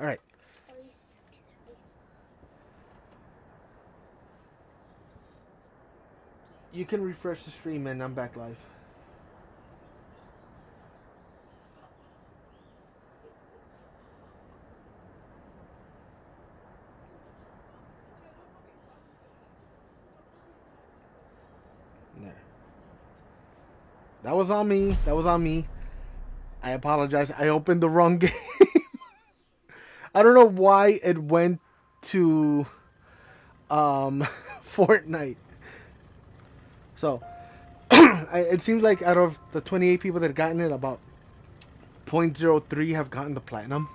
All right. You can refresh the stream and I'm back live. There. That was on me. That was on me. I apologize. I opened the wrong game. I don't know why it went to Fortnite. So it seems like out of the 28 people that have gotten it, about 0.03 have gotten the platinum.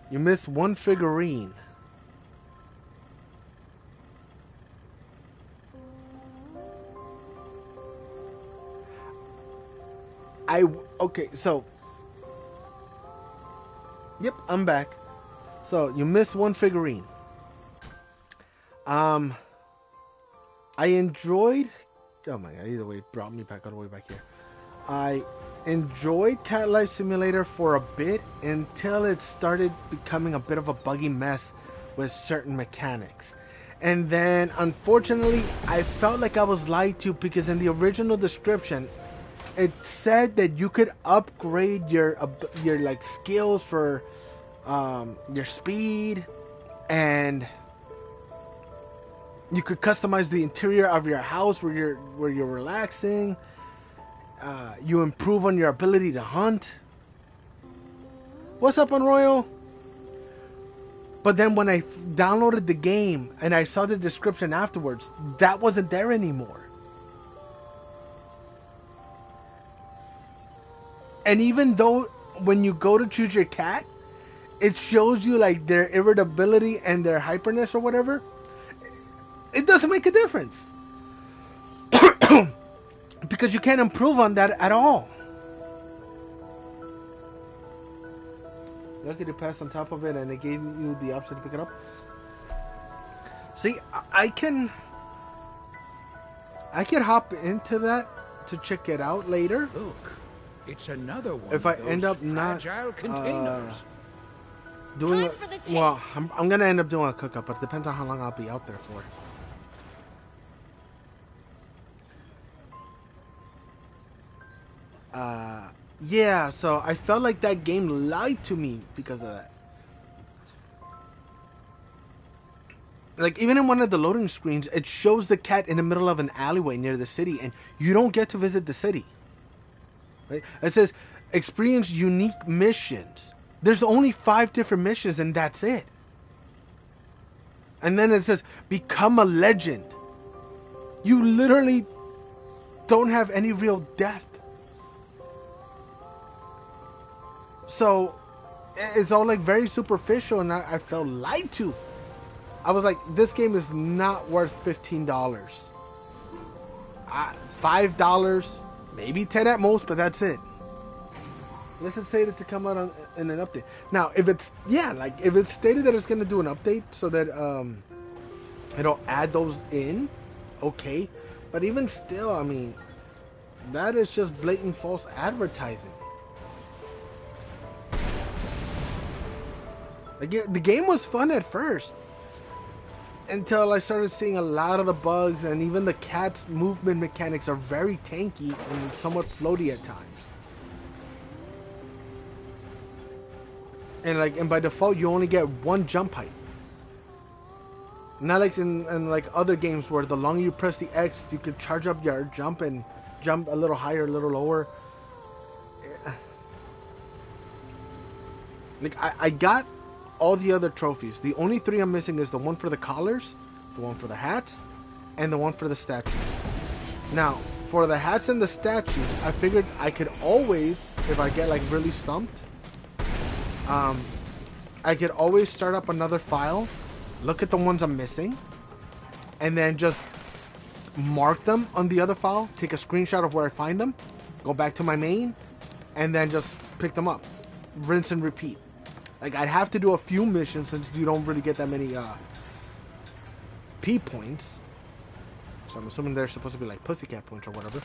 You missed one figurine. Okay, so yep, I'm back. So you missed one figurine. I enjoyed. Oh my god! Either way, it brought me back all the way back here. I enjoyed Cat Life Simulator for a bit until it started becoming a bit of a buggy mess with certain mechanics. And then, unfortunately, I felt like I was lied to because in the original description, it said that you could upgrade your like skills for your speed, and you could customize the interior of your house where you're relaxing. You improve on your ability to hunt. What's up, Unroyal? But then when I downloaded the game and I saw the description afterwards, that wasn't there anymore. And even though when you go to choose your cat, it shows you like their irritability and their hyperness or whatever, it doesn't make a difference. Because you can't improve on that at all. Lucky to pass on top of it and it gave you the option to pick it up. See, I can hop into that to check it out later. Look, it's another one if I end up not containers. Doing well, I'm gonna end up doing a cook up, but it depends on how long I'll be out there for. Yeah, so I felt like that game lied to me because of that. Like, even in one of the loading screens, it shows the cat in the middle of an alleyway near the city, and you don't get to visit the city. Right? It says, experience unique missions. There's only 5 different missions, and that's it. And then it says, become a legend. You literally don't have any real depth. So, it's all like very superficial, and I felt lied to. I was like, this game is not worth $15. $5, maybe 10 at most, but that's it. Let's just say that to come out in an update. Now, if it's if it's stated that it's going to do an update so that it'll add those in, okay. But even still, I mean, that is just blatant false advertising. Like, the game was fun at first, until I started seeing a lot of the bugs, and even the cat's movement mechanics are very tanky and somewhat floaty at times. And by default, you only get one jump height. Not like in like other games where the longer you press the X, you can charge up your jump and jump a little higher, a little lower. Like, I got all the other trophies. The only 3 I'm missing is the one for the collars, the one for the hats, and the one for the statues. Now, for the hats and the statues, I figured I could always, if I get like really stumped, I could always start up another file, look at the ones I'm missing, and then just mark them on the other file, take a screenshot of where I find them, go back to my main, and then just pick them up. Rinse and repeat. Like, I'd have to do a few missions since you don't really get that many P points. So I'm assuming they're supposed to be like pussycat points or whatever.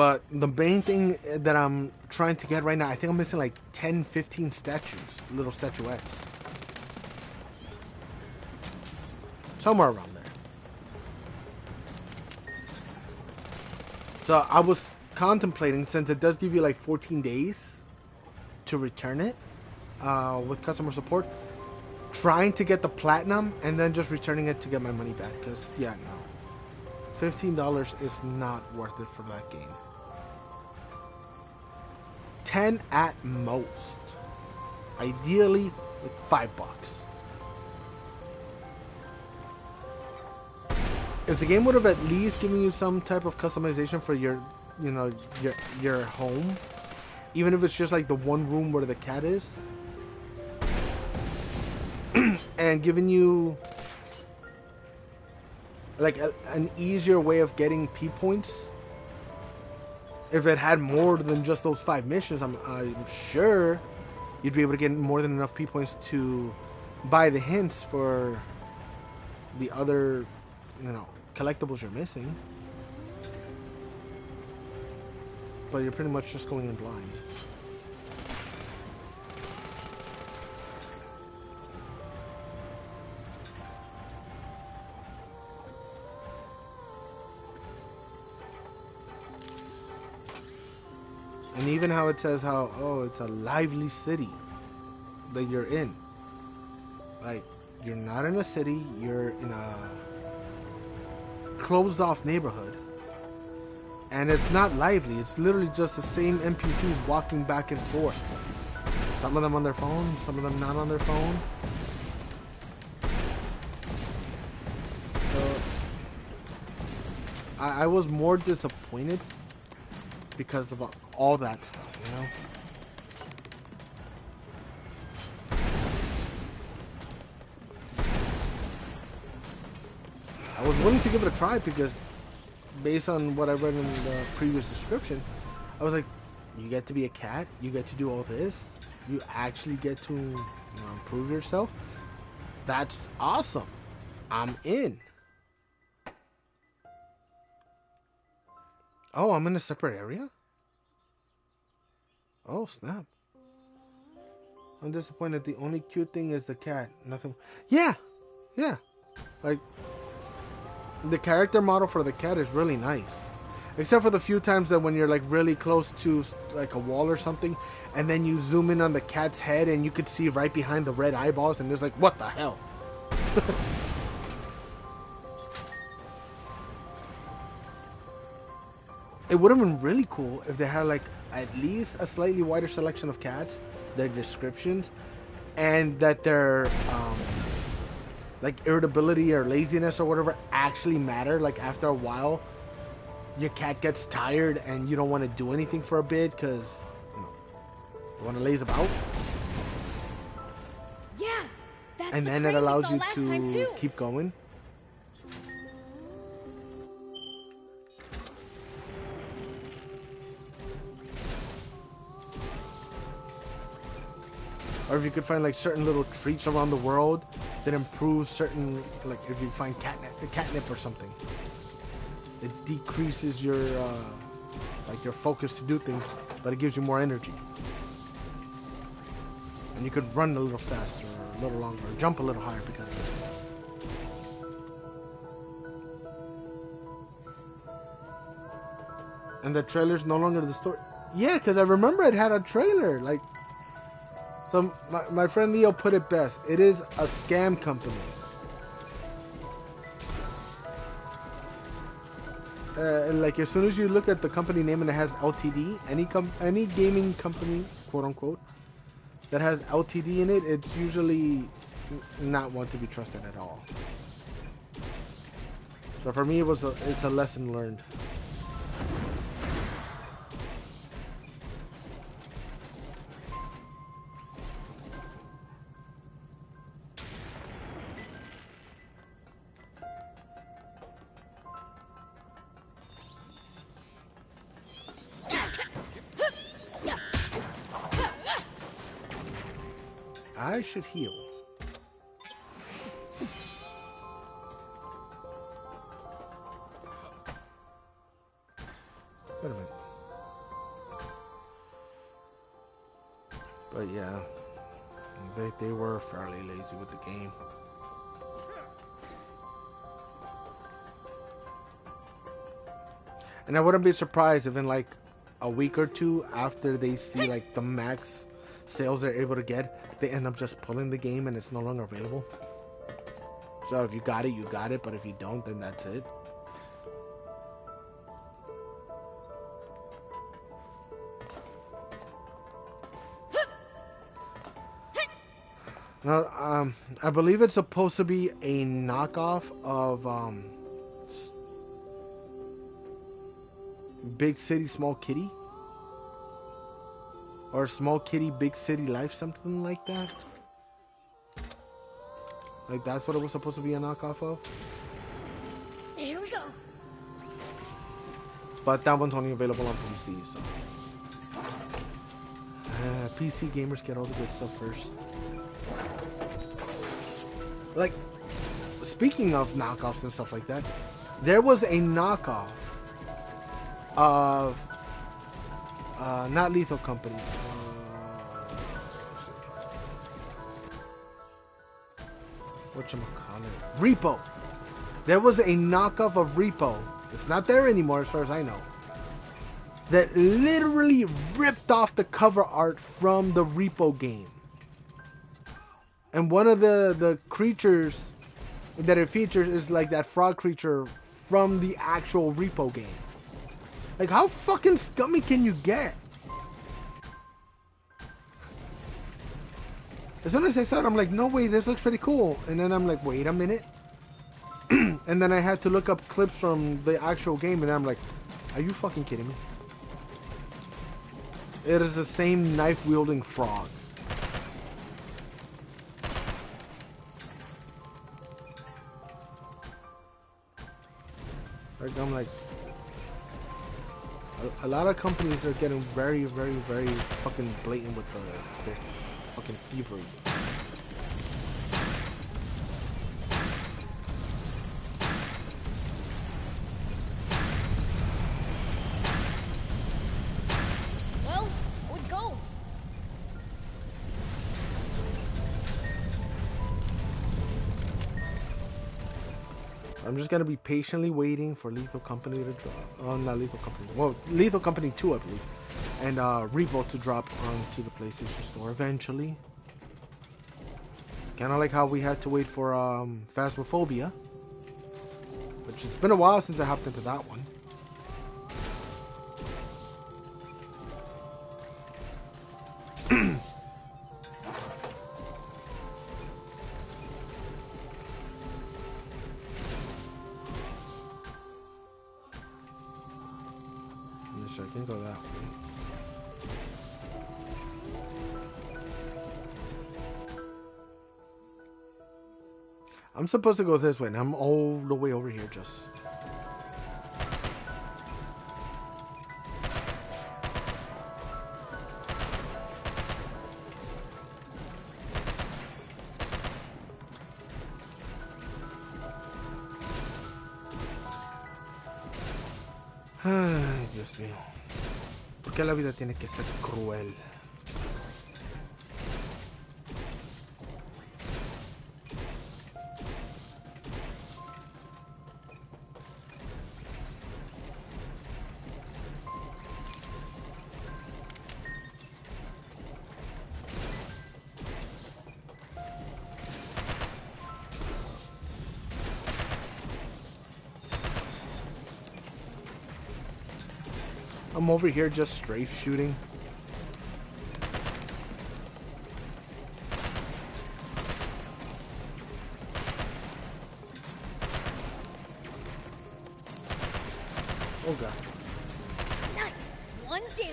But the main thing that I'm trying to get right now, I think I'm missing like 10, 15 statues, little statuettes. Somewhere around there. So I was contemplating, since it does give you like 14 days to return it with customer support, trying to get the platinum and then just returning it to get my money back. Because, yeah, no. $15 is not worth it for that game. 10 at most. Ideally, like $5. If the game would have at least given you some type of customization for your, you know, your home, even if it's just like the one room where the cat is, and giving you like an easier way of getting P points. If it had more than just those 5 missions, I'm sure you'd be able to get more than enough P points to buy the hints for the other, you know, collectibles you're missing. But you're pretty much just going in blind. And even how it says how, oh, it's a lively city that you're in. Like, you're not in a city, you're in a closed off neighborhood. And it's not lively, it's literally just the same NPCs walking back and forth. Some of them on their phone, some of them not on their phone. So, I was more disappointed because of all that stuff, you know? I was willing to give it a try because based on what I read in the previous description, I was like, you get to be a cat, you get to do all this, you actually get to, you know, improve yourself. That's awesome. I'm in. Oh, I'm in a separate area? Oh, snap. I'm disappointed. The only cute thing is the cat. Nothing. Yeah. Yeah. Like, the character model for the cat is really nice. Except for the few times that when you're like really close to like a wall or something, and then you zoom in on the cat's head and you could see right behind the red eyeballs, and it's like, what the hell? It would have been really cool if they had like at least a slightly wider selection of cats, their descriptions, and that their like irritability or laziness or whatever actually matter. Like after a while, your cat gets tired and you don't want to do anything for a bit because you want to laze about. Yeah, that's and the then it crane we allows saw you last to time too. keep going. Or if you could find like certain little treats around the world that improve certain, like if you find catnip or something, it decreases your like your focus to do things, but it gives you more energy. And you could run a little faster, or a little longer, or jump a little higher because of it. And the trailer's no longer the story. Yeah, because I remember it had a trailer. Like, so my friend Leo put it best. It is a scam company. Like as soon as you look at the company name and it has LTD, any gaming company, quote unquote, that has LTD in it, it's usually not one to be trusted at all. So for me, it's a lesson learned. I should heal. Wait a minute. But yeah, they were fairly lazy with the game. And I wouldn't be surprised if in like a week or two after they see like the max sales they're able to get, they end up just pulling the game and it's no longer available. So if you got it, you got it. But if you don't, then that's it. Now, I believe it's supposed to be a knockoff of Big City, Small Kitty, or Small Kitty, Big City Life, something like that. Like that's what it was supposed to be a knockoff of. Here we go. But that one's only available on PC, so PC gamers get all the good stuff first. Like, speaking of knockoffs and stuff like that, there was a knockoff of not Lethal Company. Whatchamacallit? Repo. There was a knockoff of Repo. It's not there anymore as far as I know. That literally ripped off the cover art from the Repo game. And one of the creatures that it features is like that frog creature from the actual Repo game. Like, how fucking scummy can you get? As soon as I saw it, I'm like, no way, this looks pretty cool. And then I'm like, wait a minute. And then I had to look up clips from the actual game, and I'm like, are you fucking kidding me? It is the same knife-wielding frog. Like, I'm like, a lot of companies are getting very, very, very fucking blatant with their fucking thievery. Well, so it goes. I'm just gonna be patiently waiting for Lethal Company to drop. Oh, not Lethal Company. Well, Lethal Company 2, I believe. And Repo to drop onto the PlayStation Store eventually. Kind of like how we had to wait for Phasmophobia. Which it's been a while since I hopped into that one. I can go that way. I'm supposed to go this way, and I'm all the way over here just. Ay, Dios mío. ¿Por qué la vida tiene que ser cruel? I'm over here just strafe shooting. Oh god. Nice. One down.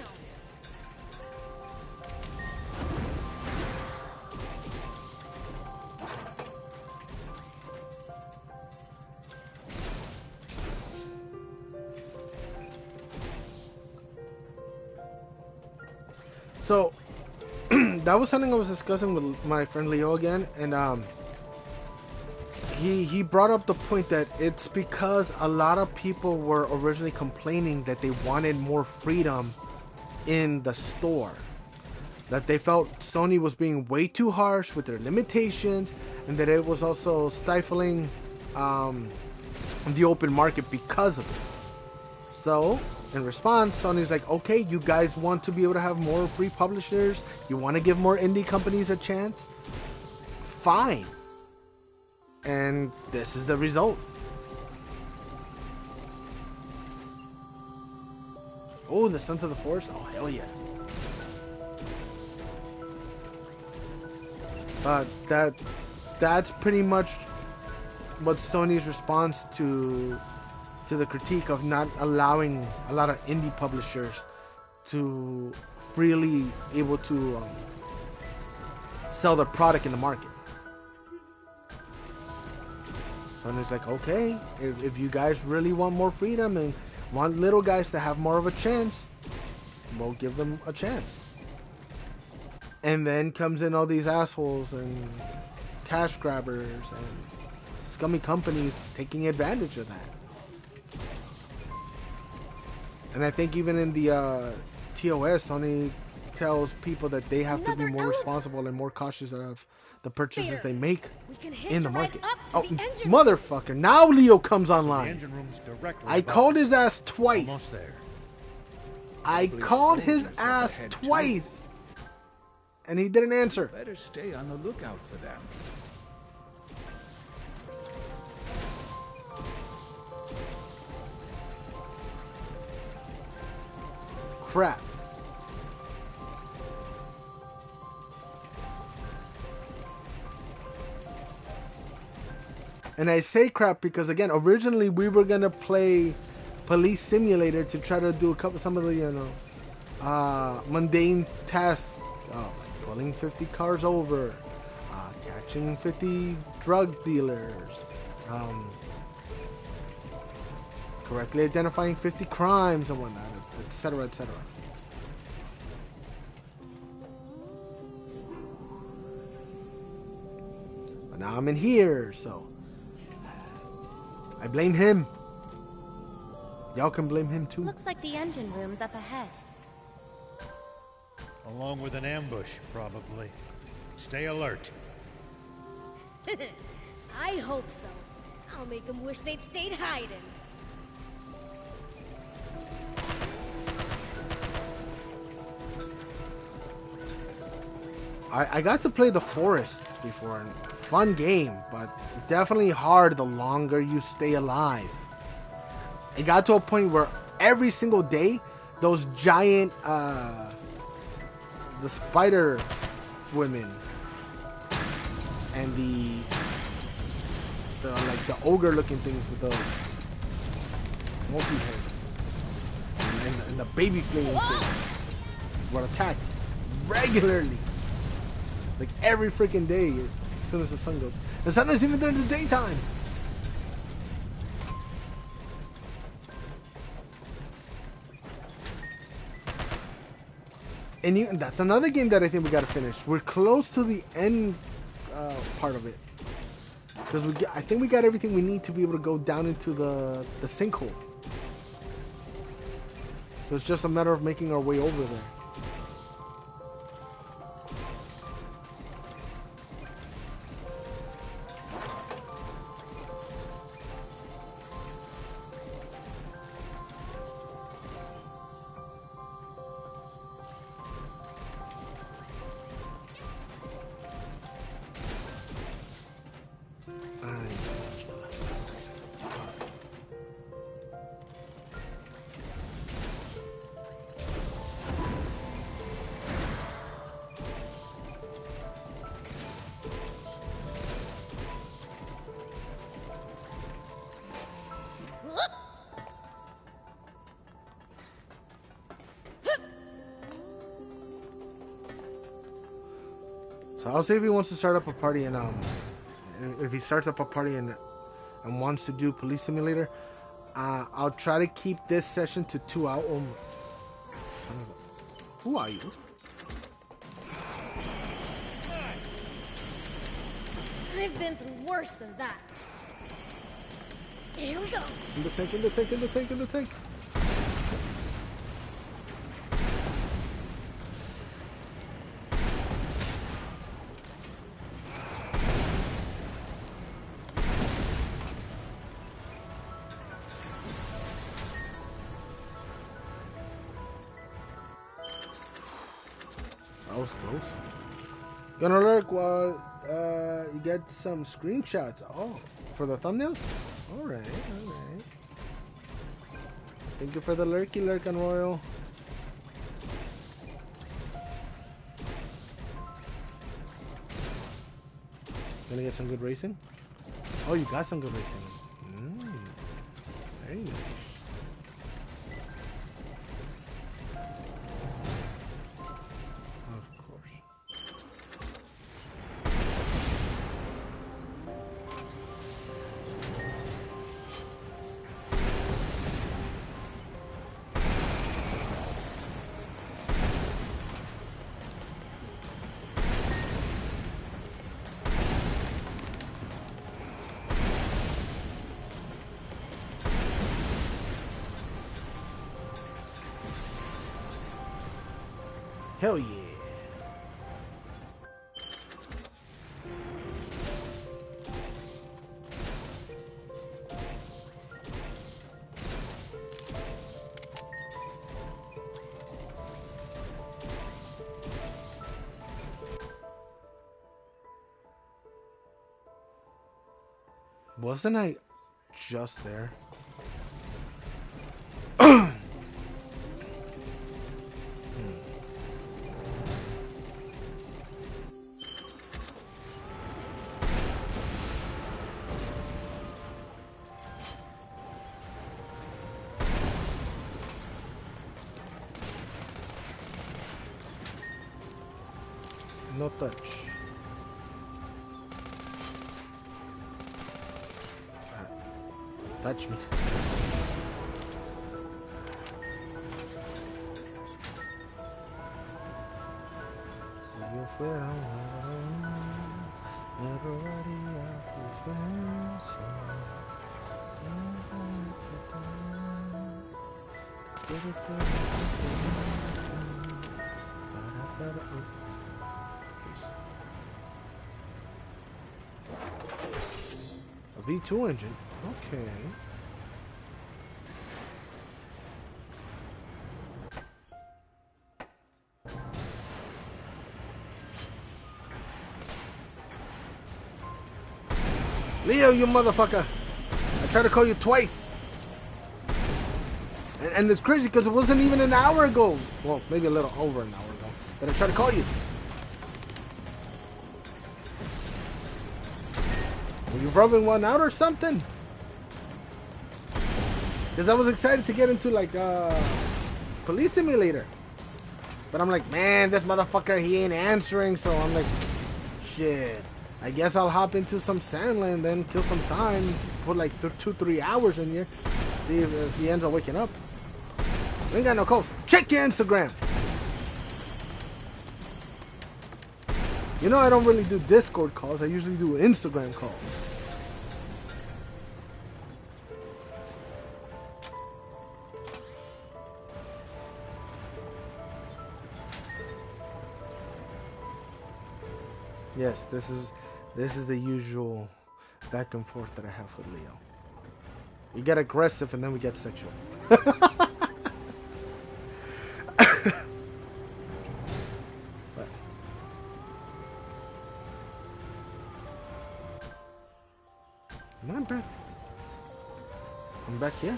So that was something I was discussing with my friend Leo again, and he brought up the point that it's because a lot of people were originally complaining that they wanted more freedom in the store. that they felt Sony was being way too harsh with their limitations, and that it was also stifling the open market because of it. So, in response, Sony's like, okay, you guys want to be able to have more free publishers? You want to give more indie companies a chance? Fine. And this is the result. Oh, the Sons of the Forest? Oh, hell yeah. That's pretty much what Sony's response to the critique of not allowing a lot of indie publishers to freely able to sell their product in the market. Sony's like, okay, if you guys really want more freedom and want little guys to have more of a chance, we'll give them a chance. And then comes in all these assholes and cash grabbers and scummy companies taking advantage of that. And I think even in the TOS, Sony tells people that they have to be more responsible and more cautious of the purchases they make in the market. Oh, motherfucker. Now Leo comes online. I called his ass twice. I called his ass twice. And he didn't answer. Better stay on the lookout for them. Crap. And I say crap because, again, originally we were gonna play Police Simulator to try to do some of the, mundane tasks, like pulling 50 cars over, catching 50 drug dealers, correctly identifying 50 crimes and whatnot, etc., etc. But now I'm in here, so I blame him. Y'all can blame him too. Looks like the engine room's up ahead. Along with an ambush, probably. Stay alert. I hope so. I'll make them wish they'd stayed hiding. I got to play The Forest before. Fun game, but definitely hard the longer you stay alive. It got to a point where every single day, those giant, the spider women and the like the ogre looking things with the multi-heads and the baby flinging things would attack regularly. Like every freaking day as soon as the sun goes. And sometimes even during the daytime. And even, that's another game that I think we gotta finish. We're close to the end part of it. Because I think we got everything we need to be able to go down into the sinkhole. So it's just a matter of making our way over there. So I'll say if he wants to start up a party and if he starts up a party and wants to do Police Simulator, I'll try to keep this session to 2 hours. Oh, son of a... Who are you? I've been through worse than that. Here we go. In the tank, in the tank, in the tank, in the tank. was close. Gonna lurk while you get some screenshots. Oh, for the thumbnails? Alright, alright. Thank you for the lurky lurk on Royal. Gonna get some good racing? Oh, you got some good racing. Very nice. Of course. Hell yeah. Wasn't I just there? No touch. Touch me. Si yo fuera me robaría tus besos. A V2 engine. Okay. Leo, you motherfucker! I tried to call you twice. And it's crazy because it wasn't even an hour ago. Well, maybe a little over an hour ago. That I tried to call you. Were you rubbing one out or something? Because I was excited to get into like Police Simulator. But I'm like, man, this motherfucker, he ain't answering. So I'm like, shit. I guess I'll hop into some Sandland then, kill some time, put like 2-3 hours in here, see if he ends up waking up. We ain't got no calls. Check your Instagram. You know I don't really do Discord calls. I usually do Instagram calls. Yes, this is the usual back and forth that I have with Leo. We get aggressive and then we get sexual. But, am I back? I'm back here?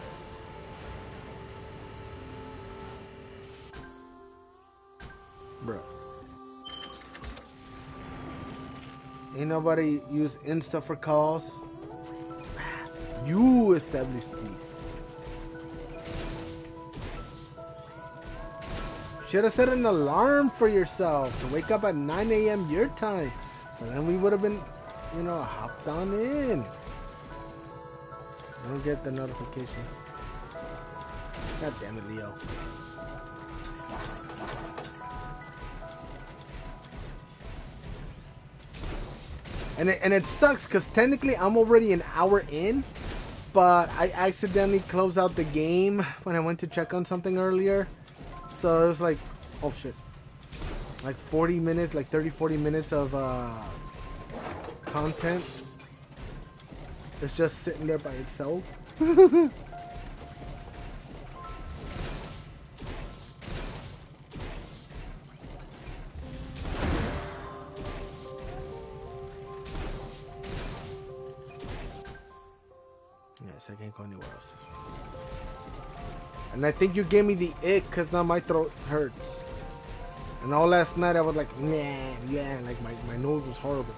Bro. Ain't nobody use Insta for calls. You establish these. Should have set an alarm for yourself to wake up at 9 a.m. your time. So then we would have been, you know, hopped on in. Don't get the notifications. God damn it, Leo. And it sucks because technically I'm already an hour in, but I accidentally closed out the game when I went to check on something earlier. So it was like, oh shit, like 40 minutes, like 30-40 minutes of content. It's just sitting there by itself. nice. I can't go anywhere else. And I think you gave me the ick because now my throat hurts. And all last night I was like, nah, yeah, like my nose was horrible.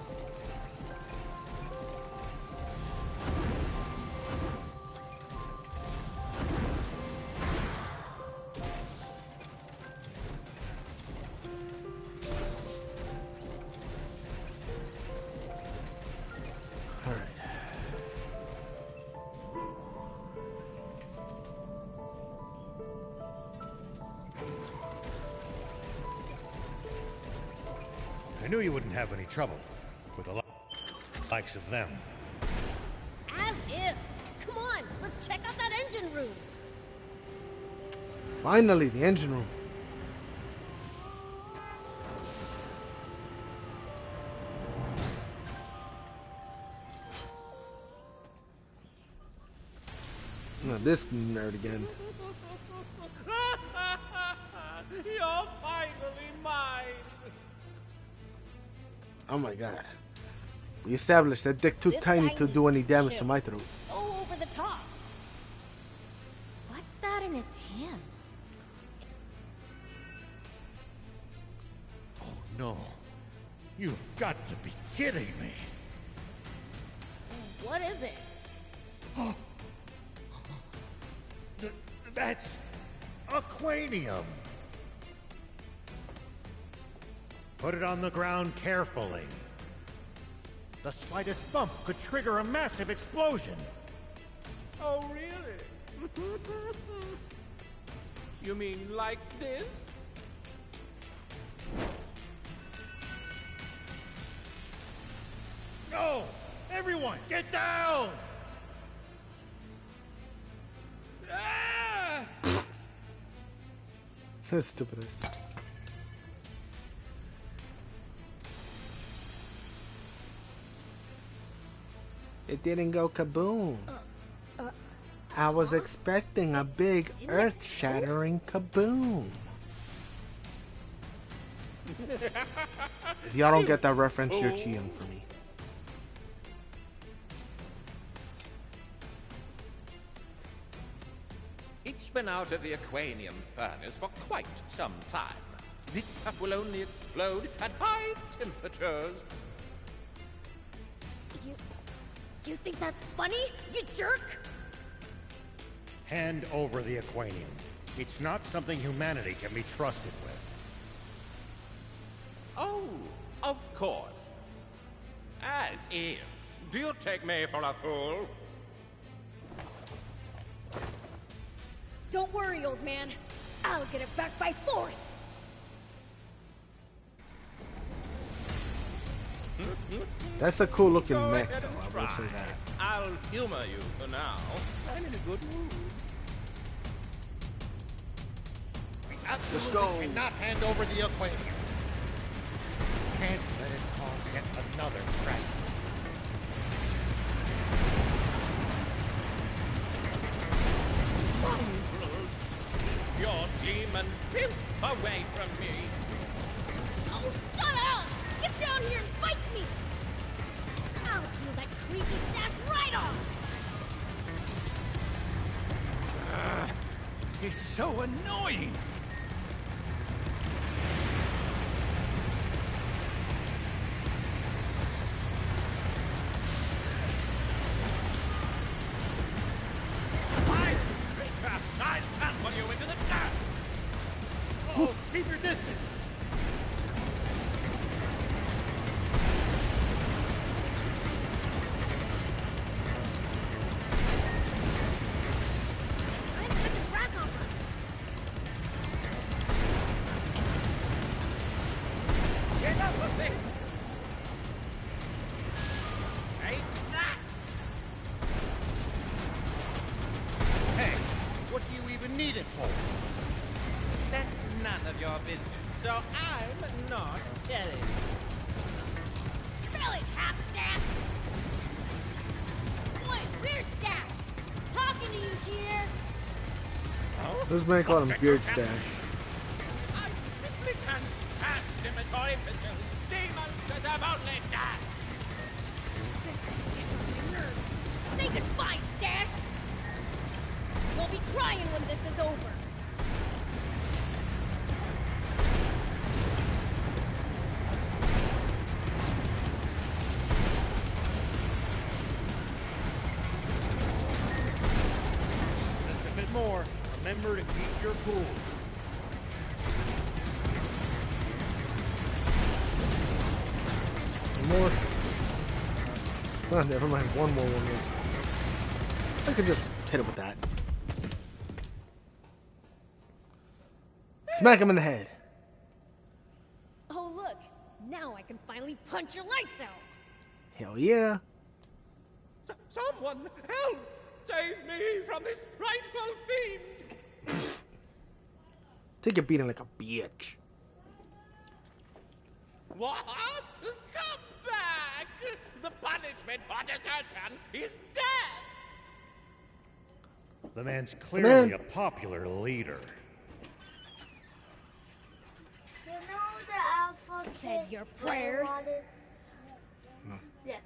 I knew you wouldn't have any trouble with the likes of them. As if. Come on, let's check out that engine room. Finally, the engine room. No, this nerd again. You're finally mine. Oh my god. We established that dick too This tiny guy to needs do any to damage chill. to my throat. So over the top. What's that in his hand? Oh no. You've got to be kidding me. What is it? That's aquanium. Put it on the ground carefully. The slightest bump could trigger a massive explosion. Oh, really? You mean like this? No! Everyone, get down! Ah! That's stupid ass. It didn't go kaboom. I was expecting a big Didn't earth-shattering kaboom. If y'all don't get that reference, you're too young for me. It's been out of the Aquanium furnace for quite some time. This stuff will only explode at high temperatures. You think that's funny, you jerk? Hand over the aquanium. It's not something humanity can be trusted with. Oh, of course. As is. Do you take me for a fool? Don't worry, old man. I'll get it back by force. That's a cool looking Go mech, ahead though. and I will try. say that. I'll humor you for now. I'm in a good mood. We absolutely cannot hand over the aquanium. Can't let it cause yet another tragedy. Your demon pimp away from me. Oh, shut up! Get down here and fight me! I'll peel that creepy stash right off! He's so annoying. I'll transfer you into the dark. Oh, keep your distance! I'm catching grasshopper! Get up with it. Take that. Hey, what do you even need it for? That's none of your business, so I'm not telling. Really, half stash! Boy, weird stash! Talking to you here! This man called him Beard Stash. I simply can't stand inventory pistols. Demons deserve only that. Say goodbye, stash! crying when this is over. Just a bit more. Remember to keep your cool. More. Oh, never mind. One more. I could just hit it with that. Smack him in the head. Oh look, now I can finally punch your lights out. Hell yeah. Someone help! Save me from this frightful fiend! Take a beating like a bitch. What? Come back! The punishment for desertion is death! The man's clearly Man. a popular leader. You know the alpha Said kid your I prayers. wanted? Look.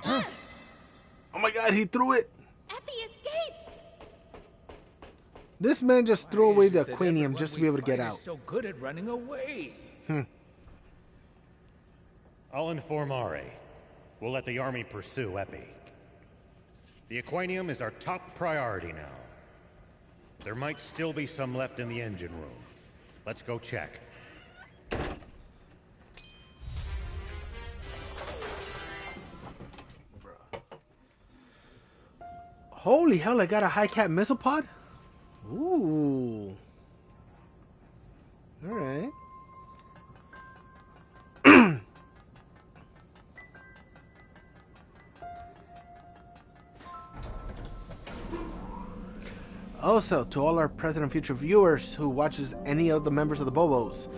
Oh my god, he threw it. Epi escaped. This man just threw Why away is the it that aquanium everyone just to we be able to get fight out. is so good at running away. I'll inform Are. We'll let the army pursue Epi. The Aquanium is our top priority now. There might still be some left in the engine room. Let's go check. Holy hell, I got a high cap missile pod? Ooh. Alright. Also, to all our present and future viewers who watches any of the members of the Bobos,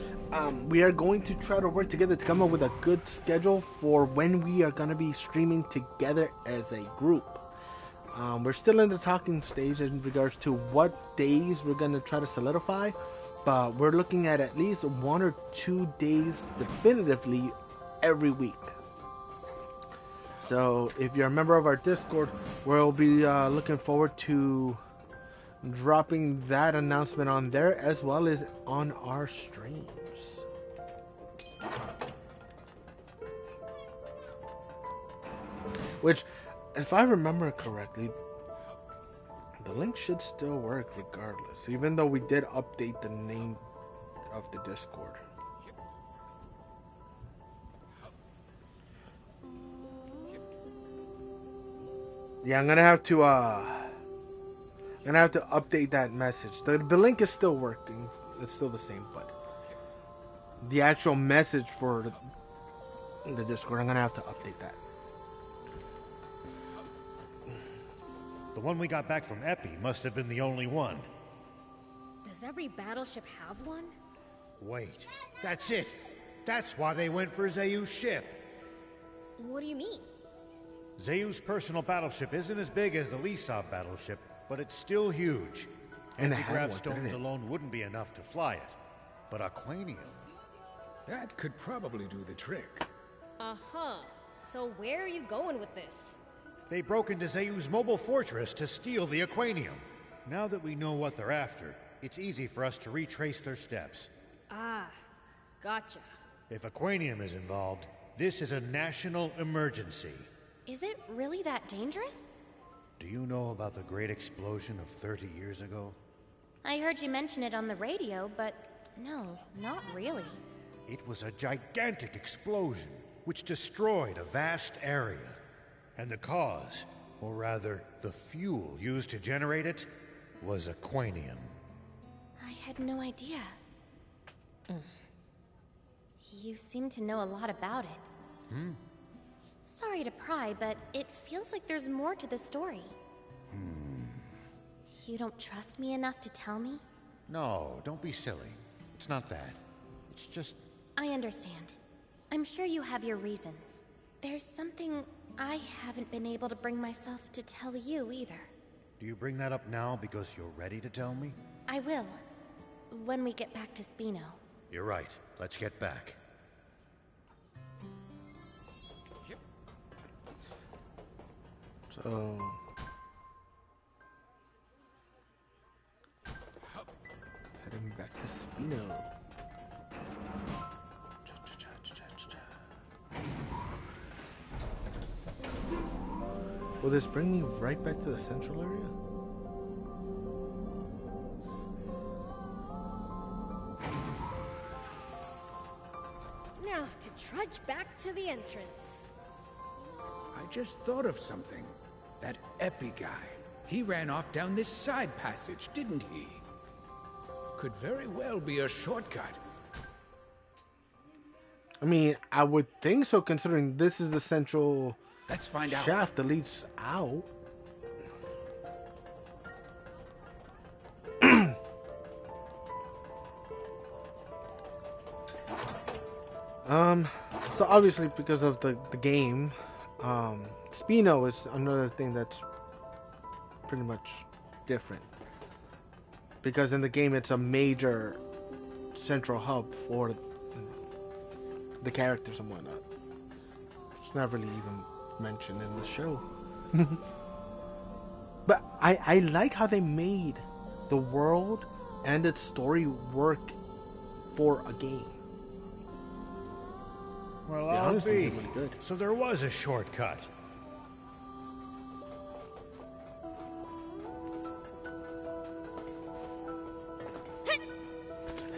we are going to try to work together to come up with a good schedule for when we are going to be streaming together as a group. We're still in the talking stage in regards to what days we're going to try to solidify, but we're looking at least 1 or 2 days definitively every week. So if you're a member of our Discord, we'll be looking forward to dropping that announcement on there as well as on our streams. Which, if I remember correctly, the link should still work regardless, even though we did update the name of the Discord. Yeah, I'm gonna have to update that message. The link is still working. It's still the same, but the actual message for the Discord, I'm gonna have to update that. The one we got back from Epi must have been the only one. Does every battleship have one? Wait, that's it! That's why they went for Zayu's ship! What do you mean? Zayu's personal battleship isn't as big as the Lisov battleship, but it's still huge. And it had Anti-grav one, stones didn't it? alone wouldn't be enough to fly it. But Aquanium... That could probably do the trick. Uh-huh. So where are you going with this? They broke into Zayu's mobile fortress to steal the Aquanium. Now that we know what they're after, it's easy for us to retrace their steps. Ah, gotcha. If Aquanium is involved, this is a national emergency. Is it really that dangerous? Do you know about the great explosion of 30 years ago? I heard you mention it on the radio, but no, not really. It was a gigantic explosion, which destroyed a vast area. And the cause, or rather, the fuel used to generate it, was Aquanium. I had no idea. You seem to know a lot about it. Sorry to pry, but it feels like there's more to the story. You don't trust me enough to tell me? No, don't be silly. It's not that. It's just... I understand. I'm sure you have your reasons. There's something I haven't been able to bring myself to tell you either. Do you bring that up now because you're ready to tell me? I will. When we get back to Spino. You're right. Let's get back. So... heading back to Spino. Will this bring me right back to the central area? Now to trudge back to the entrance. I just thought of something. That Epi guy. He ran off down this side passage, didn't he? Could very well be a shortcut. I mean, I would think so, considering this is the central Let's find out. shaft that leads out. So obviously because of the game, Spino is another thing that's pretty much different. Because in the game it's a major central hub for the characters and whatnot. It's not really even mentioned in the show. But I like how they made the world and its story work for a game. Well, They I'll honestly be. did really good. So there was a shortcut.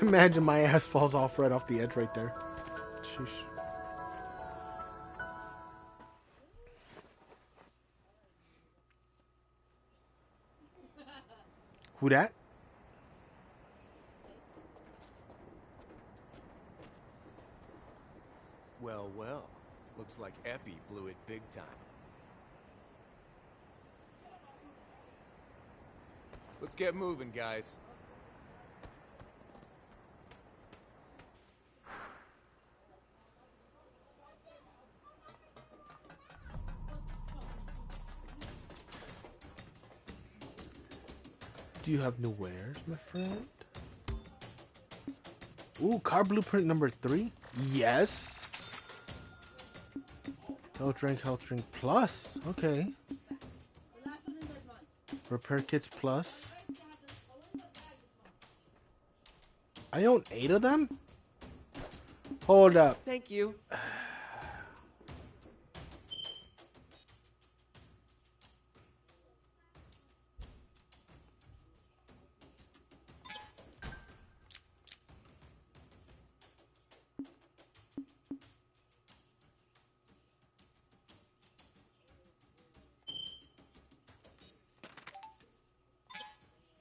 Imagine my ass falls off right off the edge right there. Sheesh. Who that? Well, well. Looks like Epi blew it big time. Let's get moving, guys. Do you have new wares, my friend? Ooh, car blueprint number 3? Yes. Health drink plus. Okay. Repair kits plus. I own 8 of them? Hold up. Thank you.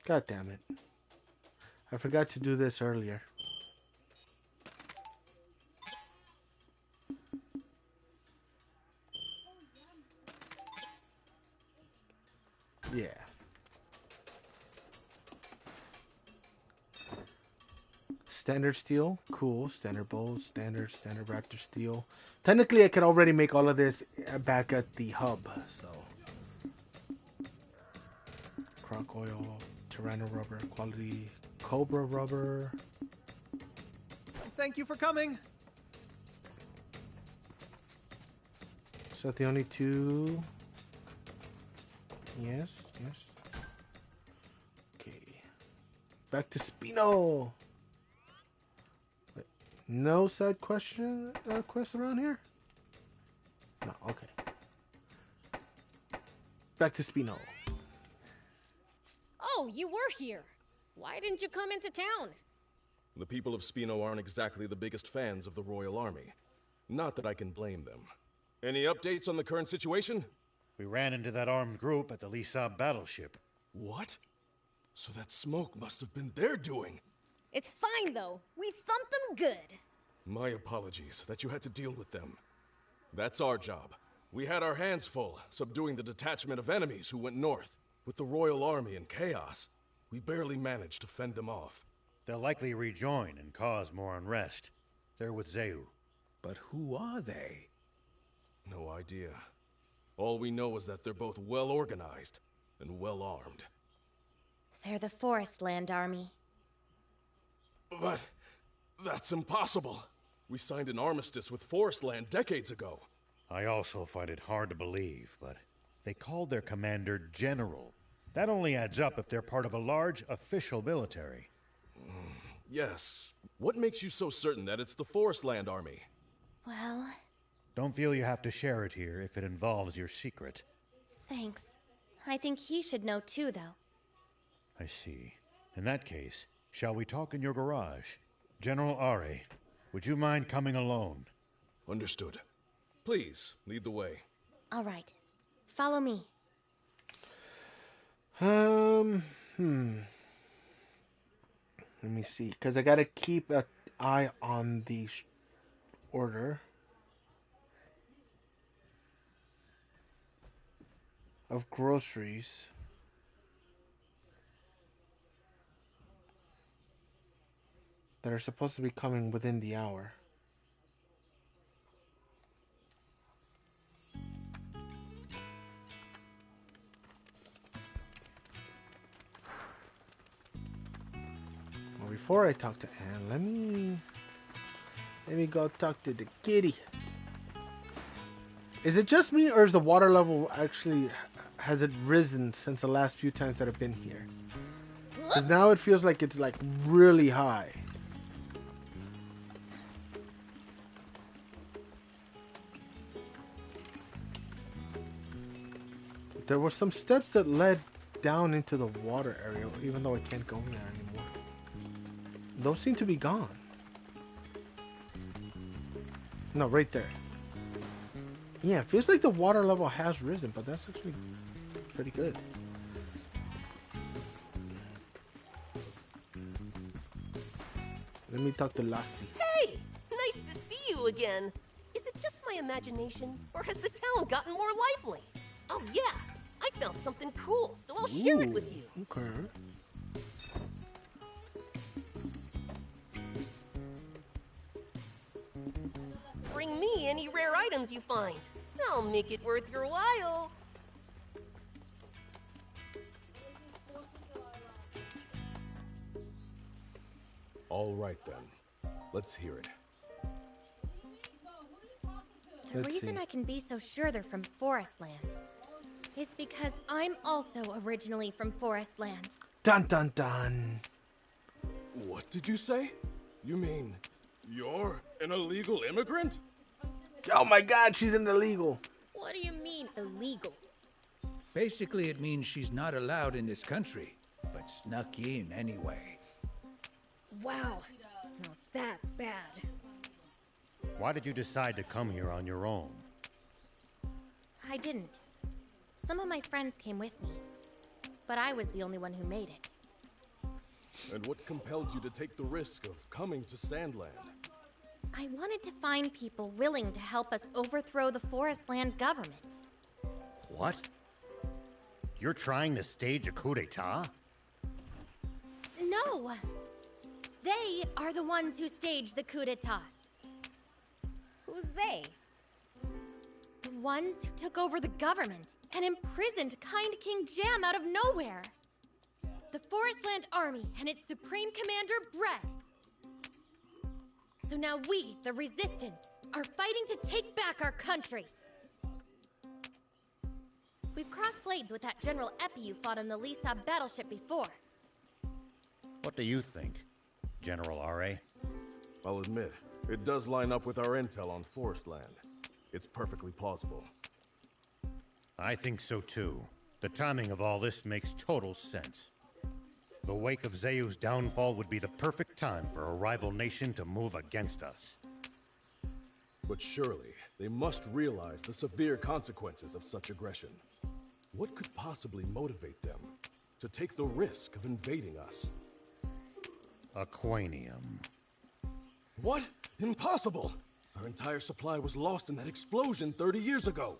God damn it. I forgot to do this earlier. Yeah. Standard steel, cool. Standard bowls, standard raptor steel. Technically, I could already make all of this back at the hub, so. Croc oil, Tyranno rubber, quality Cobra rubber. Thank you for coming. Is that the only 2? Yes, yes. Okay. Back to Spino. Wait, no side quest around here? No, okay. Back to Spino. Oh, you were here. Why didn't you come into town? The people of Spino aren't exactly the biggest fans of the Royal Army. Not that I can blame them. Any updates on the current situation? We ran into that armed group at the Lisab battleship. What? So that smoke must have been their doing. It's fine, though. We thumped them good. My apologies that you had to deal with them. That's our job. We had our hands full, subduing the detachment of enemies who went north. With the Royal Army in chaos, we barely managed to fend them off. They'll likely rejoin and cause more unrest. They're with Zeu. But who are they? No idea. All we know is that they're both well organized and well armed. They're the Forest Land Army. But That's impossible. We signed an armistice with Forestland decades ago. I also find it hard to believe, but they called their commander General. That only adds up if they're part of a large official military. Yes. What makes you so certain that it's the Forestland army? Well, Don't feel you have to share it here if it involves your secret. thanks. I think he should know too, though. I see. In that case, shall we talk in your garage? General Ari, would you mind coming alone? Understood. Please, lead the way. All right. Follow me. Let me see, because I gotta keep an eye on the order of groceries. That are supposed to be coming within the hour. Well, before I talk to Anne, let me go talk to the kitty. Is it just me, or is the water level actually, has it risen since the last few times that I've been here? Because now it feels like it's like really high. There were some steps that led down into the water area, even though I can't go in there anymore. Those seem to be gone. No, right there. Yeah, it feels like the water level has risen, but that's actually pretty good. Let me talk to Lassie. Hey! Nice to see you again! Is it just my imagination, or has the town gotten more lively? Oh yeah! I found something cool, so I'll share it with you. Okay. Bring me any rare items you find. I'll make it worth your while. All right then. Let's hear it. The Let's reason see. I can be so sure they're from Forestland is because I'm also originally from Forestland. Dun dun dun. What did you say? You mean you're an illegal immigrant? Oh my god, she's an illegal. What do you mean, illegal? Basically, it means she's not allowed in this country, but snuck in anyway. Wow. Now that's bad. Why did you decide to come here on your own? I didn't. Some of my friends came with me, but I was the only one who made it. And what compelled you to take the risk of coming to Sandland? I wanted to find people willing to help us overthrow the Forestland government. What? You're trying to stage a coup d'etat? No! They are the ones who staged the coup d'etat. Who's they? The ones who took over the government and imprisoned Kind King Jam out of nowhere. The Forestland Army and its Supreme Commander, Brett. So now we, the Resistance, are fighting to take back our country. We've crossed blades with that General Epi you fought on the Lisa battleship before. What do you think, General Ari? I'll admit, it does line up with our intel on Forestland. It's perfectly plausible. I think so too. The timing of all this makes total sense. The wake of Zayu's downfall would be the perfect time for a rival nation to move against us. But surely, they must realize the severe consequences of such aggression. What could possibly motivate them to take the risk of invading us? Aquanium. What? Impossible! Our entire supply was lost in that explosion 30 years ago.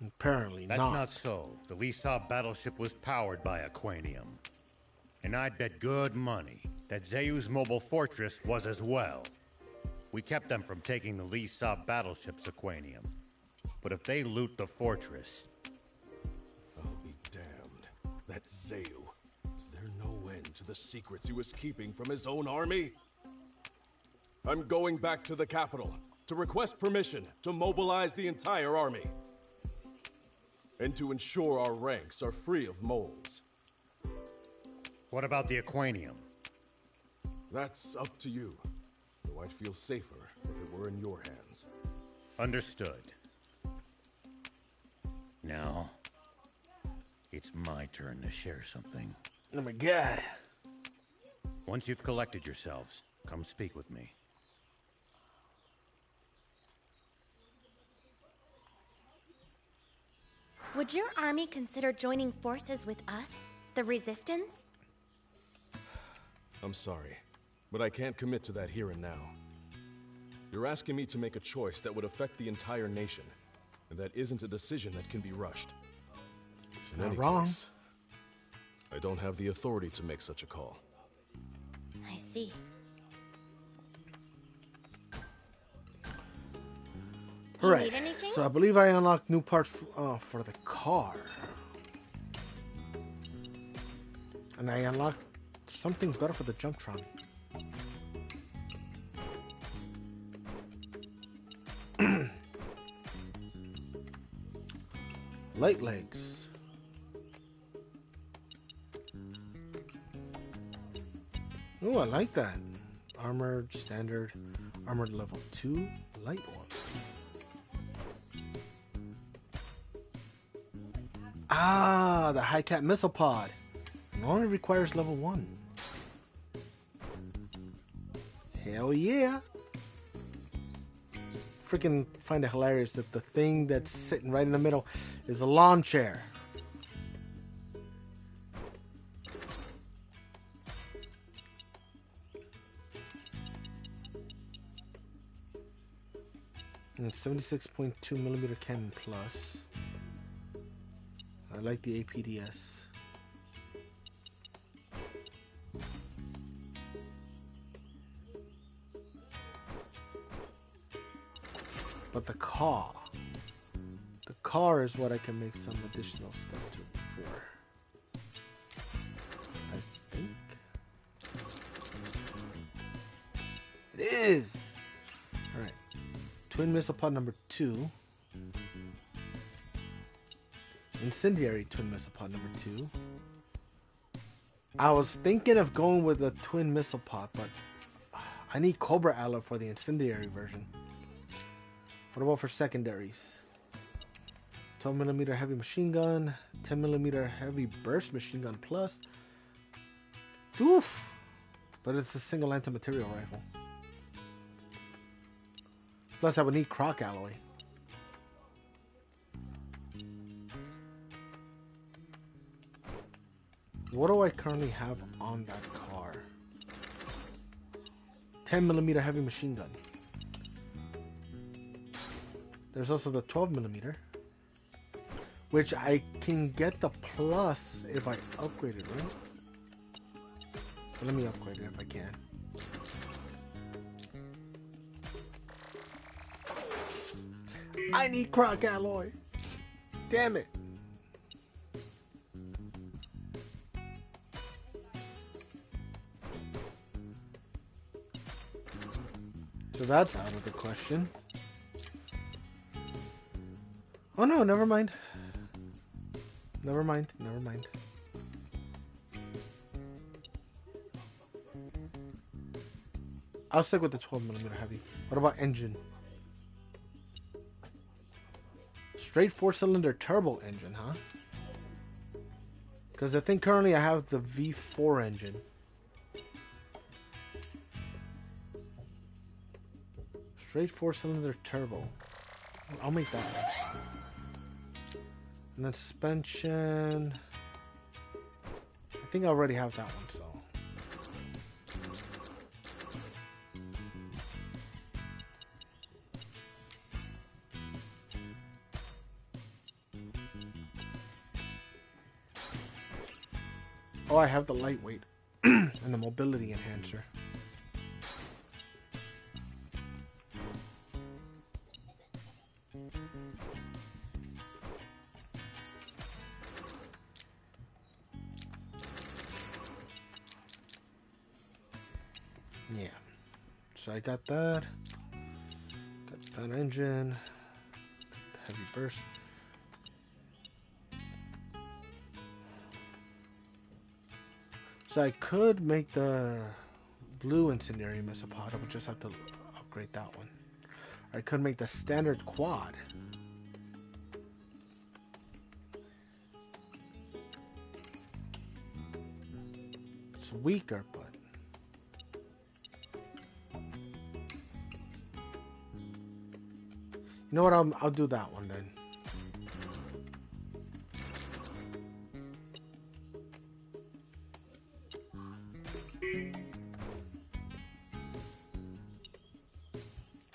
Apparently That's not so. The Lisa battleship was powered by Aquanium. And I'd bet good money that Zayu's mobile fortress was as well. We kept them from taking the Lisa battleship's Aquanium. But if they loot the fortress... I'll be damned. That's Zayu. Is there no end to the secrets he was keeping from his own army? I'm going back to the capital to request permission to mobilize the entire army. And to ensure our ranks are free of moles. What about the Aquanium? That's up to you. Though I'd feel safer if it were in your hands. Understood. Now, it's my turn to share something. Oh my god. Once you've collected yourselves, come speak with me. Would your army consider joining forces with us, the Resistance? I'm sorry, but I can't commit to that here and now. You're asking me to make a choice that would affect the entire nation, and that isn't a decision that can be rushed. In any case, I don't have the authority to make such a call. I see. Do you need anything? So I believe I unlocked new parts for the car. And I unlocked something better for the Jumptron. Light legs. Ooh, I like that. Armored, standard, armored level 2, light one. Ah, the Hi-Cat missile pod. It only requires level 1. Hell yeah. Freaking find it hilarious that the thing that's sitting right in the middle is a lawn chair. And 76.2mm cannon plus. I like the APDS. But the car is what I can make some additional stuff to for. I think it is. All right, twin missile pod number 2. Incendiary twin missile pod number 2. I was thinking of going with a twin missile pod, but I need Cobra alloy for the incendiary version. What about for secondaries? 12mm heavy machine gun, 10mm heavy burst machine gun plus. Oof! But it's a single anti-material rifle. Plus I would need Croc alloy. What do I currently have on that car? 10mm heavy machine gun. There's also the 12mm, which I can get the plus if I upgrade it, right? But let me upgrade it if I can. I need Croc alloy. Damn it. So that's out of the question. Oh no, never mind. Never mind, never mind. I'll stick with the 12mm heavy. What about engine? Straight 4-cylinder turbo engine, huh? Because I think currently I have the V4 engine. Straight 4-cylinder turbo. I'll make that one. And then suspension. I think I already have that one, so. Oh, I have the lightweight and the mobility enhancer. Yeah. So I got that. Got that engine. Got the heavy burst. So I could make the blue incendiary missile pod. I would just have to upgrade that one. Or I could make the standard quad. It's weaker, but you know what? I'll do that one then.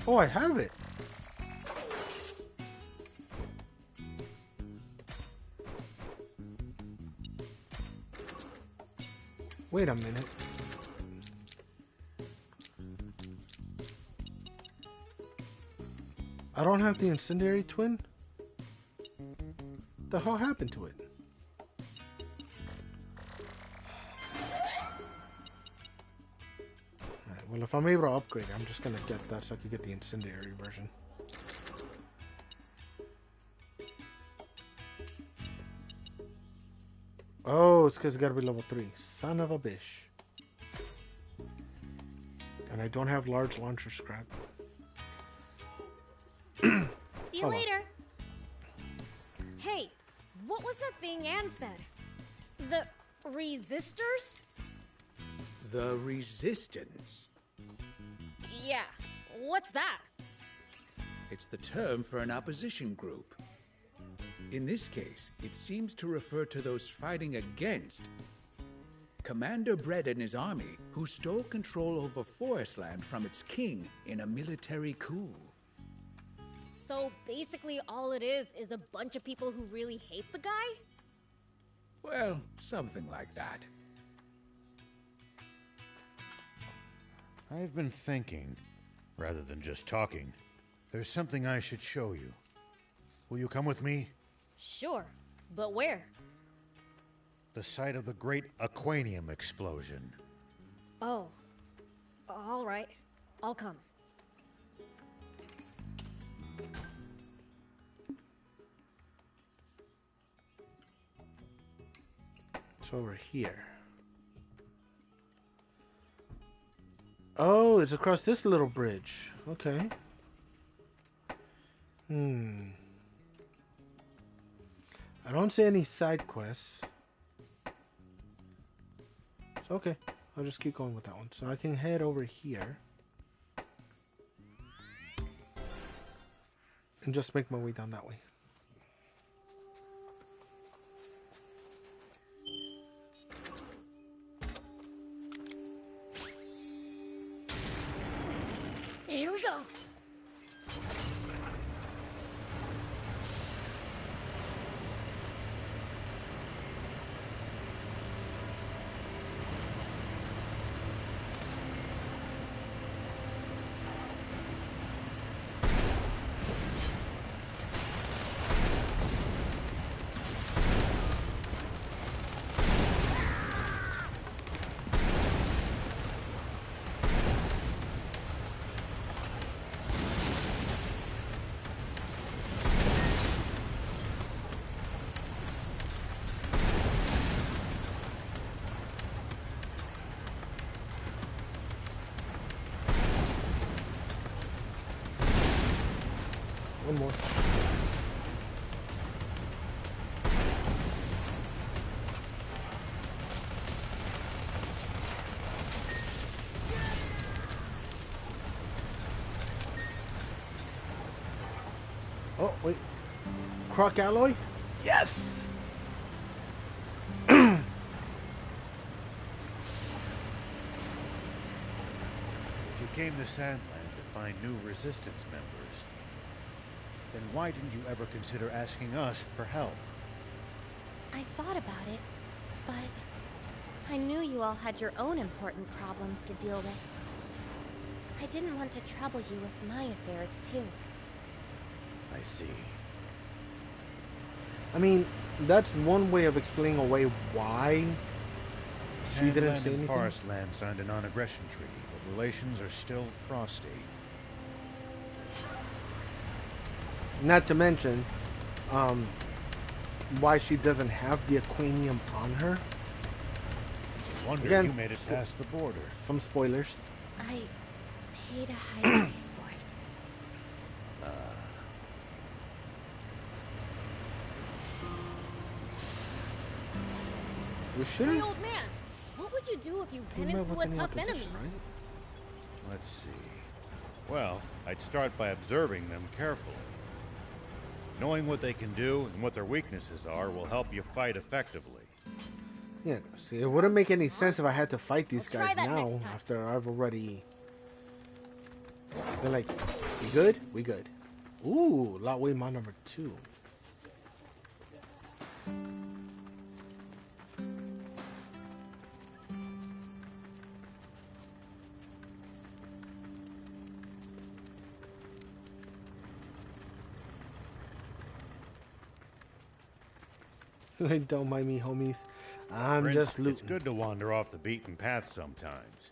Oh, I have it. Wait a minute. I don't have the incendiary twin? The hell happened to it? Alright, well if I'm able to upgrade it, I'm just gonna get that so I can get the incendiary version. Oh, it's because it's gotta be level 3. Son of a bish. And I don't have large launcher scrap. See you later. Hey, what was that thing Anne said? The resistors? The Resistance. Yeah, what's that? It's the term for an opposition group. In this case, it seems to refer to those fighting against Commander Bread and his army, who stole control over Forestland from its king in a military coup. So basically all it is a bunch of people who really hate the guy? Well, something like that. I've been thinking, rather than just talking, there's something I should show you. Will you come with me? Sure, but where? The site of the great Aquanium explosion. Oh, all right. I'll come. It's over here. Oh, it's across this little bridge. Okay. I don't see any side quests. So, okay. I'll just keep going with that one. So I can head over here. And just make my way down that way. Here we go. One more. Oh, wait. Croc alloy? Yes! If you came to Sandland to find new Resistance members, then why didn't you ever consider asking us for help? I thought about it, but I knew you all had your own important problems to deal with. I didn't want to trouble you with my affairs, too. I see. I mean, that's one way of explaining away why she didn't Sandland say and anything. Forestland signed a non-aggression treaty, but Relations are still frosty. Not to mention, why she doesn't have the Aquanium on her. It's a wonder Again, you made it past the border. Some spoilers. I paid a high price for it. We should Hey, have. old man, what would you do if you ran into a tough enemy? Let's see. Well, I'd start by observing them carefully. Knowing what they can do and what their weaknesses are will help you fight effectively. Yeah, see, it wouldn't make any sense if I had to fight these I'll try guys that now next time. after I've already. They're like, we good? We good. Ooh, Lot Way Mod number 2. Don't mind me, homies. I'm Prince, just looting. It's good to wander off the beaten path sometimes.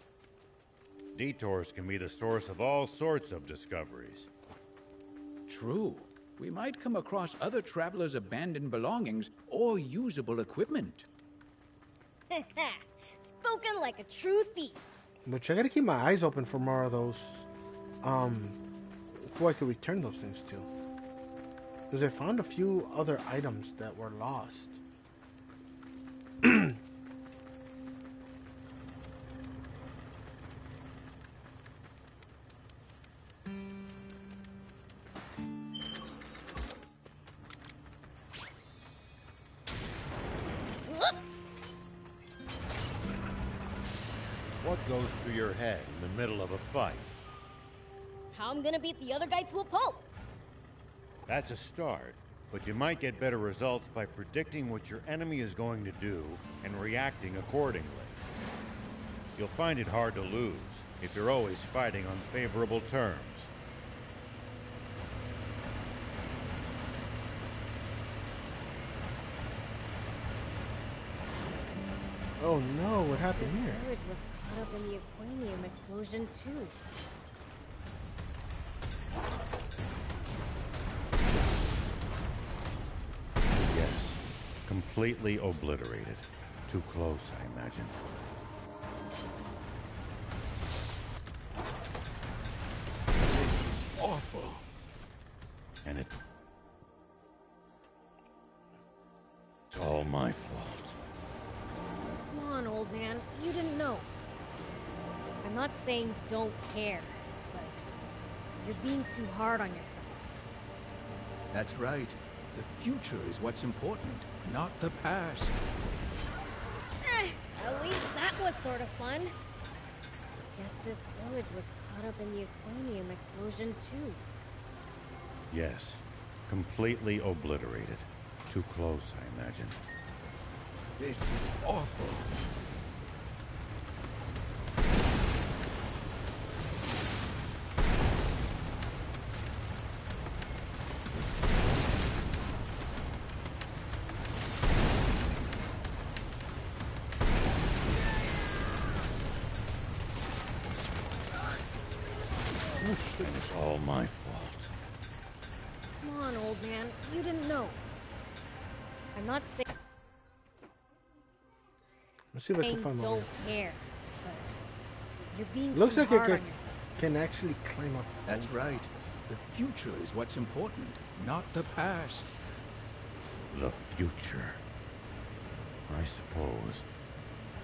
Detours can be the source of all sorts of discoveries. True. We might come across other travelers' abandoned belongings or usable equipment. Spoken like a true thief. Which I gotta keep my eyes open for more of those. Who I could return those things to. Because I found a few other items that were lost. What goes through your head in the middle of a fight? How I'm gonna beat the other guy to a pulp. That's a start, but you might get better results by predicting what your enemy is going to do and reacting accordingly. You'll find it hard to lose if you're always fighting on favorable terms. Oh no, what happened here? Village was caught up in the Aquanium explosion too. Yes, completely obliterated. Too close, I imagine. This is awful. And it's all my fault. Come on, old man. You didn't know. I'm not saying don't care, but you're being too hard on yourself. That's right. The future is what's important, not the past. At least that was sort of fun. Guess this village was caught up in the Aquanium explosion too. Yes, completely obliterated. Too close, I imagine. This is awful. And it's all my fault. Come on, old man. You didn't know. I'm not saying Let's see if I can find don't one. care, but you're being Looks too like hard it on yourself. can actually climb up. That's right. The future is what's important, not the past. The future. I suppose.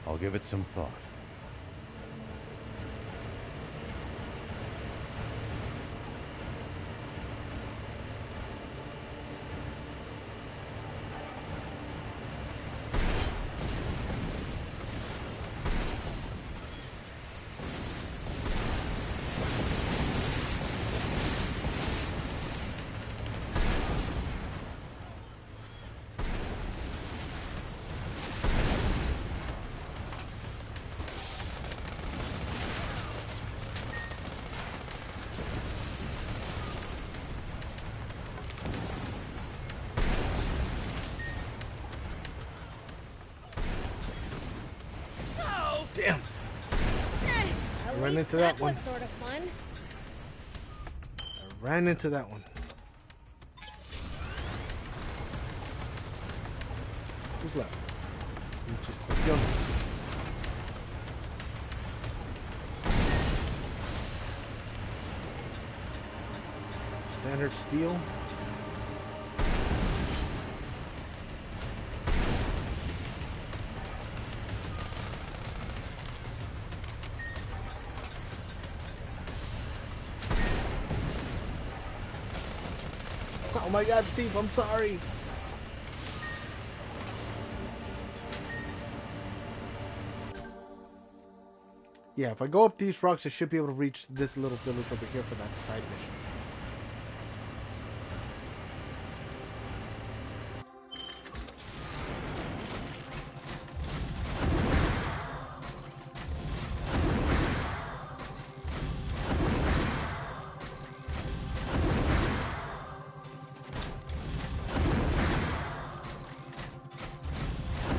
I'll give it some thought. ran into that one. was sort of fun. I ran into that one. Who's left? Just quick jump. Standard steel. Oh my god, Steve, I'm sorry. Yeah, if I go up these rocks, I should be able to reach this little village over here for that side mission.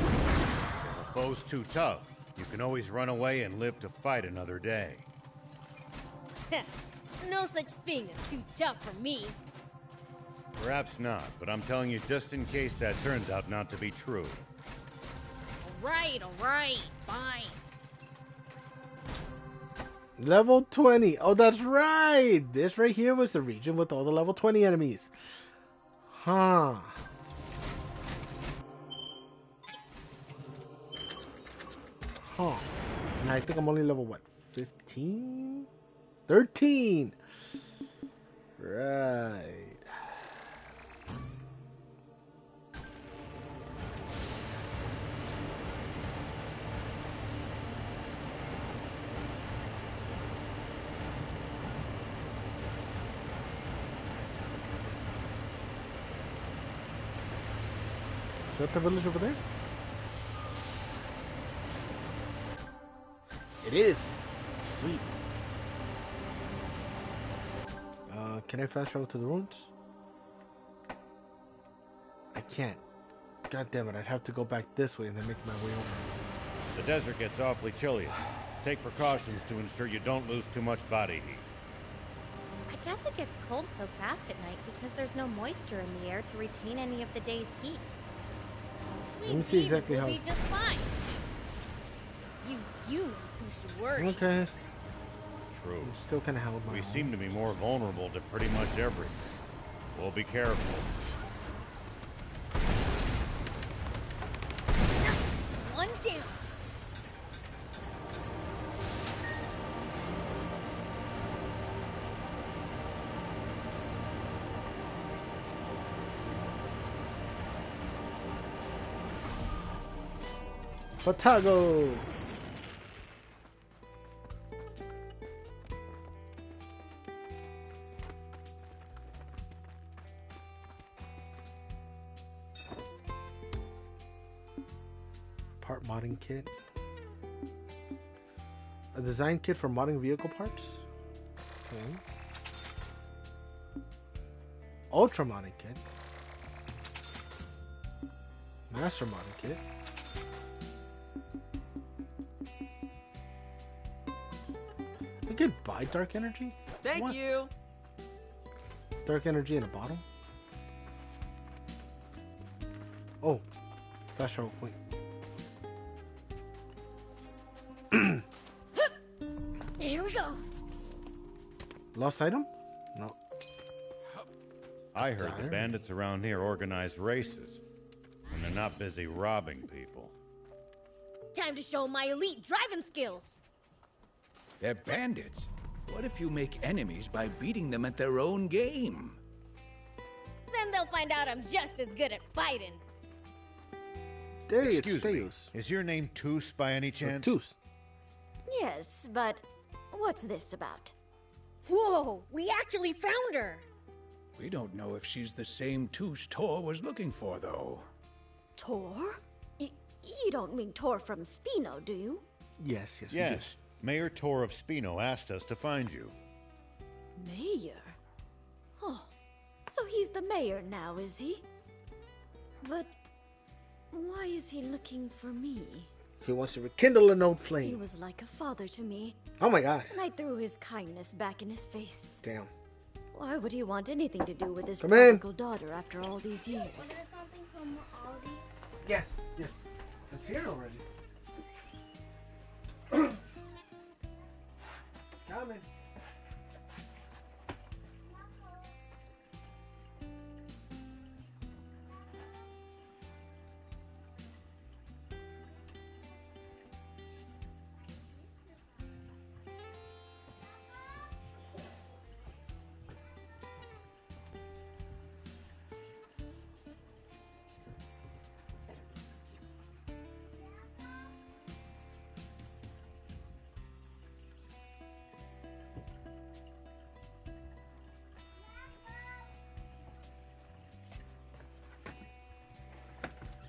If the foe's too tough, you can always run away and live to fight another day. No such thing as too tough for me. Perhaps not, but I'm telling you just in case that turns out not to be true. Alright, fine. Level 20. Oh, that's right. This right here was the region with all the level 20 enemies. Huh. Huh. And I think I'm only level, what, 15? 13. Right. Is that the village over there? It is. Sweet. Can I fast travel to the ruins? I can't. God damn it, I'd have to go back this way and then make my way over. The desert gets awfully chilly. Take precautions to ensure you don't lose too much body heat. I guess it gets cold so fast at night because there's no moisture in the air to retain any of the day's heat. Let me see exactly how. We'll be just fine. You humans who should worry. Okay. True. I'm still kind of held my We own. seem to be more vulnerable to pretty much everything. We'll be careful. Nice. One down. Fatago! Part modding kit. A design kit for modding vehicle parts. Okay. Ultra modding kit. Master modding kit. I could buy dark energy? Thank What? you. Dark energy in a bottle? Oh, fast travel point. Here we go. Lost item? No. I heard the Dire? bandits around here organize races when they're not busy robbing people. Time to show my elite driving skills. They're bandits. What if you make enemies by beating them at their own game? Then they'll find out I'm just as good at fighting. Hey, Excuse it's me, Theus. is your name Toos by any chance? Toos. Yes, but what's this about? Whoa, we actually found her. We don't know if she's the same Toos Tor was looking for, though. Tor? You don't mean Tor from Spino, do you? Yes, yes, Yes, Mayor Tor of Spino asked us to find you. Mayor? Oh, so he's the mayor now, is he? But why is he looking for me? He wants to rekindle an old He flame. was like a father to me, Oh my god. and I threw his kindness back in his face. Damn. Why would he want anything to do with his Come in. prodigal daughter after all these years? Order something from Aldi. Yes, yes. It's here already. Coming.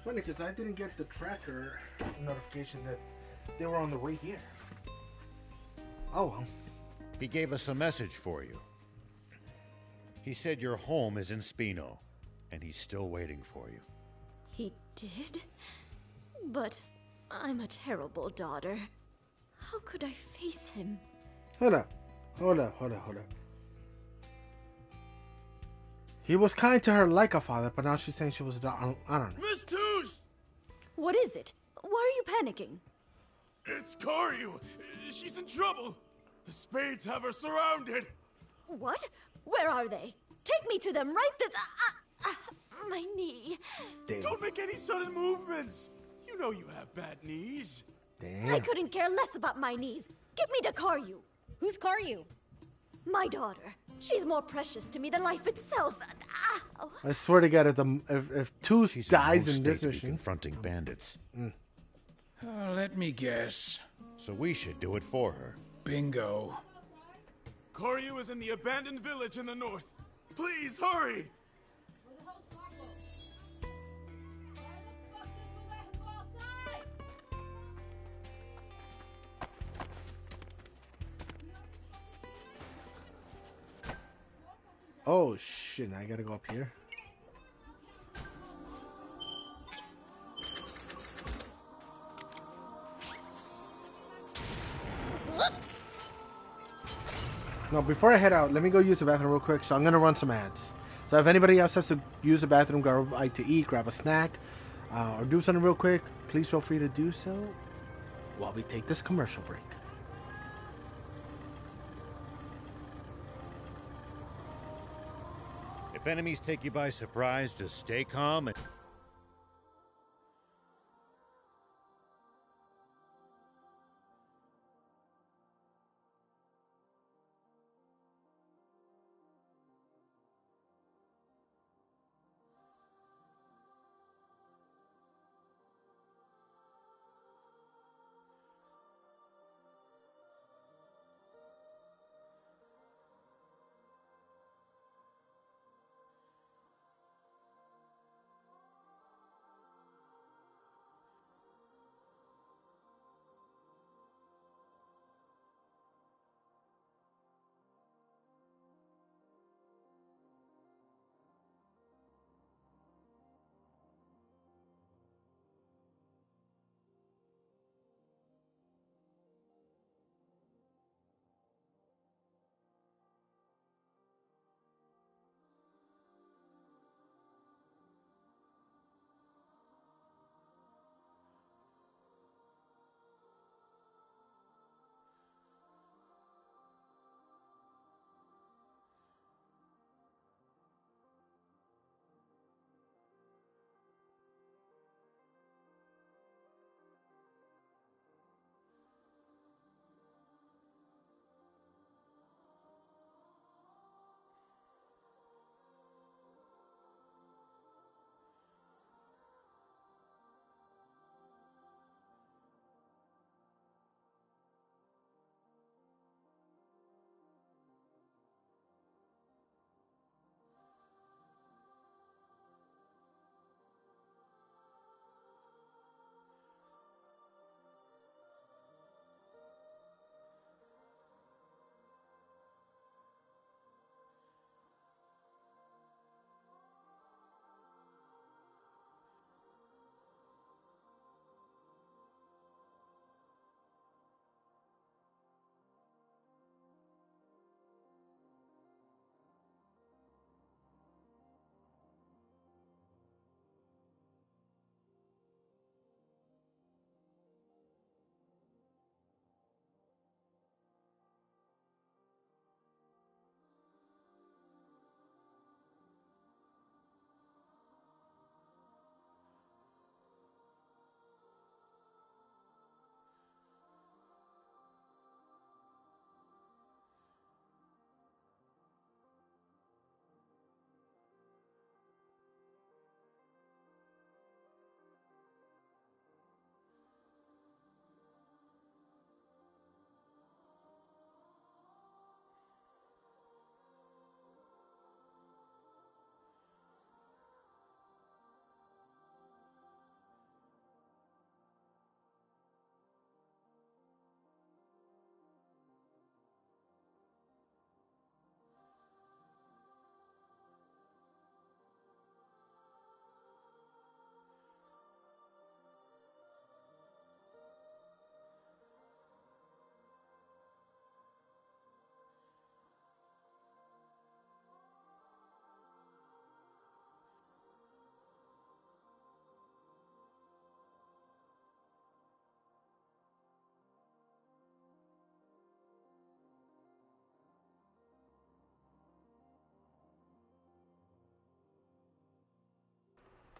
Funny because I didn't get the tracker notification that they were on the way here. Oh well. He gave us a message for you. He said your home is in Spino, and he's still waiting for you. He did? But I'm a terrible daughter. How could I face him? Hold up. He was kind to her like a father, but now she's saying she was a daughter. I don't know. Miss Twos! What is it? Why are you panicking? It's Koryu. She's in trouble. The Spades have her surrounded. What? Where are they? Take me to them right this... my knee. Damn. Don't make any sudden movements. You know you have bad knees. Damn. I couldn't care less about my knees. Get me to Koryu. Who's Karyu? My daughter. She's more precious to me than life itself. Oh. I swear to God, if Toos She's in no dies in state this to be mission, confronting bandits. Let me guess. So we should do it for her. Bingo. Koryu is in the abandoned village in the north. Please, hurry! oh shit! I gotta go up here. No, before I head out, let me go use the bathroom real quick. So I'm gonna run some ads. So if anybody else has to use the bathroom, go out to eat, grab a snack, or do something real quick, please feel free to do so while we take this commercial break. If enemies take you by surprise, just stay calm and...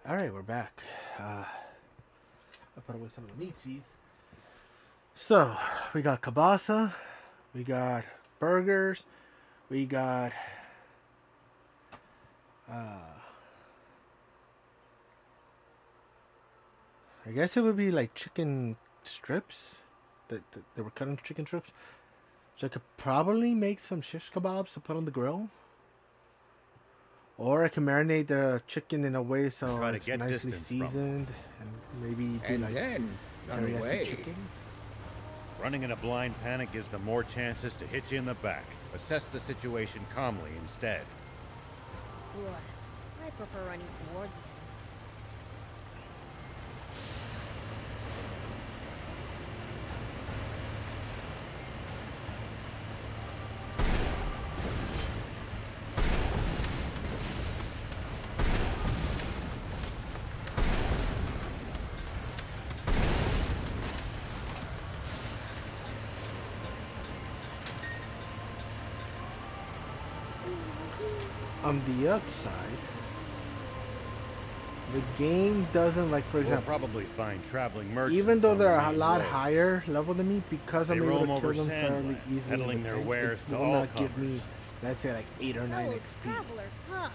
Alright, we're back. I put away some of the meatsies. So, we got kielbasa, we got burgers, we got I guess it would be like chicken strips. That they were cut into chicken strips. So I could probably make some shish kebabs to put on the grill. Or I can marinate the chicken in a way so it's nicely seasoned. And maybe do like then run away. Chicken. Running in a blind panic gives them more chances to hit you in the back. Assess the situation calmly instead. Boy, I prefer running toward them. On the upside, the game doesn't, like, for example, we'll probably find traveling merchants. Even though they're a lot higher level than me, because I'm able to kill them fairly easily, peddling their wares to will all not give me, let's say, like 8 or 9 XP. Travelers, huh?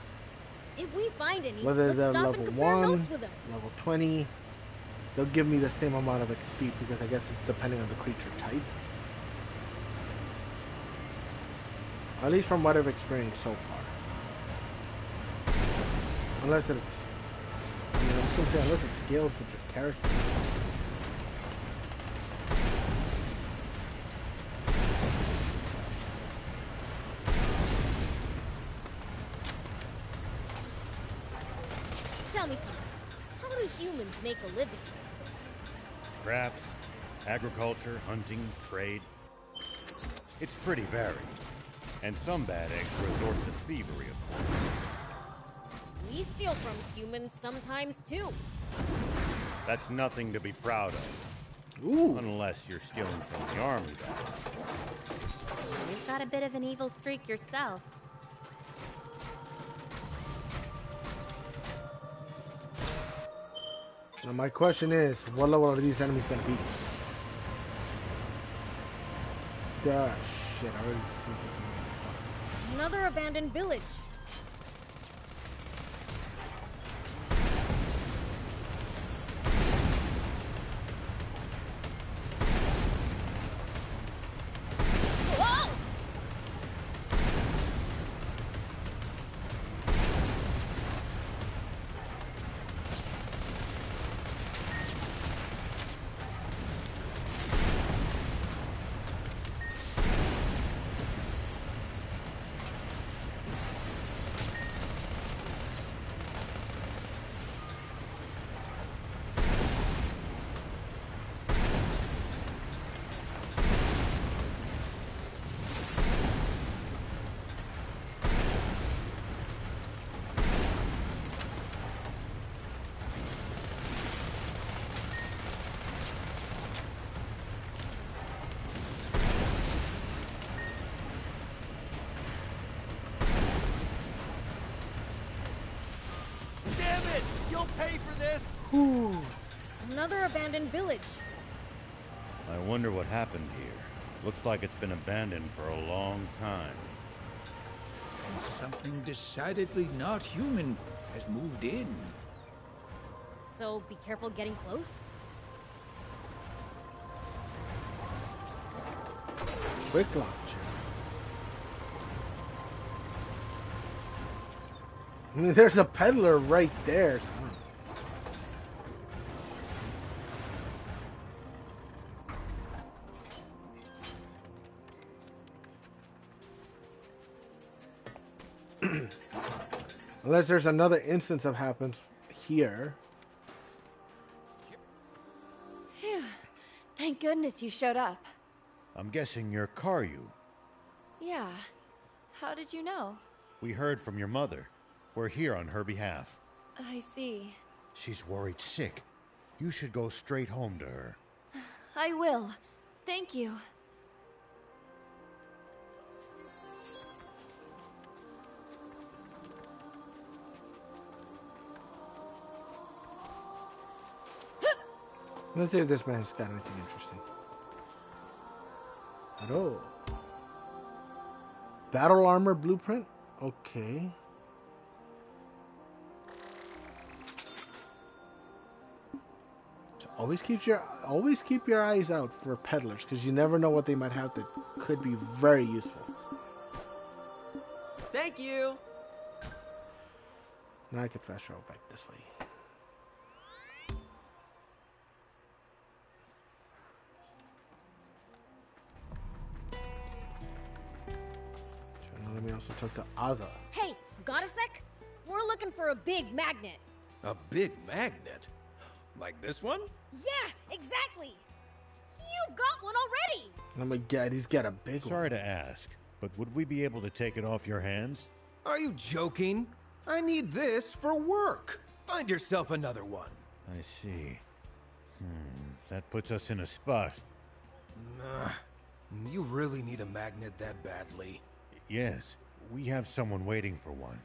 If we find any, Whether let's they're stop level and compare 1, notes with them. level 20, they'll give me the same amount of XP because I guess it's depending on the creature type. At least from what I've experienced so far. Unless it's, I mean, I was gonna say unless it scales with your character. Tell me something. How do humans make a living? Crafts, agriculture, hunting, trade. It's pretty varied. And some bad eggs resort to thievery, of course. We steal from humans sometimes, too. That's nothing to be proud of. Ooh. Unless you're stealing from the army, that is. You've got a bit of an evil streak yourself. Now my question is, what level are these enemies gonna be? Duh, shit, I already seen it. Another abandoned village. Pay for this! Ooh. Another abandoned village. I wonder what happened here. Looks like it's been abandoned for a long time. And something decidedly not human has moved in. So be careful getting close. Quick launcher. I mean, there's a peddler right there. So I don't know. Unless there's another instance that happens here. Phew. Thank goodness you showed up. I'm guessing you're Karyu. Yeah. How did you know? We heard from your mother. We're here on her behalf. I see. She's worried sick. You should go straight home to her. I will. Thank you. Let's see if this man's got anything interesting. Hello. Battle armor blueprint? Okay. So always keep your eyes out for peddlers, because you never know what they might have that could be very useful. Thank you. Now I can fast travel back this way. Let me also talk to Aza. Hey, got a sec? We're looking for a big magnet. A big magnet? Like this one? Yeah, exactly. You've got one already. Oh my god, he's got a big one. Sorry to ask, but would we be able to take it off your hands? Are you joking? I need this for work. Find yourself another one. I see. That puts us in a spot. Nah, you really need a magnet that badly? Yes, we have someone waiting for one.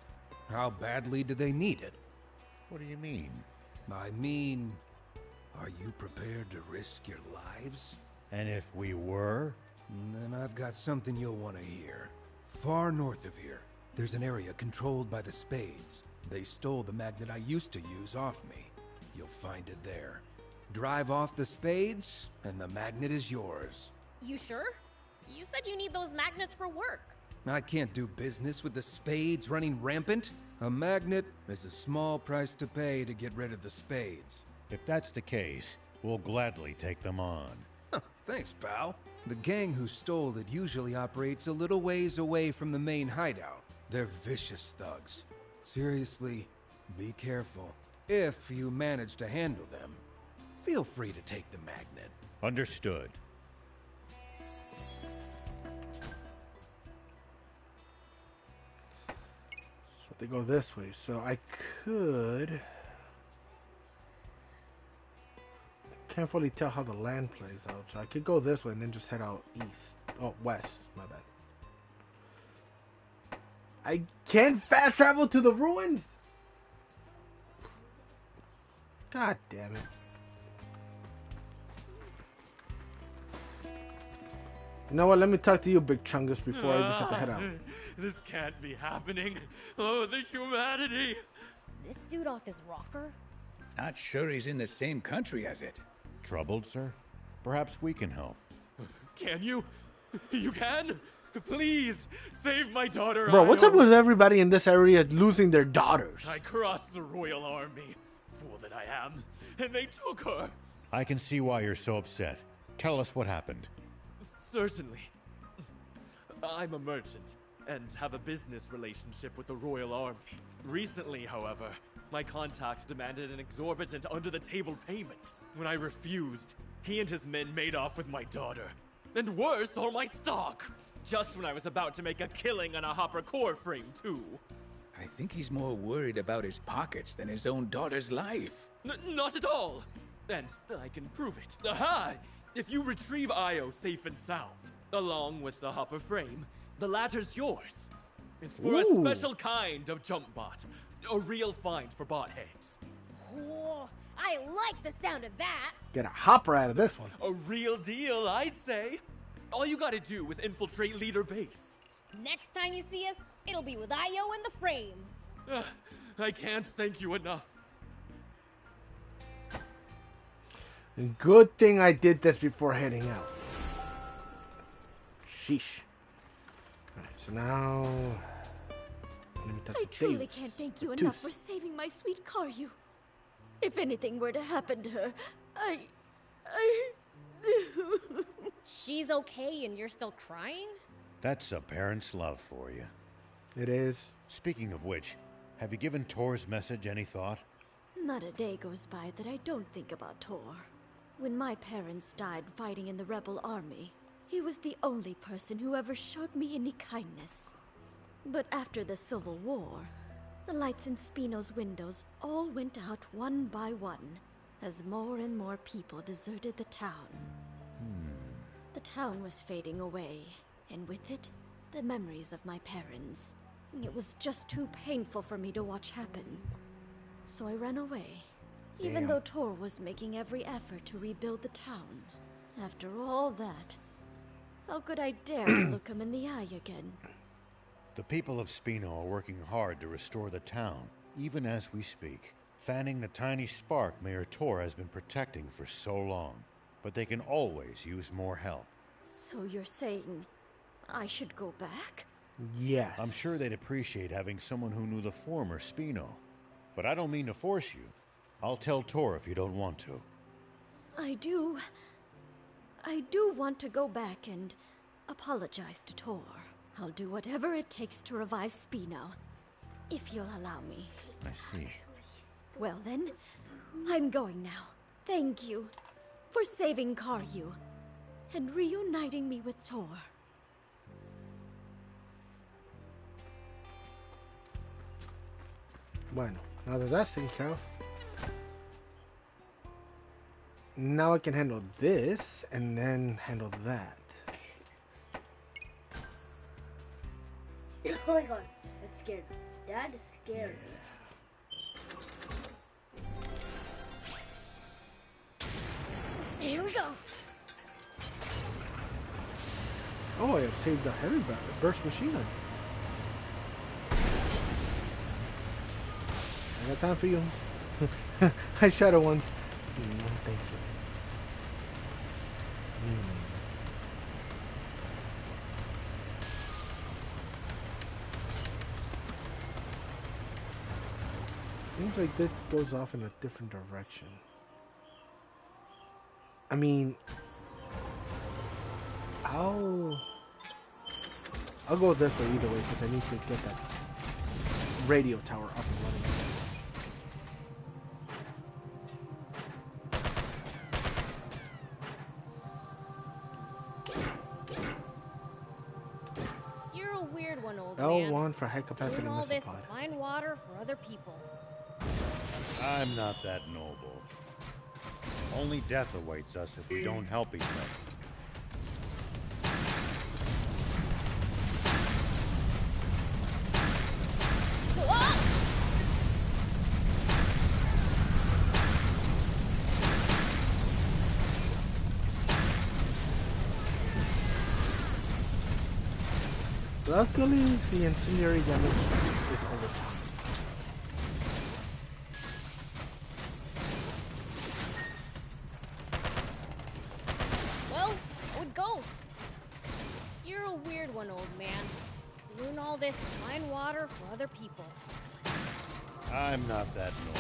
How badly do they need it? What do you mean? I mean, are you prepared to risk your lives? And if we were? Then I've got something you'll want to hear. Far north of here, there's an area controlled by the Spades. They stole the magnet I used to use off me. You'll find it there. Drive off the Spades, and the magnet is yours. You sure? You said you need those magnets for work. I can't do business with the Spades running rampant. A magnet is a small price to pay to get rid of the Spades. If that's the case, we'll gladly take them on. Thanks, pal. The gang who stole it usually operates a little ways away from the main hideout. They're vicious thugs. Seriously, be careful. If you manage to handle them, feel free to take the magnet. Understood. So they go this way, so I could... Can't fully tell how the land plays out, so I could go this way and then just head out east. Oh, west, my bad. I can't fast travel to the ruins? God damn it. You know what, let me talk to you, Big Chungus, before I just have to head out. This can't be happening. Oh, the humanity. This dude off his rocker? Not sure he's in the same country as it. Troubled, sir? Perhaps we can help. Can you? You can? Please, save my daughter. Bro, what's up with everybody in this area losing their daughters? I crossed the royal army, fool that I am, and they took her. I can see why you're so upset. Tell us what happened. Certainly. I'm a merchant and have a business relationship with the royal army. Recently, however, my contact demanded an exorbitant under-the-table payment. When I refused, he and his men made off with my daughter. And worse, all my stock. Just when I was about to make a killing on a Hopper core frame, too. I think he's more worried about his pockets than his own daughter's life. Not at all! And I can prove it. Aha! If you retrieve Io safe and sound, along with the Hopper frame, the latter's yours. It's for a special kind of jump bot. A real find for bot heads. Oh, I like the sound of that. Get a Hopper out of this one. A real deal, I'd say. All you gotta do is infiltrate leader base. Next time you see us, it'll be with Io in the frame. I can't thank you enough. And good thing I did this before heading out. Sheesh. Alright, so now... I truly can't thank you enough for saving my sweet Karyu. If anything were to happen to her, I... She's okay and you're still crying? That's a parent's love for you. It is. Speaking of which, have you given Tor's message any thought? Not a day goes by that I don't think about Tor. When my parents died fighting in the rebel army, he was the only person who ever showed me any kindness. But after the Civil War, the lights in Spino's windows all went out one by one, as more and more people deserted the town. The town was fading away, and with it, the memories of my parents. It was just too painful for me to watch happen. So I ran away. Even Damn. though Tor was making every effort to rebuild the town. After all that, how could I dare to look him in the eye again? The people of Spino are working hard to restore the town, even as we speak, fanning the tiny spark Mayor Tor has been protecting for so long. But they can always use more help. So you're saying I should go back? Yes. I'm sure they'd appreciate having someone who knew the former Spino. But I don't mean to force you. I'll tell Tor if you don't want to. I do want to go back and apologize to Tor. I'll do whatever it takes to revive Spino, if you'll allow me. I see. Well then, I'm going now. Thank you for saving Karyu and reuniting me with Tor. Bueno, now that that's taken care of, now I can handle this and then handle that. Oh my god, that scared me. That is scary. Here we go. Oh, I obtained the heavy burst machine gun. I got time for you. I shot it once. No, thank you. Seems like this goes off in a different direction. I mean, I'll go this way either way because I need to get that radio tower up and running. You're a weird one, old L1 man. for high capacity Doing all missile this to pod. find water for other people. I'm not that noble. Only death awaits us if we don't help each other. Luckily, the incendiary damage is over time. Well, so it goes. You're a weird one, old man. Doing all this to find water for other people. I'm not that noble.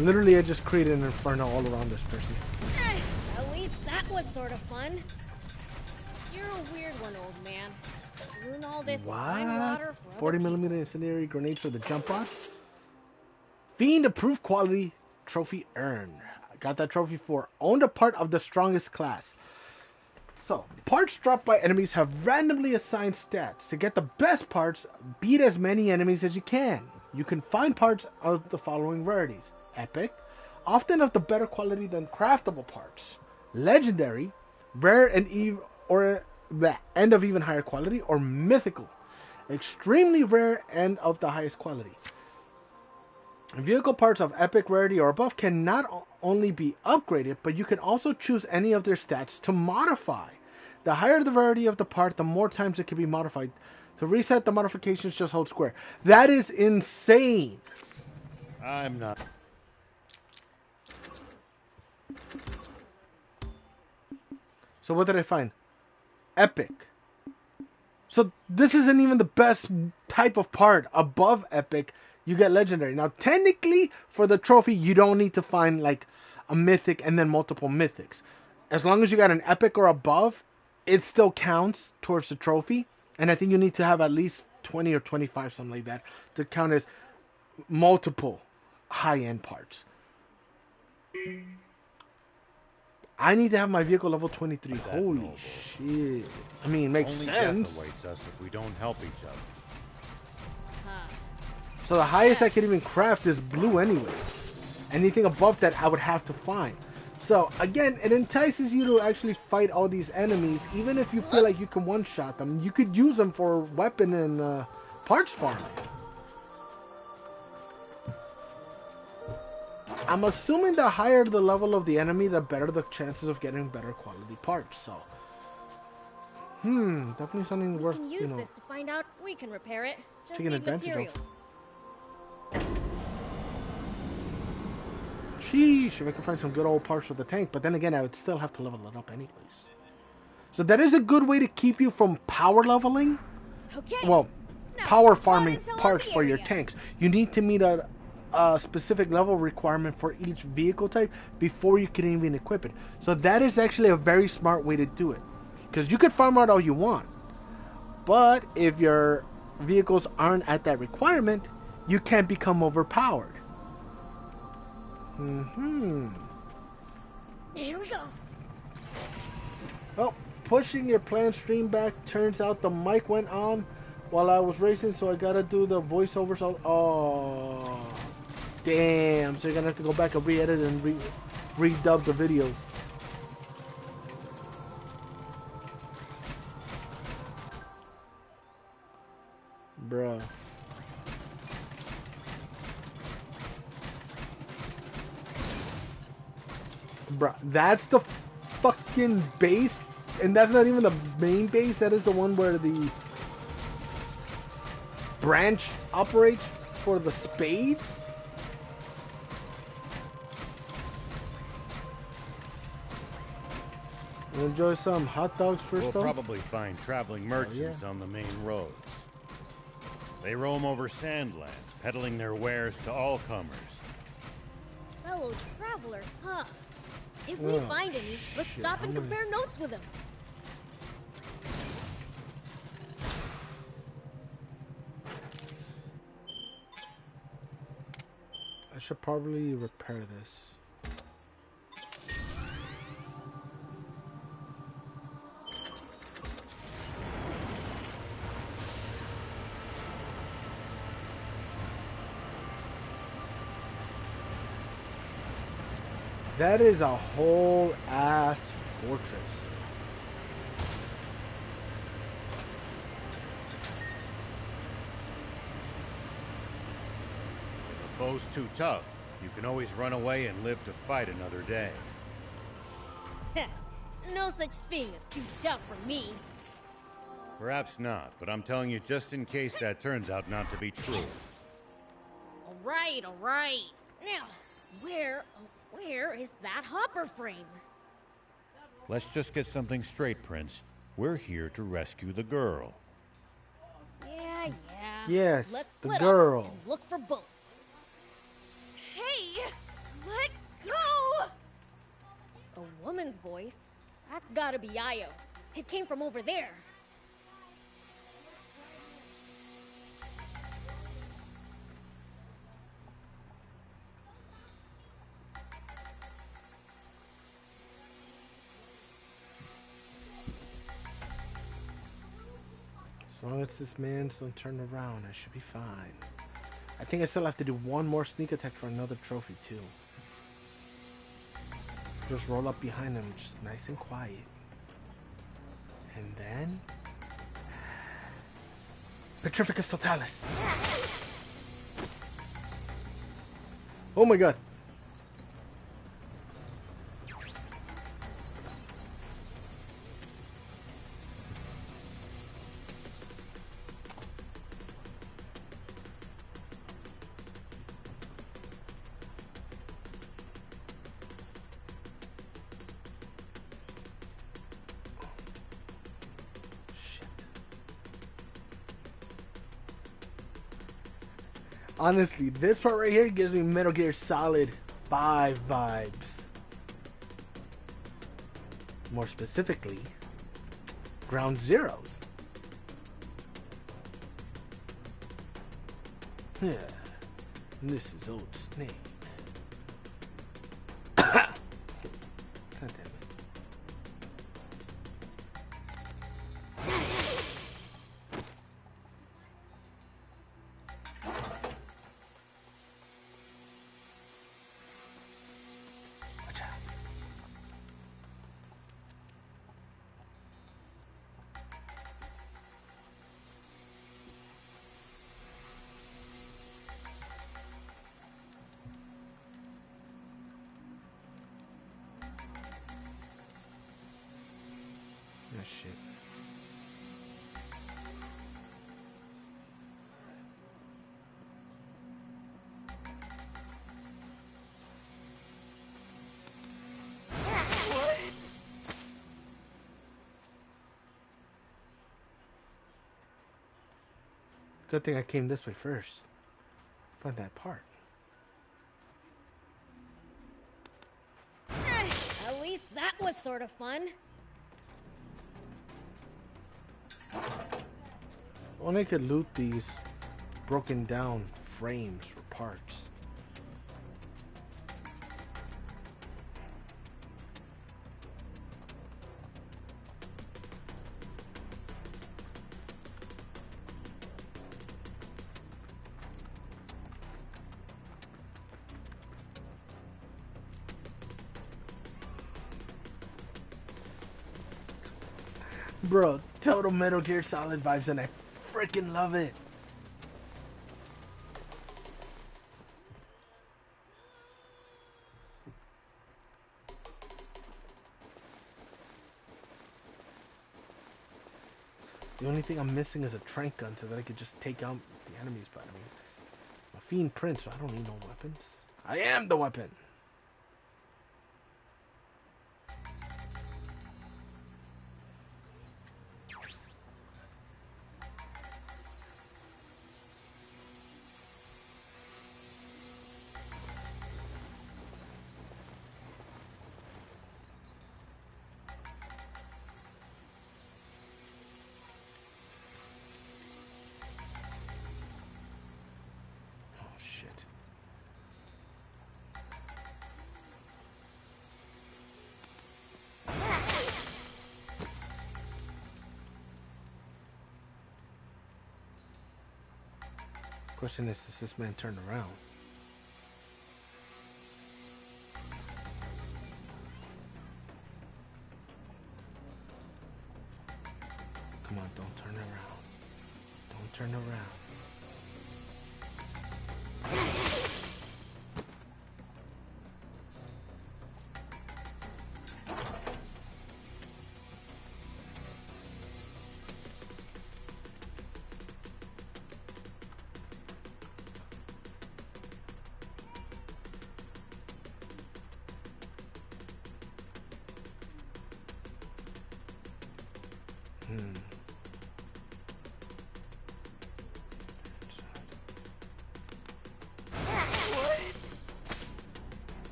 Literally, I just created an inferno all around this person. At least that was sort of fun. You're a weird one, old man. Doing all this to find water for 40 other millimeter incendiary grenades for the jump pod. Fiend approved quality trophy earned. I got that trophy for owned a part of the strongest class. So, parts dropped by enemies have randomly assigned stats. To get the best parts, beat as many enemies as you can. You can find parts of the following rarities. Epic, often of the better quality than craftable parts. Legendary, rare and and of even higher quality, or mythical, extremely rare and of the highest quality. Vehicle parts of epic rarity or above can not only be upgraded, but you can also choose any of their stats to modify. The higher the rarity of the part, the more times it can be modified. To reset the modifications, just hold square. That is insane. I'm not. So what did I find? Epic. So this isn't even the best type of part. Above epic, you get legendary. Now technically, for the trophy, you don't need to find like a mythic and then multiple mythics. As long as you got an epic or above, it still counts towards the trophy. And I think you need to have at least 20 or 25, something like that, to count as multiple high-end parts. I need to have my vehicle level 23. Holy noble. shit. I mean, it makes Only sense. death awaits us if we don't help each other. So the highest I could even craft is blue anyways. Anything above that I would have to find. So again, it entices you to actually fight all these enemies. Even if you feel like you can one-shot them, you could use them for weapon and parts farming. I'm assuming the higher the level of the enemy, the better the chances of getting better quality parts. So, definitely something worth, We can use this to find out. We can repair it. Just taking need advantage material. of. Sheesh, if I could find some good old parts for the tank, but then again, I would still have to level it up anyways. So that is a good way to keep you from power leveling. Okay. Well, Now, power run farming and sell parts the for your area. tanks. You need to meet a specific level requirement for each vehicle type before you can even equip it. So that is actually a very smart way to do it. Because you could farm out all you want. But if your vehicles aren't at that requirement, you can't become overpowered. Here we go. Oh, pushing your planned stream back. Turns out the mic went on while I was racing, so I gotta do the voiceovers. Oh, damn. So you're gonna have to go back and re-edit and redub the videos. Bruh. Bruh, that's the fucking base, and that's not even the main base. That is the one where the branch operates for the spades. Enjoy some hot dogs first, We'll though. probably find traveling merchants on the main roads. They roam over Sandland, peddling their wares to all comers. Fellow travelers, huh? If we Oh, find any, let's shit, stop and I'm gonna- compare notes with them. I should probably repair this. That is a whole ass fortress. If a foe's too tough, you can always run away and live to fight another day. No such thing as too tough for me. Perhaps not, but I'm telling you just in case that turns out not to be true. All right. Now, where is that hopper frame? Let's just get something straight, Prince. We're here to rescue the girl. Yeah. Yes, Let's the split girl. up and look for both. Hey! Let go! A woman's voice? That's gotta be Io. It came from over there. As long as this man don't turn around, I should be fine. I think I still have to do one more sneak attack for another trophy too. Just roll up behind him, just nice and quiet. And then... Petrificus Totalis! Oh my god! Honestly, this part right here gives me Metal Gear Solid 5 vibes. More specifically, Ground Zeroes. Yeah, this is Old Snake. God damn it. Good thing I came this way first. Find that part. At least that was sort of fun. Only could loot these broken down frames for parts. Bro, total Metal Gear Solid vibes, and I freaking love it. The only thing I'm missing is a trank gun so that I could just take out the enemies, but I mean, I'm a fiend prince, so I don't need no weapons. I am the weapon! Question is, does this man turn around? Come on, don't turn around. Don't turn around.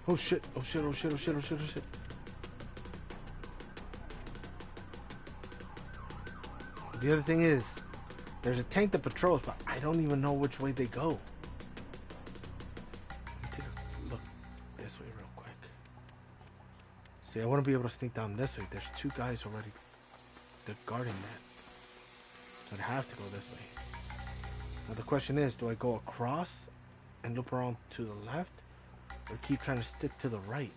Oh shit, oh shit, oh shit, oh shit, oh shit, oh shit. The other thing is, there's a tank that patrols, but I don't even know which way they go. Take a look this way real quick. See, I want to be able to sneak down this way. There's two guys already. They're guarding that. So I have to go this way. Now the question is, do I go across and loop around to the left? Or keep trying to stick to the right?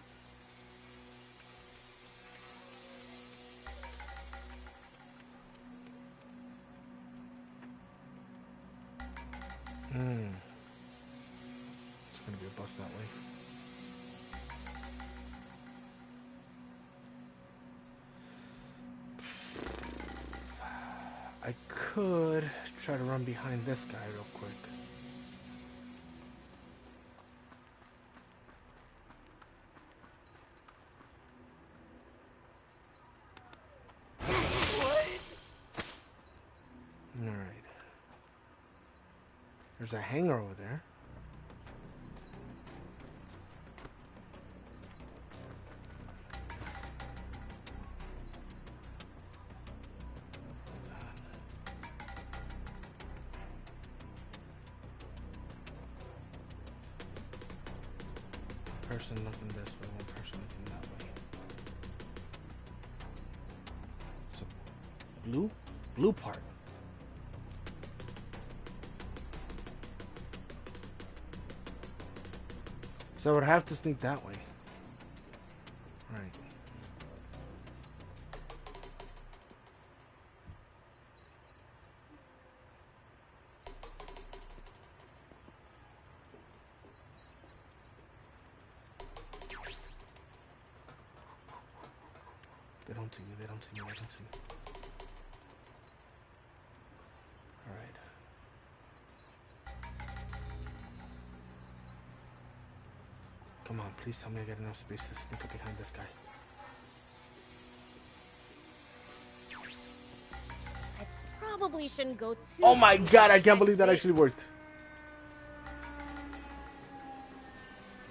It's gonna be a bus that way. I could try to run behind this guy real quick. There's a hangar over there. Person looking this way, one person looking that way. So, blue part. So I would have to sneak that way. Right. They don't see me, they don't see me, they don't see me. Alright. Come on, please tell me I get enough space to sneak up behind this guy. probably shouldn't go too. Oh my god, I can't believe that actually worked.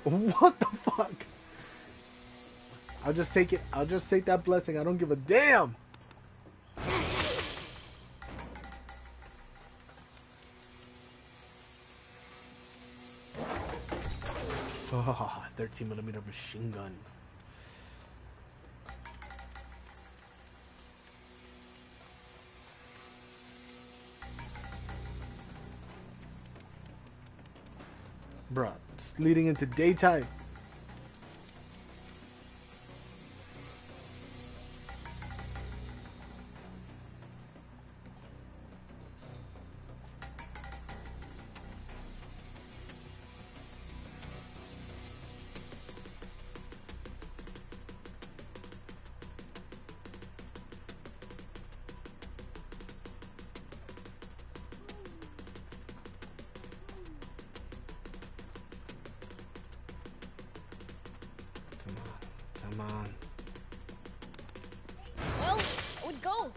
What the fuck? I'll just take it. I'll just take that blessing. I don't give a damn. Oh, 13mm machine gun. Bruh, it's leading into daytime. Come on. Well, so it goes.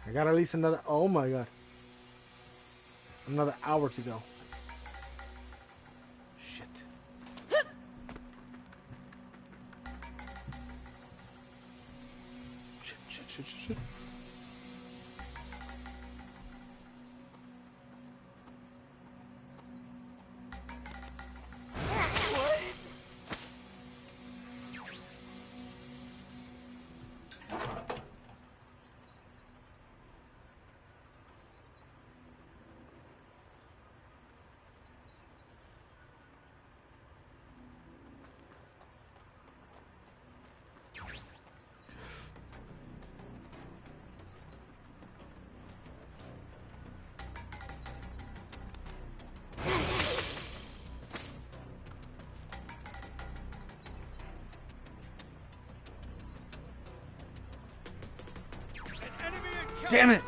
I got at least another. Oh my god. Another hour to go. Shit. Shit. Damn it!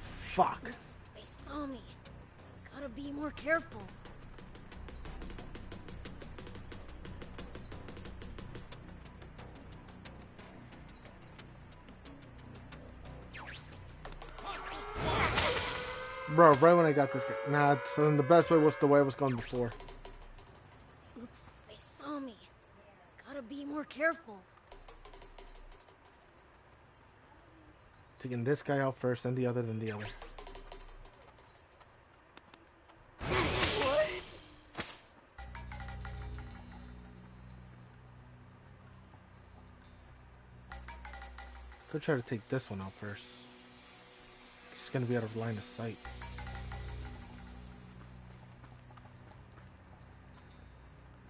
Fuck. Oops, they saw me. Gotta be more careful. Bro, right when I got this guy. Nah, so the best way was the way I was going before. Oops, they saw me. Gotta be more careful. Taking this guy out first, and the other, then the other. What? Go try to take this one out first. He's gonna be out of line of sight.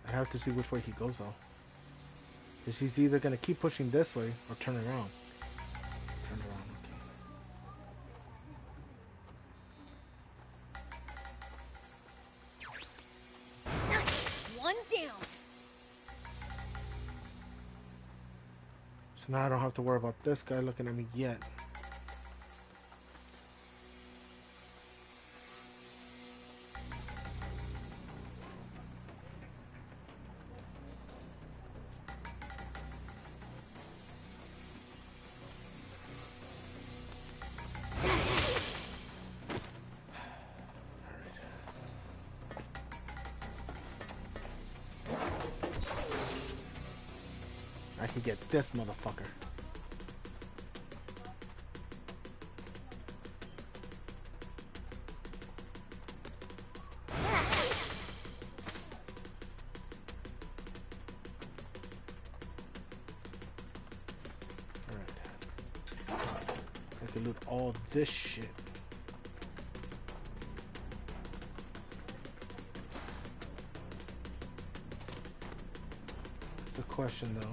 I have to see which way he goes though. Because he's either gonna keep pushing this way or turn around. Turn around, okay. Nice! One down! So now I don't have to worry about this guy looking at me yet. I can get this motherfucker. I can loot all this shit. question though.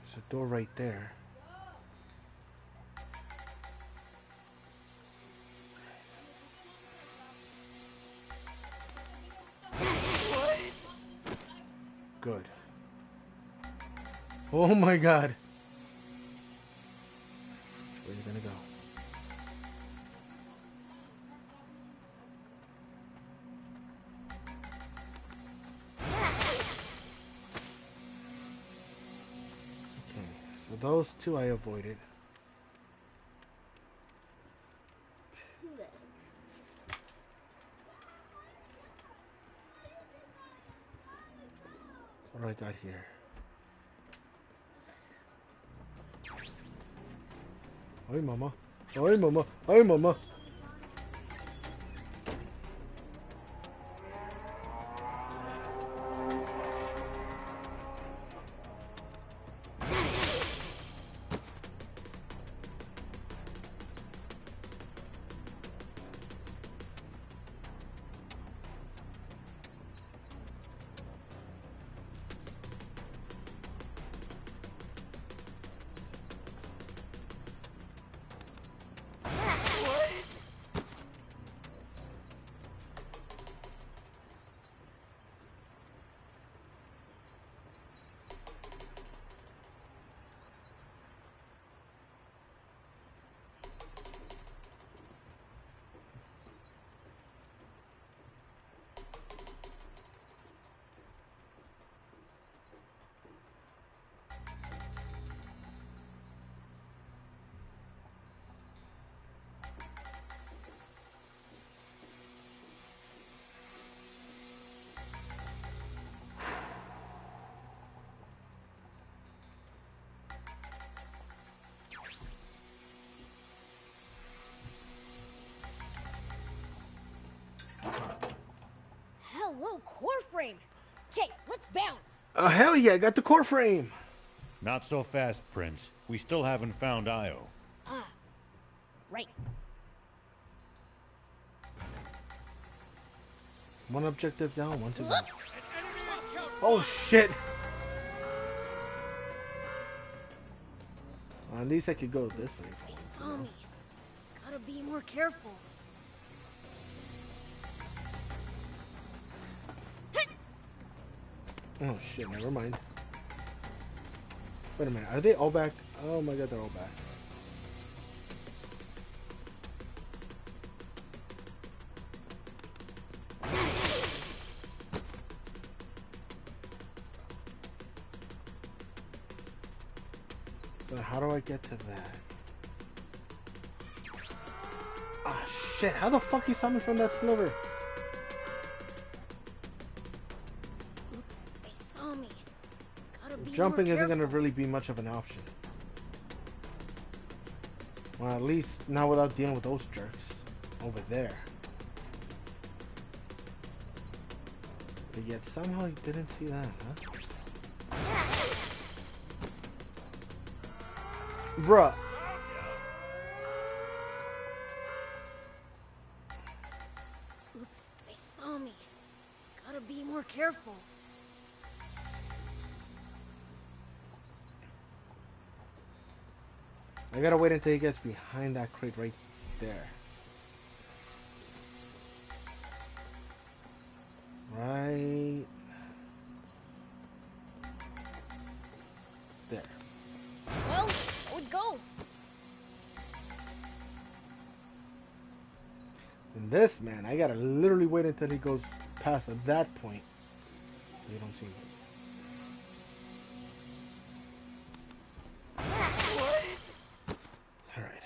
There's a door right there. Good. Oh my god. Where are you gonna go? Okay, so those two I avoided. Two eggs. What do I got here? Hi, mama. Hi, mama. Hi, mama. Hello, core frame. Okay, let's bounce. Hell yeah, I got the core frame. Not so fast, Prince. We still haven't found Io. Ah, right. One objective down, one to go. Oh shit! Well, at least I could go this way. They saw me. Gotta be more careful. Oh shit, never mind. Wait a minute, are they all back? Oh my god, they're all back. So how do I get to that? Ah shit, how the fuck you saw me from that sliver? Oops, they saw me. Gotta be Jumping more isn't careful. gonna really be much of an option. Well, at least not without dealing with those jerks over there. But yet somehow you didn't see that, huh? Bruh. Oops, they saw me. Gotta be more careful. I gotta wait until he gets behind that crate right there. Right there. Well, so it goes. And this man, I gotta literally wait until he goes past at that point. You don't see me. Alright.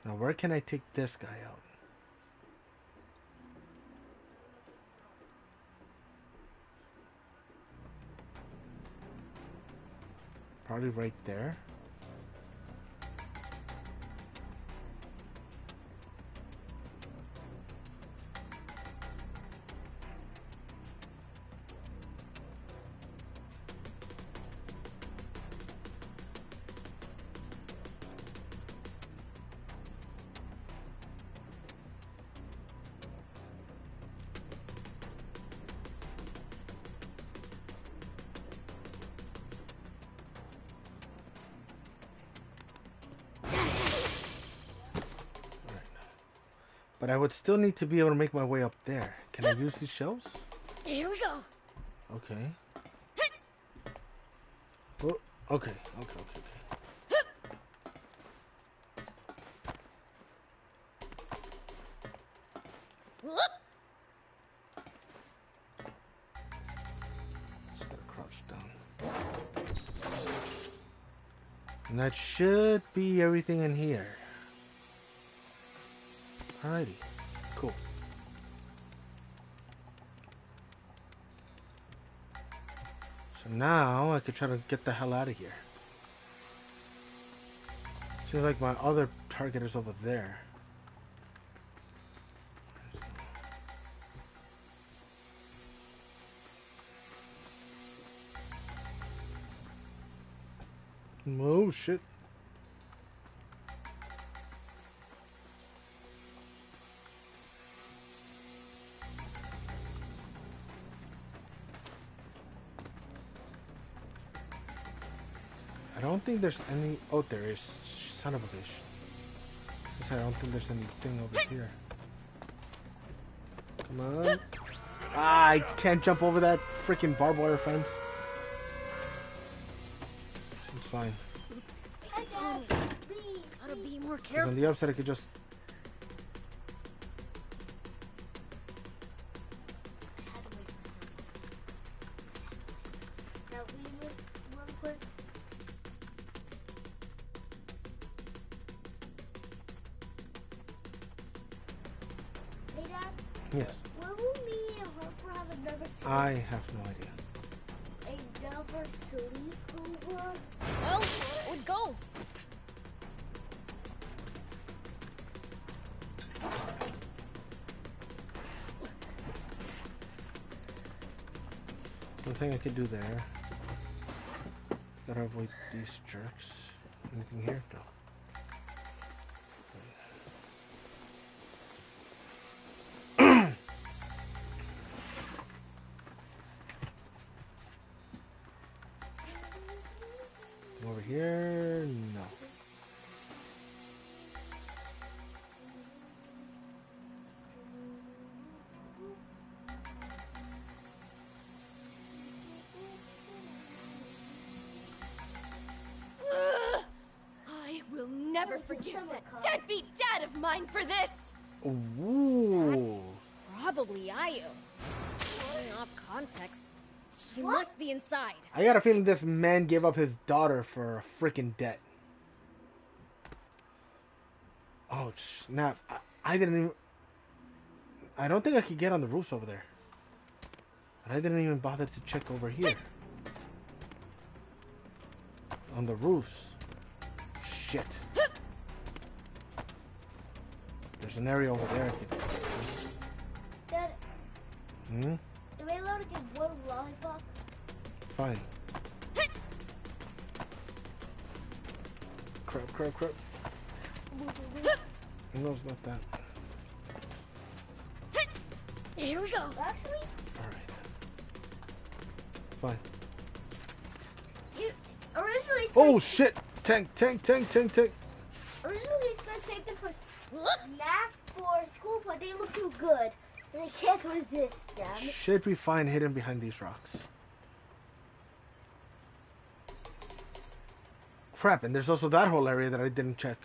Now where can I take this guy out? Probably right there. But I would still need to be able to make my way up there. Can I use these shelves? Here we go. Okay. Oh, okay. Just gotta crouch down. And that should be everything in here. Alrighty, cool. So now I could try to get the hell out of here. Seems like my other target is over there. Oh shit. I don't think there's any. Oh, there is. Son of a bitch. I don't think there's anything over here. Come on. Ah, I can't jump over that freaking barbed wire fence. It's fine. Oops. Tommy, gotta be more 'Cause careful. on the upside, I could just. Now we look real quick. Hey Dad, Yes. when will me and Harper have another sleep? I have no idea. Another sleepover? Well, with goals. Nothing I could do there. Gotta avoid these jerks. Anything here? No. Over here? No. I will never forgive that deadbeat dad of mine for this! Ooh. Probably Ayu. Going off context, she must be inside. I got a feeling this man gave up his daughter for a freaking debt. Oh snap! I didn't even. I don't think I could get on the roofs over there. And I didn't even bother to check over here. On the roofs. Shit. There's an area over there I could. Dad, Hmm? am I allowed to get one lollipop? Fine. Crap. No, it's not that. Here we go. Actually, Alright. Fine. you originally Oh shit! Tank! Originally, it's gonna take them for snack for school, but they look too good, and I can't resist them. Should be fine hidden behind these rocks. Crap, and there's also that whole area that I didn't check.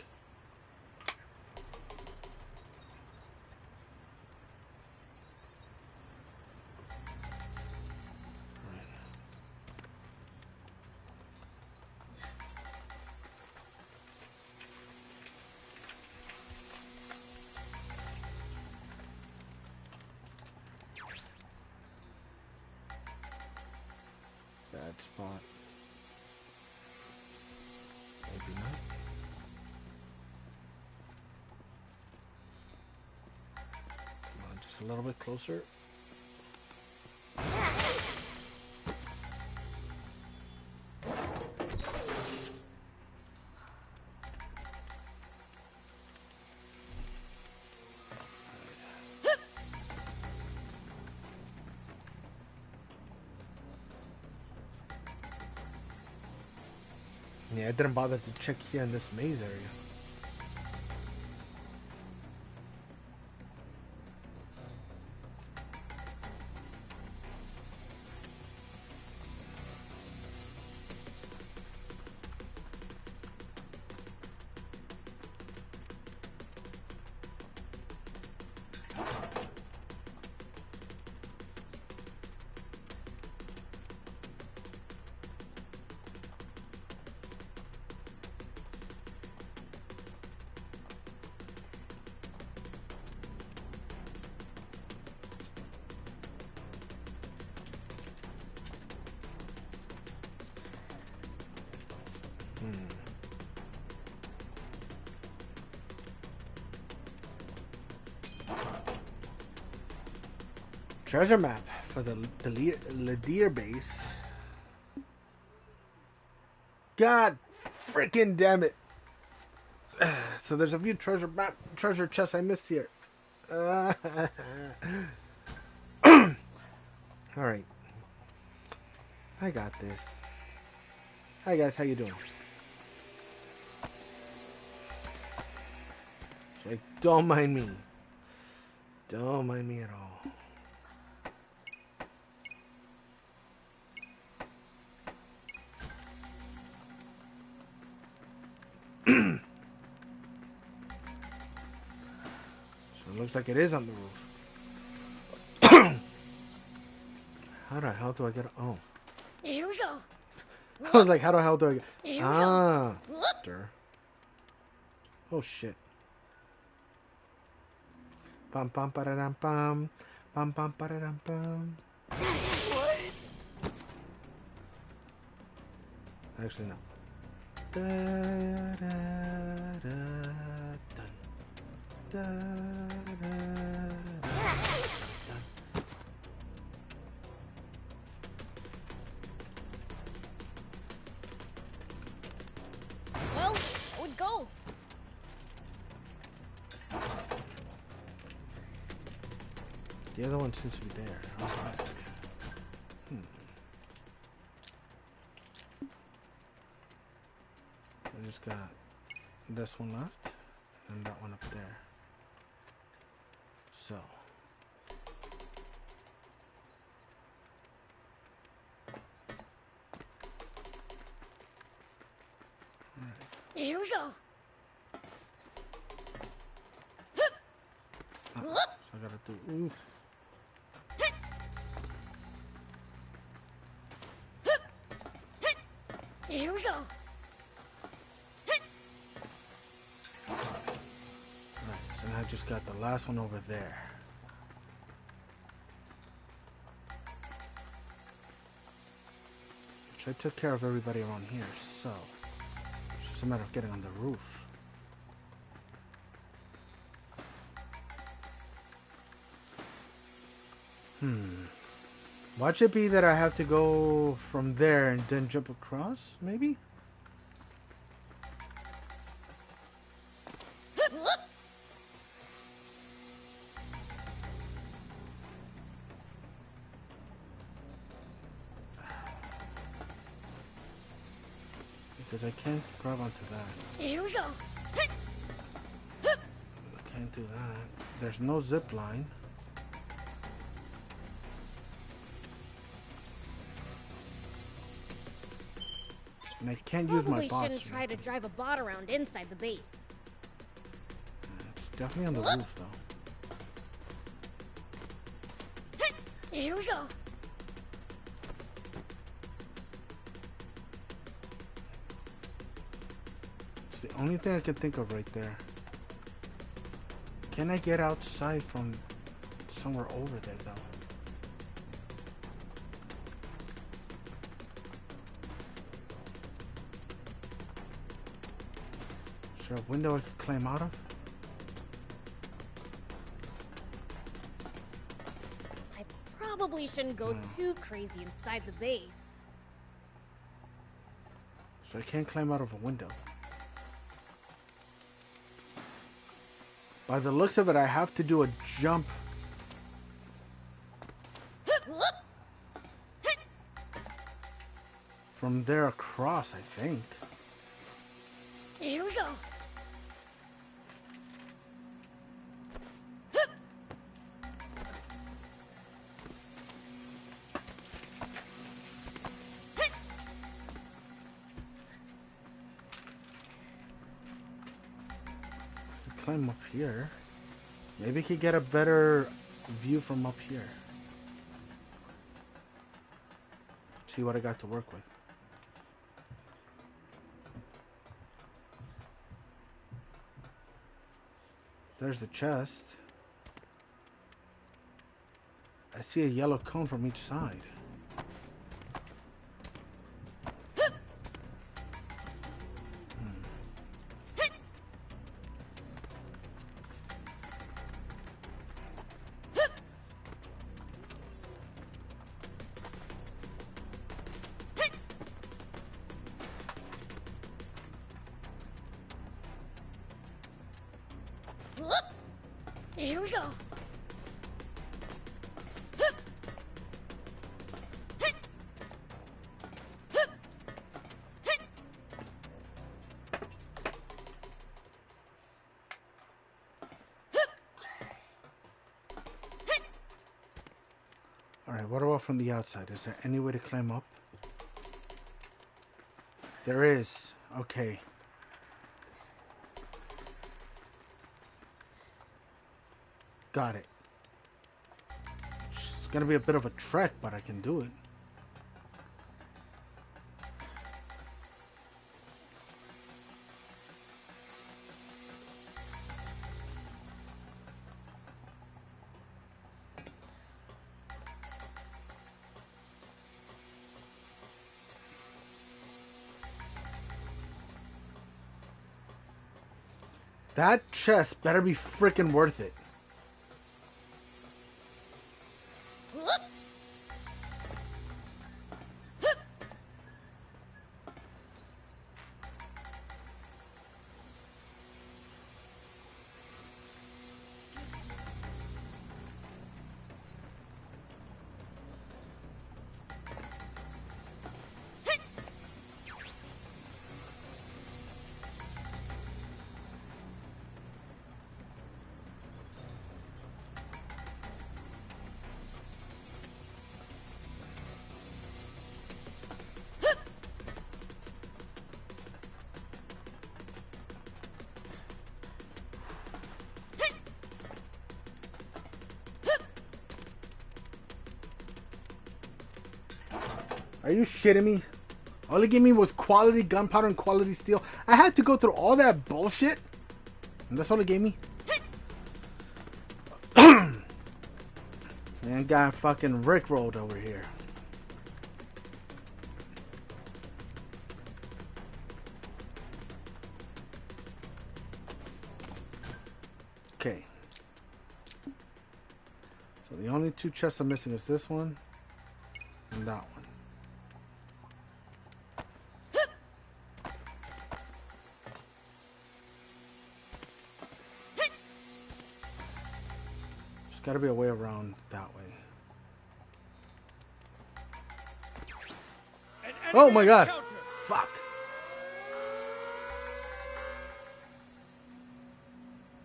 Bad spot. a little bit closer. Yeah, I didn't bother to check here in this maze area. Treasure map for the Ledir base. God freaking damn it. So there's a few treasure chests I missed here. Alright. I got this. Hi guys, how you doing? So don't mind me. Don't mind me at all. Looks like it is on the roof. How the hell do I get? Oh. Here we go. I was like, how the hell do I get? Here Ah. we go. Sure. Oh shit. Pam pam pararam pam. Pam pam pararam pam. What? Actually, no. Da, da, da, dun. Da, da, da. Well, so it goes. The other one seems to be there. Alright. I just got this one left and that one up there. So. Here we go. So I gotta do. Ooh. Here we go. Alright, so now I just got the last one over there. Which I took care of everybody around here, so it's just a matter of getting on the roof. Watch it be that I have to go from there and then jump across, maybe? Because I can't grab onto that. Here we go. I can't do that. There's no zip line. And I can't use my Probably bots. shouldn't try to drive a bot around inside the base. It's definitely on the roof, though. Here we go. It's the only thing I can think of right there. Can I get outside from somewhere over there, though? Is there a window I could climb out of? probably shouldn't go too crazy inside the base. So I can't climb out of a window. By the looks of it, I have to do a jump. From there across, I think. Here we go. Climb up here. Maybe I could get a better view from up here. See what I got to work with. There's the chest. I see a yellow cone from each side. Here we go. Alright, what about from the outside? Is there any way to climb up? There is. Okay. Got it. It's gonna be a bit of a trek, but I can do it. That chest better be freaking worth it. Are you shitting me? All they gave me was quality gunpowder and quality steel. I had to go through all that bullshit? And that's all they gave me? Man, got fucking rickrolled over here. Okay. So the only two chests I'm missing is this one and that one. There's got to be a way around that way. Oh my god! Fuck!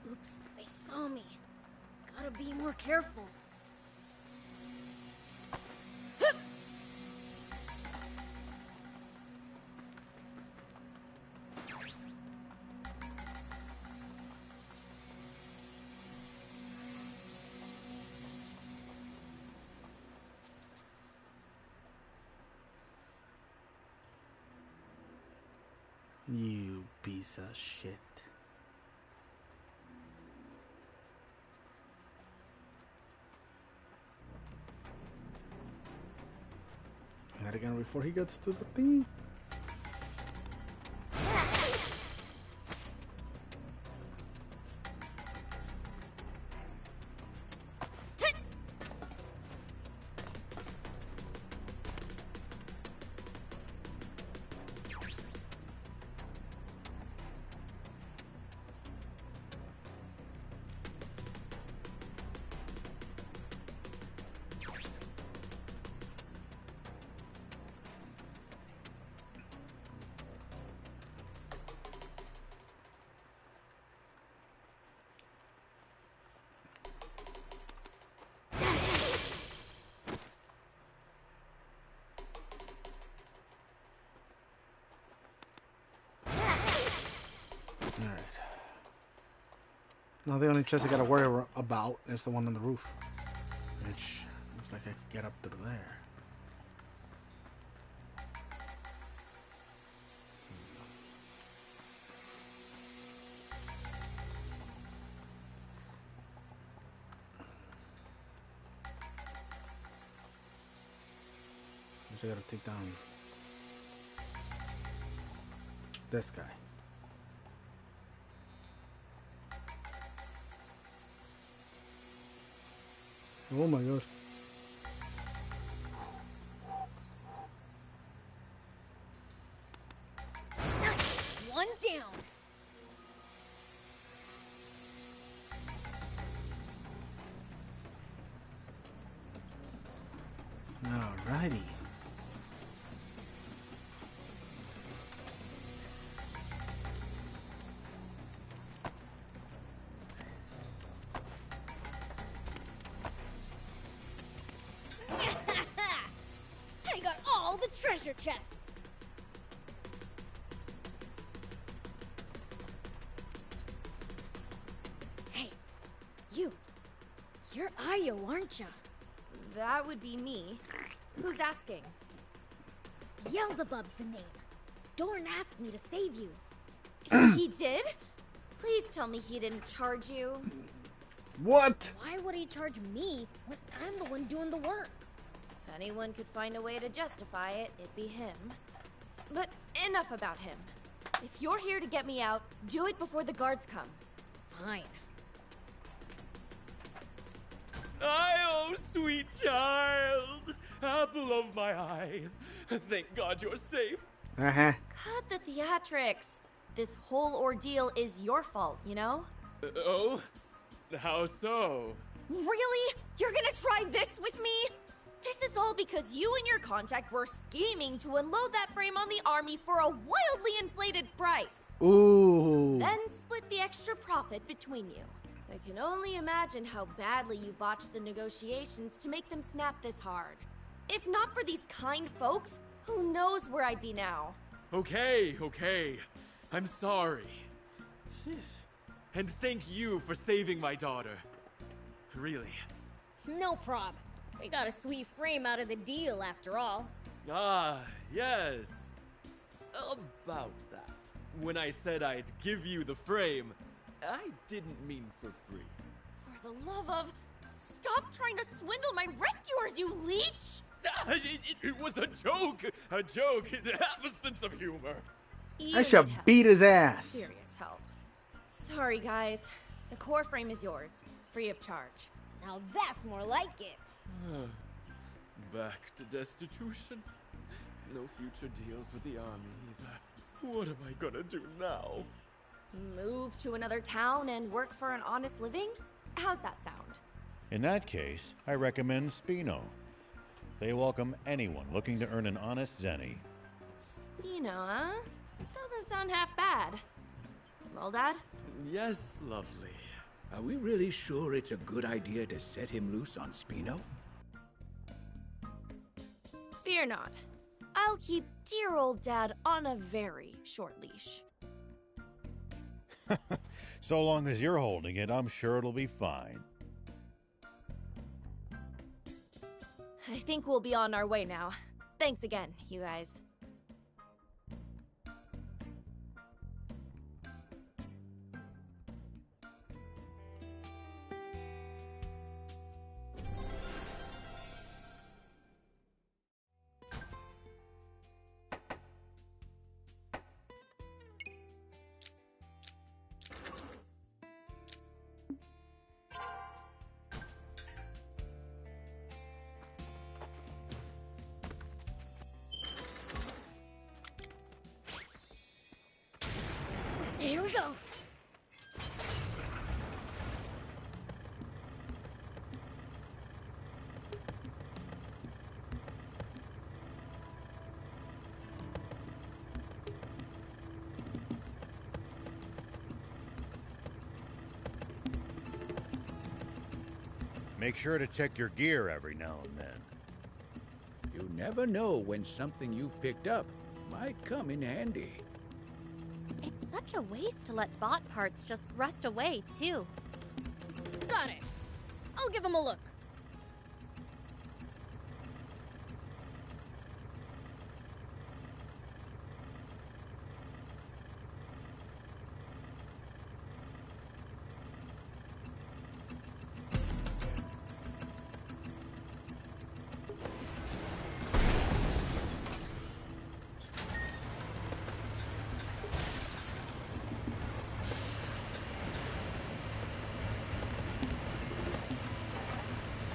Oops, they saw me. Gotta be more careful. You piece of shit. That again before he gets to the thingy. Now the only chest I gotta worry about is the one on the roof. Which looks like I can get up through there. I gotta take down this guy. Oh my gosh. Nice! One down! Alrighty. I got all the treasure chests! Hey, you! You're Io, aren't ya? That would be me. Who's asking? Beelzebub's the name. Dorn asked me to save you. He did? Please tell me he didn't charge you. What? Why would he charge me when I'm the one doing the work? If anyone could find a way to justify it, it'd be him. But enough about him. If you're here to get me out, do it before the guards come. Fine. Oh, sweet child! Apple of my eye. Thank God you're safe. Uh-huh. Cut the theatrics. This whole ordeal is your fault, you know? Oh? How so? Really? You're gonna try this with me? This is all because you and your contact were scheming to unload that frame on the army for a wildly inflated price. Ooh. Then split the extra profit between you. I can only imagine how badly you botched the negotiations to make them snap this hard. If not for these kind folks, who knows where I'd be now? Okay, okay. I'm sorry. And thank you for saving my daughter. Really. No prob. We got a sweet frame out of the deal after all. Ah, yes. About that. When I said I'd give you the frame, I didn't mean for free. For the love of... Stop trying to swindle my rescuers, you leech! It was a joke! A joke! Have a sense of humor. I should beat his ass. Serious help. Sorry, guys. The core frame is yours. Free of charge. Now that's more like it. Back to destitution. No future deals with the army either. What am I gonna do now? Move to another town and work for an honest living? How's that sound? In that case, I recommend Spino. They welcome anyone looking to earn an honest zenny. Spino, huh? Doesn't sound half bad. Well, Dad? Yes, lovely. Are we really sure it's a good idea to set him loose on Spino? Fear not. I'll keep dear old Dad on a very short leash. So long as you're holding it, I'm sure it'll be fine. I think we'll be on our way now. Thanks again, you guys. Here we go. Make sure to check your gear every now and then. You never know when something you've picked up might come in handy. It's such a waste to let bot parts just rust away, too. give him a look.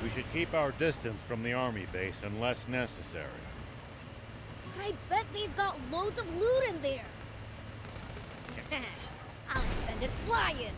We should keep our distance from the army base unless necessary. I bet they've got loads of loot in there. I'll send it flying.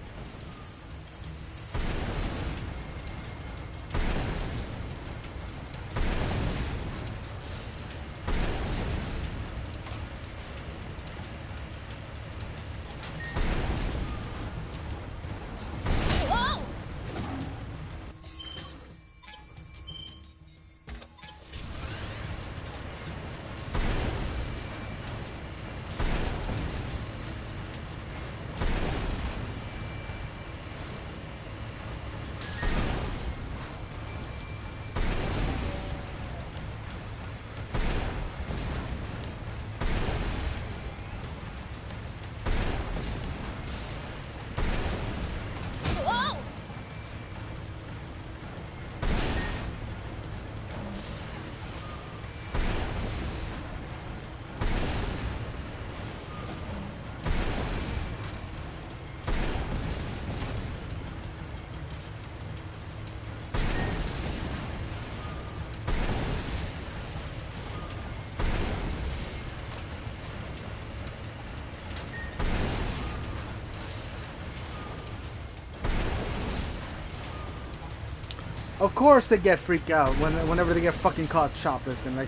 Of course they get freaked out whenever they get fucking caught shoplifting. Like,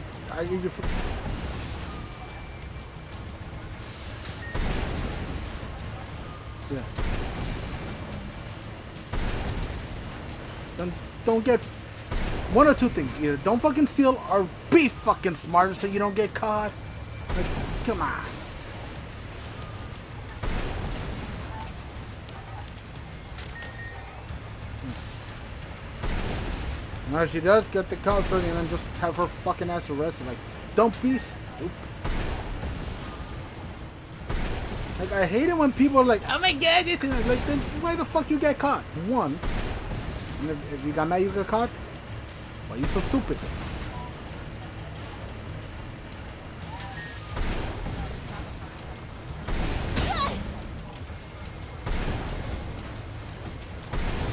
yeah. Then don't get one or two things. Either don't fucking steal or be fucking smart so you don't get caught. Like, come on. Now she does get the code for you and then just have her fucking ass arrested. Like, don't be stupid. Like, I hate it when people are like, oh my god, this is like, then why the fuck you get caught? One, and if you got mad you got caught, why you so stupid?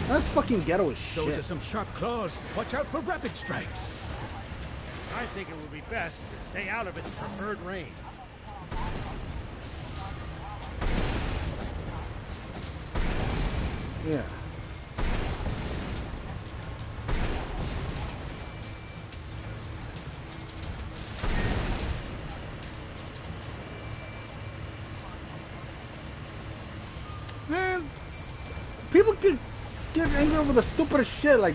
That's fucking ghetto as shit. Those are some sharp claws. Watch out for rapid strikes. I think it would be best to stay out of its preferred range. Yeah. Man, people get angry over the stupidest shit, like,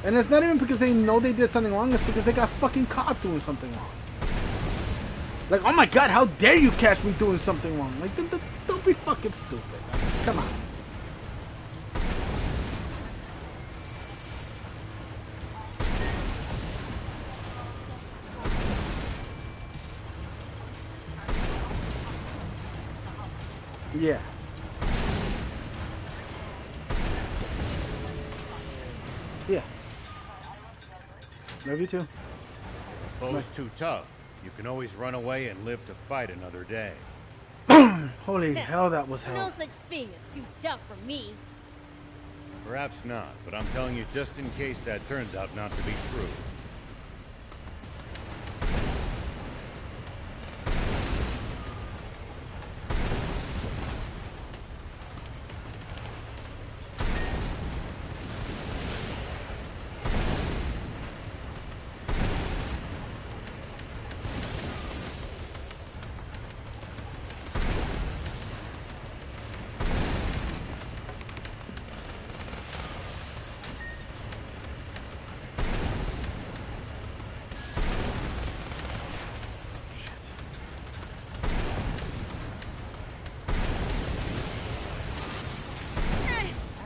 and it's not even because they know they did something wrong, it's because they got fucking caught doing something wrong. Like, oh my god, how dare you catch me doing something wrong? Like, don't be fucking stupid. Like, come on. Yeah. Yeah. Love you too. Foe's too tough. You can always run away and live to fight another day. Holy hell, that was hell. No such thing as too tough for me. Perhaps not, but I'm telling you just in case that turns out not to be true.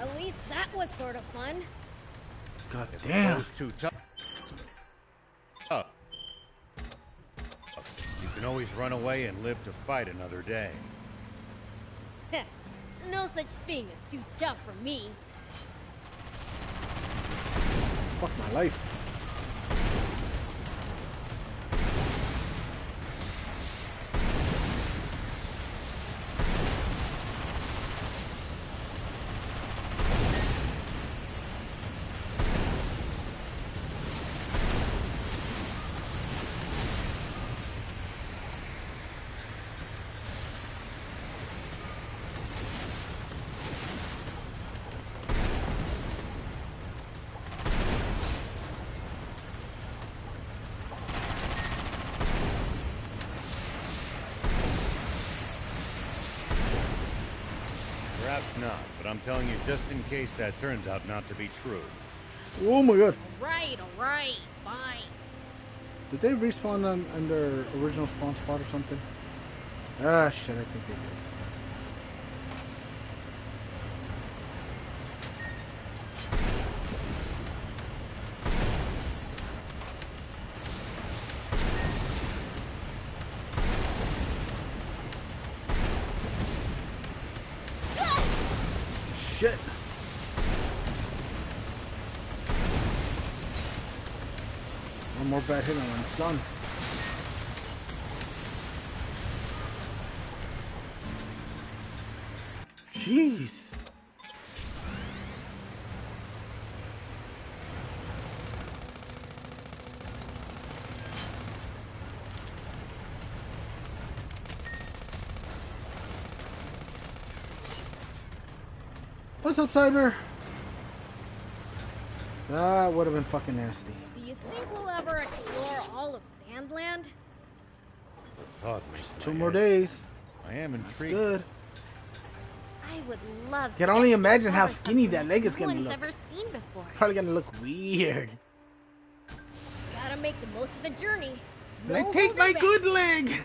At least that was sort of fun. God If damn. the foe's too tough, you can always run away and live to fight another day. No such thing as too tough for me. Fuck my life. Perhaps not, but I'm telling you just in case that turns out not to be true. Oh my god. Alright, fine. Did they respawn on their original spawn spot or something? Ah, shit, I think they did. Shit. One more bad hit and I'm done. Jeez. What's up, Cyber? That would have been fucking nasty. Do you think we'll ever explore all of Sandland? The thought makes Two my more head days. spin. I am That's intrigued. good. I would love Can to only get imagine how discover skinny something that leg is no gonna one's look. ever seen before. Probably gonna look weird. Gotta make the most of the journey. No Like, take holding my back. good leg!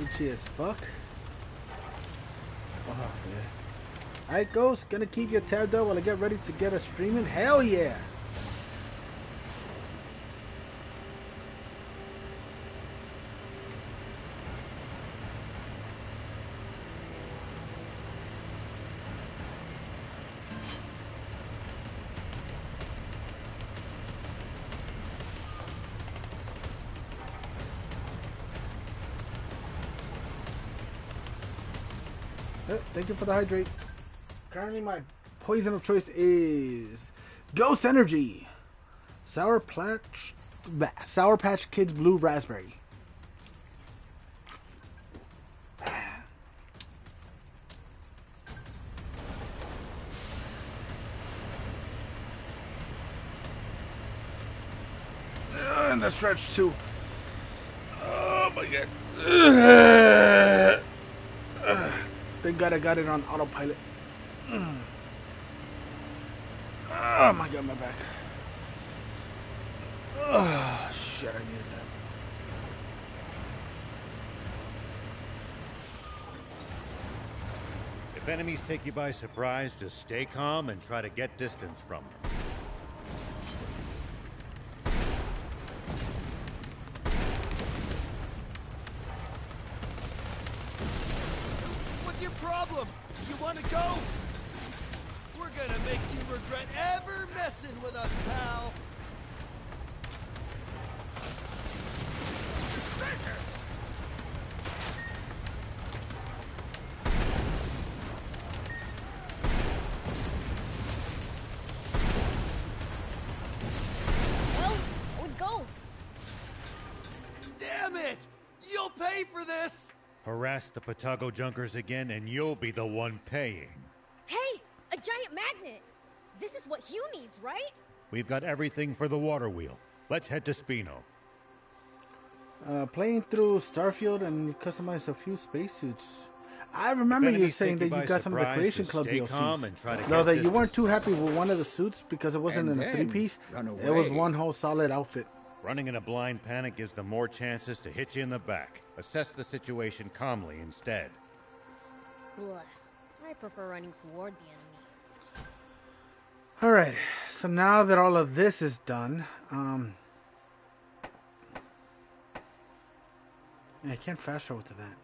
Itchy as fuck. Oh, yeah. Alright, Ghost, gonna keep your tab though while I get ready to get us streaming? Hell yeah! Thank you for the hydrate. Currently, my poison of choice is Ghost Energy, Sour Patch Kids Blue Raspberry. And the stretch too. Oh my god. Thank God I got it on autopilot. Oh my god, my back. Oh shit, I needed that. If enemies take you by surprise, just stay calm and try to get distance from them. What's your problem? You want to go? We're gonna make you regret ever messing with us, pal. Well, so it goes. Damn it! You'll pay for this! Harass the Patago Junkers again and you'll be the one paying. Hey, a giant magnet. This is what Hugh needs, right? We've got everything for the water wheel. Let's head to Spino. Playing through Starfield and you customize a few spacesuits. I remember you saying that you got some of the Creation Club DLCs. No, that you weren't too happy with one of the suits because it wasn't in a three-piece. It was one whole solid outfit. Running in a blind panic gives them more chances to hit you in the back. Assess the situation calmly instead. Blah. I prefer running toward the enemy. Alright, so now that all of this is done, I can't fast travel to that.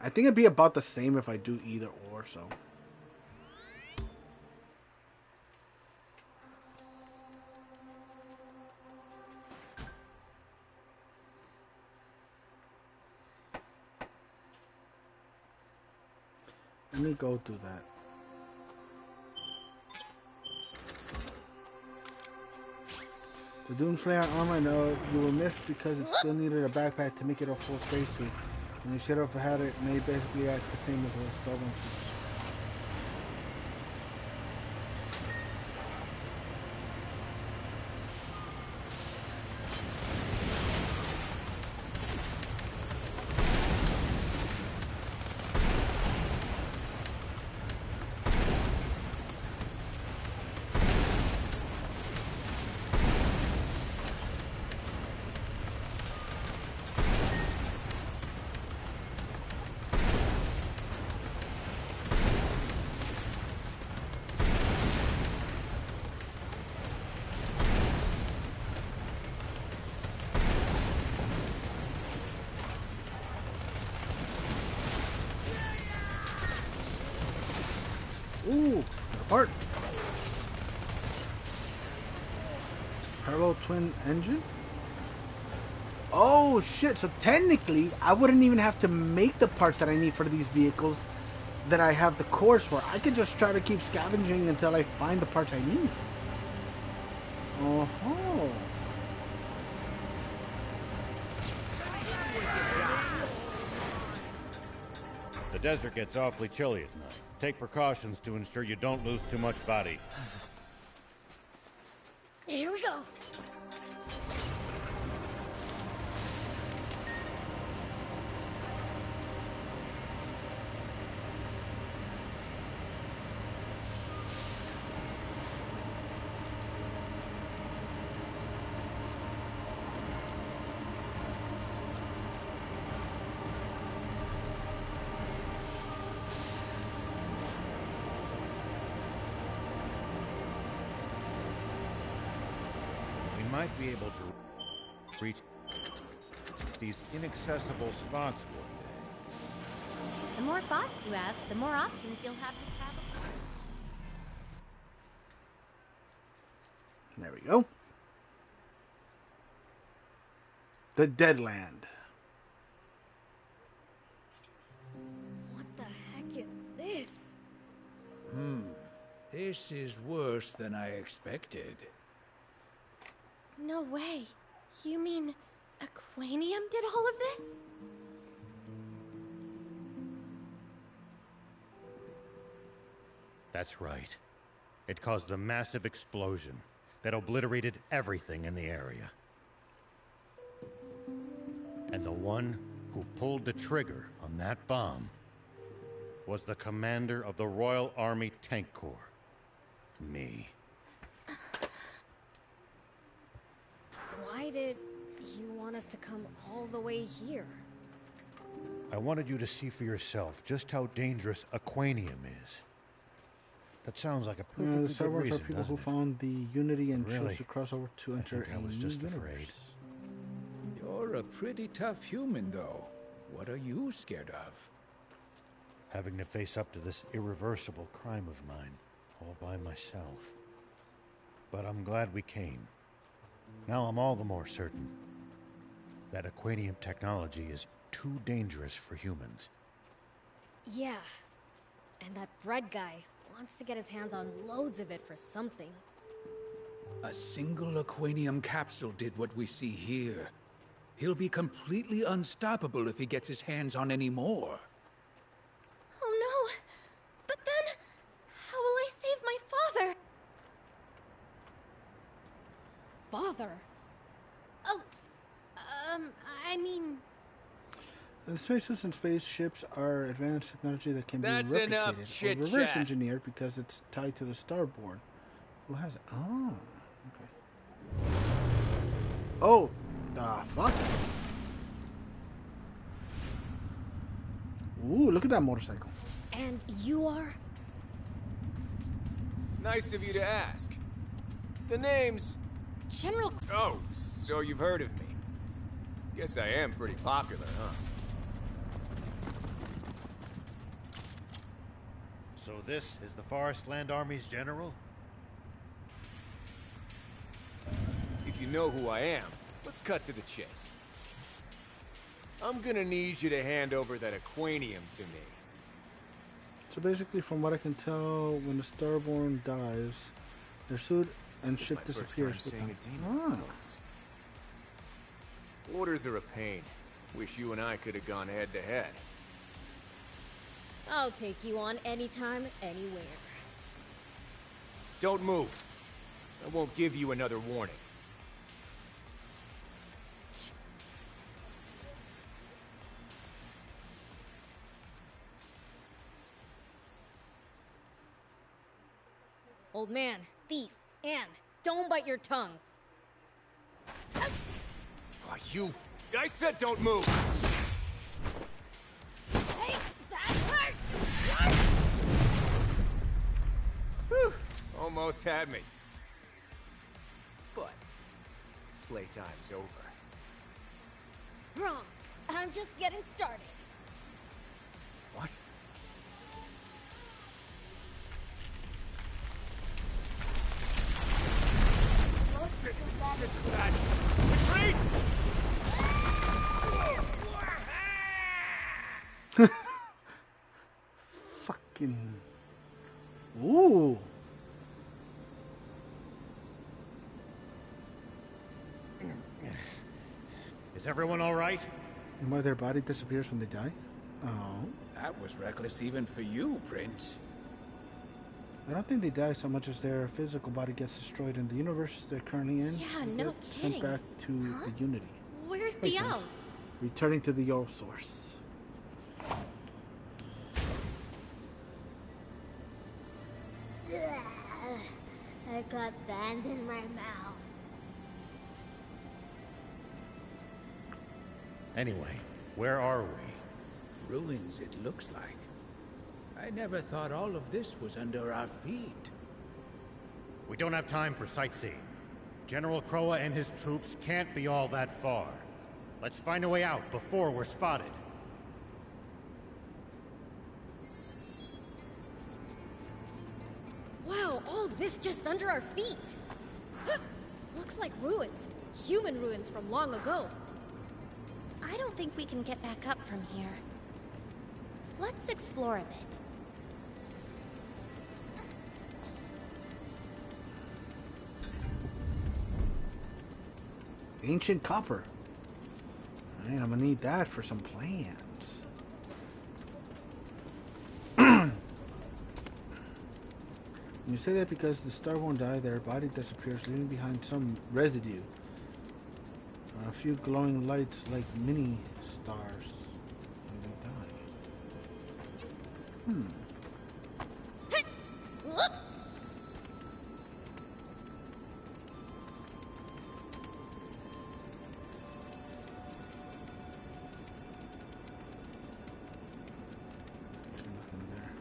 I think it'd be about the same if I do either or, so. Let me go do that. The Doomslayer armor, no, you were missed because it still needed a backpack to make it a full spacesuit. And you should have had it made basically act the same as a Stormtrooper. Ooh, apart. Parallel twin engine? Oh shit, so technically I wouldn't even have to make the parts that I need for these vehicles that I have the cores for. I could just try to keep scavenging until I find the parts I need. Oh. The desert gets awfully chilly at night. Take precautions to ensure you don't lose too much body. Here we go. Might be able to reach these inaccessible spots one day. The more thoughts you have, the more options you'll have to travel. There we go. The Deadland. What the heck is this? This is worse than I expected. No way. You mean Aquanium did all of this? That's right. It caused a massive explosion that obliterated everything in the area. And the one who pulled the trigger on that bomb was the commander of the Royal Army Tank Corps. Me. Why did you want us to come all the way here? I wanted you to see for yourself just how dangerous Aquanium is. That sounds like a perfectly the good reason, are people who doesn't it? found the Unity and Really? chose to cross over to enter I was just afraid. You're a pretty tough human, though. What are you scared of? Having to face up to this irreversible crime of mine, all by myself. But I'm glad we came. Now I'm all the more certain that Aquanium technology is too dangerous for humans. Yeah. And that bread guy wants to get his hands on loads of it for something. A single Aquanium capsule did what we see here. He'll be completely unstoppable if he gets his hands on any more. father? Oh, I mean... The spacesuits and spaceships are advanced technology that can That's be enough replicated or chit-chat. reverse engineered because it's tied to the Starborn. Who has it? Oh, okay. Oh, the fuck? Ooh, look at that motorcycle. And you are? Nice of you to ask. The name's... General... Oh, so you've heard of me. Guess I am pretty popular, huh? So this is the Forestland Army's general? If you know who I am, let's cut to the chase. I'm gonna need you to hand over that Aquanium to me. So basically, from what I can tell, when the Starborn dies, their suit and ship disappears with them. Ah. Orders are a pain. Wish you and I could have gone head to head. I'll take you on anytime, anywhere. Don't move. I won't give you another warning. Old man, thief, Anne, don't bite your tongues. Oh, you... I said don't move! Hey, that hurt! Whew, almost had me. But playtime's over. Wrong. I'm just getting started. What? This is bad. Retreat! Fucking. Ooh. Is everyone all right? And why their body disappears when they die? Oh. That was reckless even for you, Prince. I don't think they die so much as their physical body gets destroyed in the universe they're currently in. Yeah, and no get kidding. Sent back to the Unity. Where's Makes Bial's? sense. Returning to the Yol source. I got sand in my mouth. Anyway, where are we? Ruins, it looks like. I never thought all of this was under our feet. We don't have time for sightseeing. General Croa and his troops can't be all that far. Let's find a way out before we're spotted. Wow, all this just under our feet. Huh. Looks like ruins. Human ruins from long ago. I don't think we can get back up from here. Let's explore a bit. Ancient copper. Alright, I'm gonna need that for some plans. You say that because the star won't die, their body disappears, leaving behind some residue. A few glowing lights like mini stars when they die. Nothing there.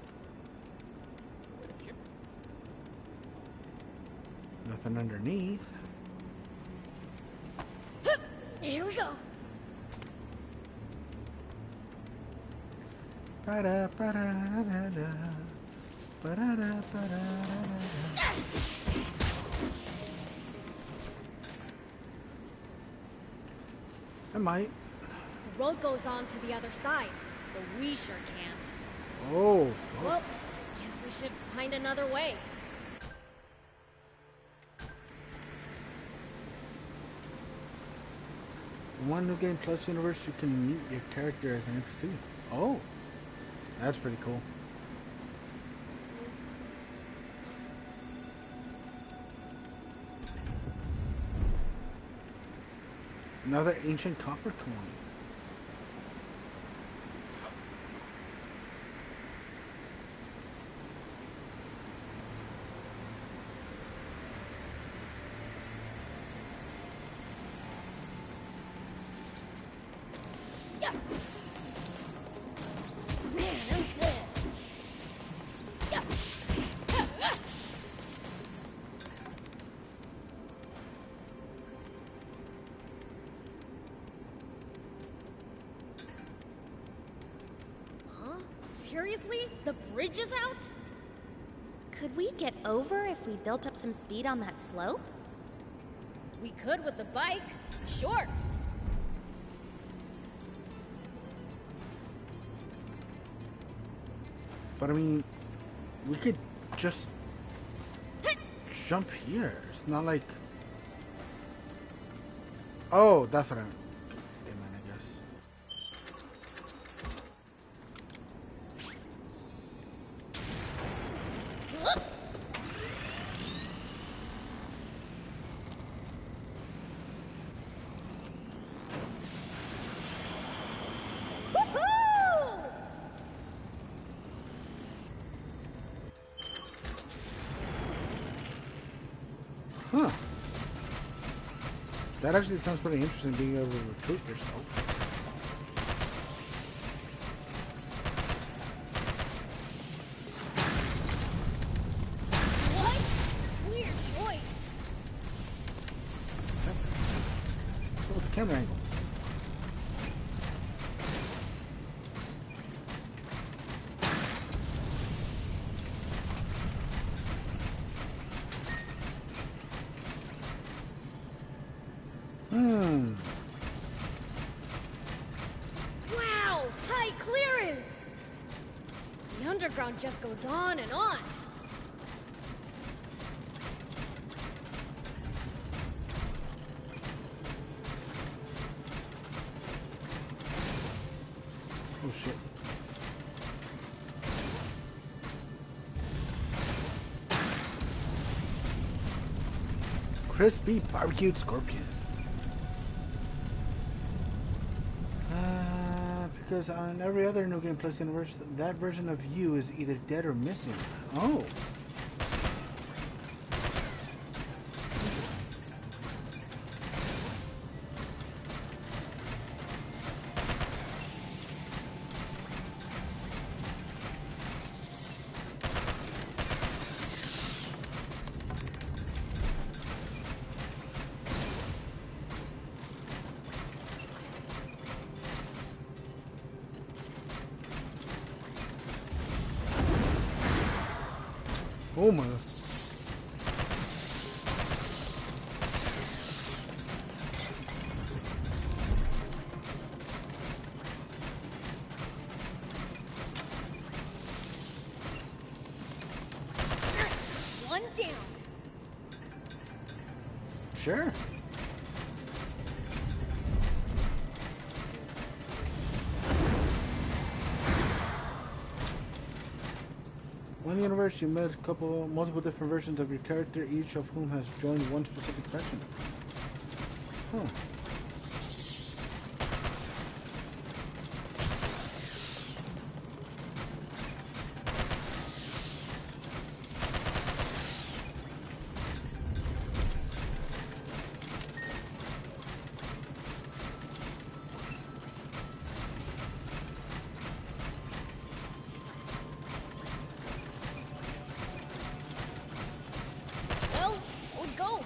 Nothing underneath. Here we go. Ba-da, ba-da-da-da. Ba-da-da, ba-da-da-da. I might. The road goes on to the other side, but we sure can't. Oh, fuck. Well, guess we should find another way. In One New Game Plus universe, you can meet your character as an NPC. Oh, that's pretty cool. Another ancient copper coin. Yeah. Man, I'm good. Yeah. Huh? Seriously? The bridge is out? Could we get over if we built up some speed on that slope? We could with the bike. Sure. But I mean, we could just jump here. It's not like... Oh, that's what I meant. I guess. Huh. That actually sounds pretty interesting, being able to recruit yourself. What? Weird choice. What's the camera angle? Wow! High clearance! The underground just goes on and on. Oh shit. Crispy barbecued scorpion. Because on every other New Game Plus universe, that version of you is either dead or missing. Oh. Oh my god. One down. Sure. One universe, you met multiple different versions of your character, each of whom has joined one specific faction. Huh. Well, so it goes.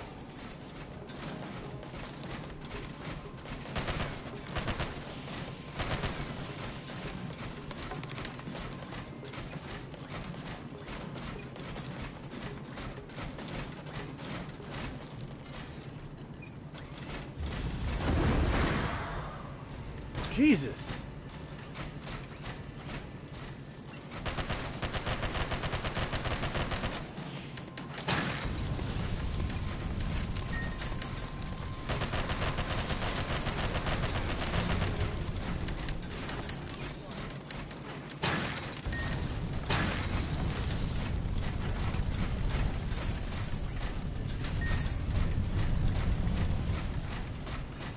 Jesus.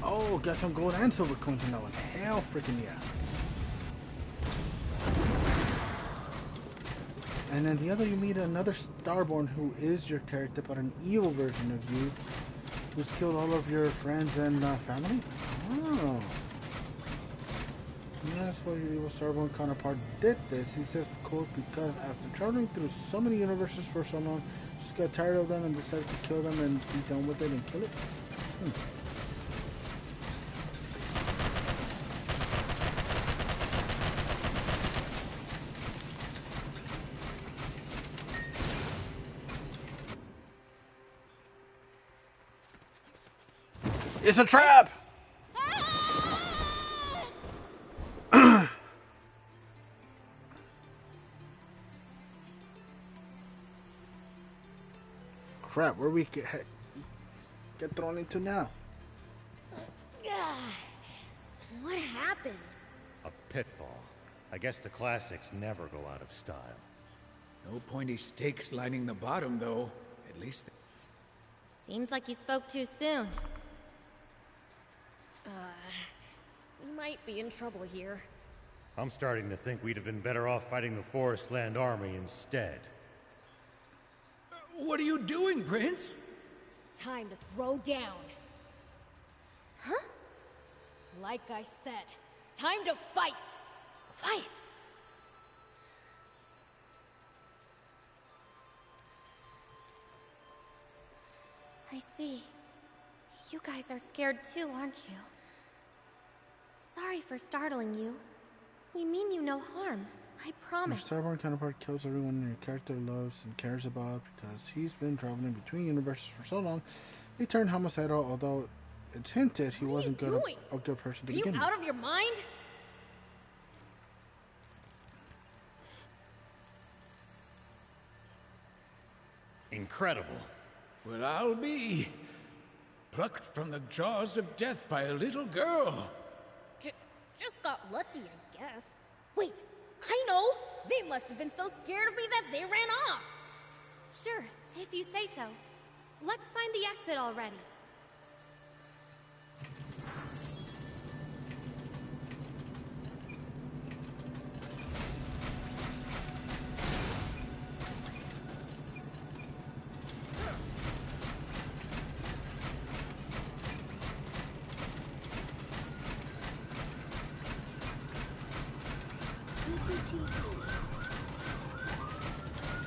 Oh. Oh, got some gold and silver coins in that one. Hell freaking yeah. And then the other, you meet another Starborn who is your character, but an evil version of you, who's killed all of your friends and family. Oh. And that's why your evil Starborn counterpart did this. He says, quote, because after traveling through so many universes for so long, just got tired of them and decided to kill them and be done with it and kill it. It's a trap! Crap, where we get thrown into now? What happened? A pitfall. I guess the classics never go out of style. No pointy stakes lining the bottom, though. At least... Seems like you spoke too soon. We might be in trouble here. I'm starting to think we'd have been better off fighting the Forestland Army instead. What are you doing, Prince? Time to throw down. Huh? Like I said, time to fight! Quiet! I see. You guys are scared too, aren't you? Sorry for startling you. We mean you no harm. I promise. Your Starborn counterpart kills everyone your character loves and cares about because he's been traveling between universes for so long. He turned homicidal, although it's hinted he wasn't a good person to begin with. Are you out of your mind? Incredible. Well, I'll be plucked from the jaws of death by a little girl. Just got lucky, I guess. Wait, I know! They must have been so scared of me that they ran off! Sure, if you say so. Let's find the exit already.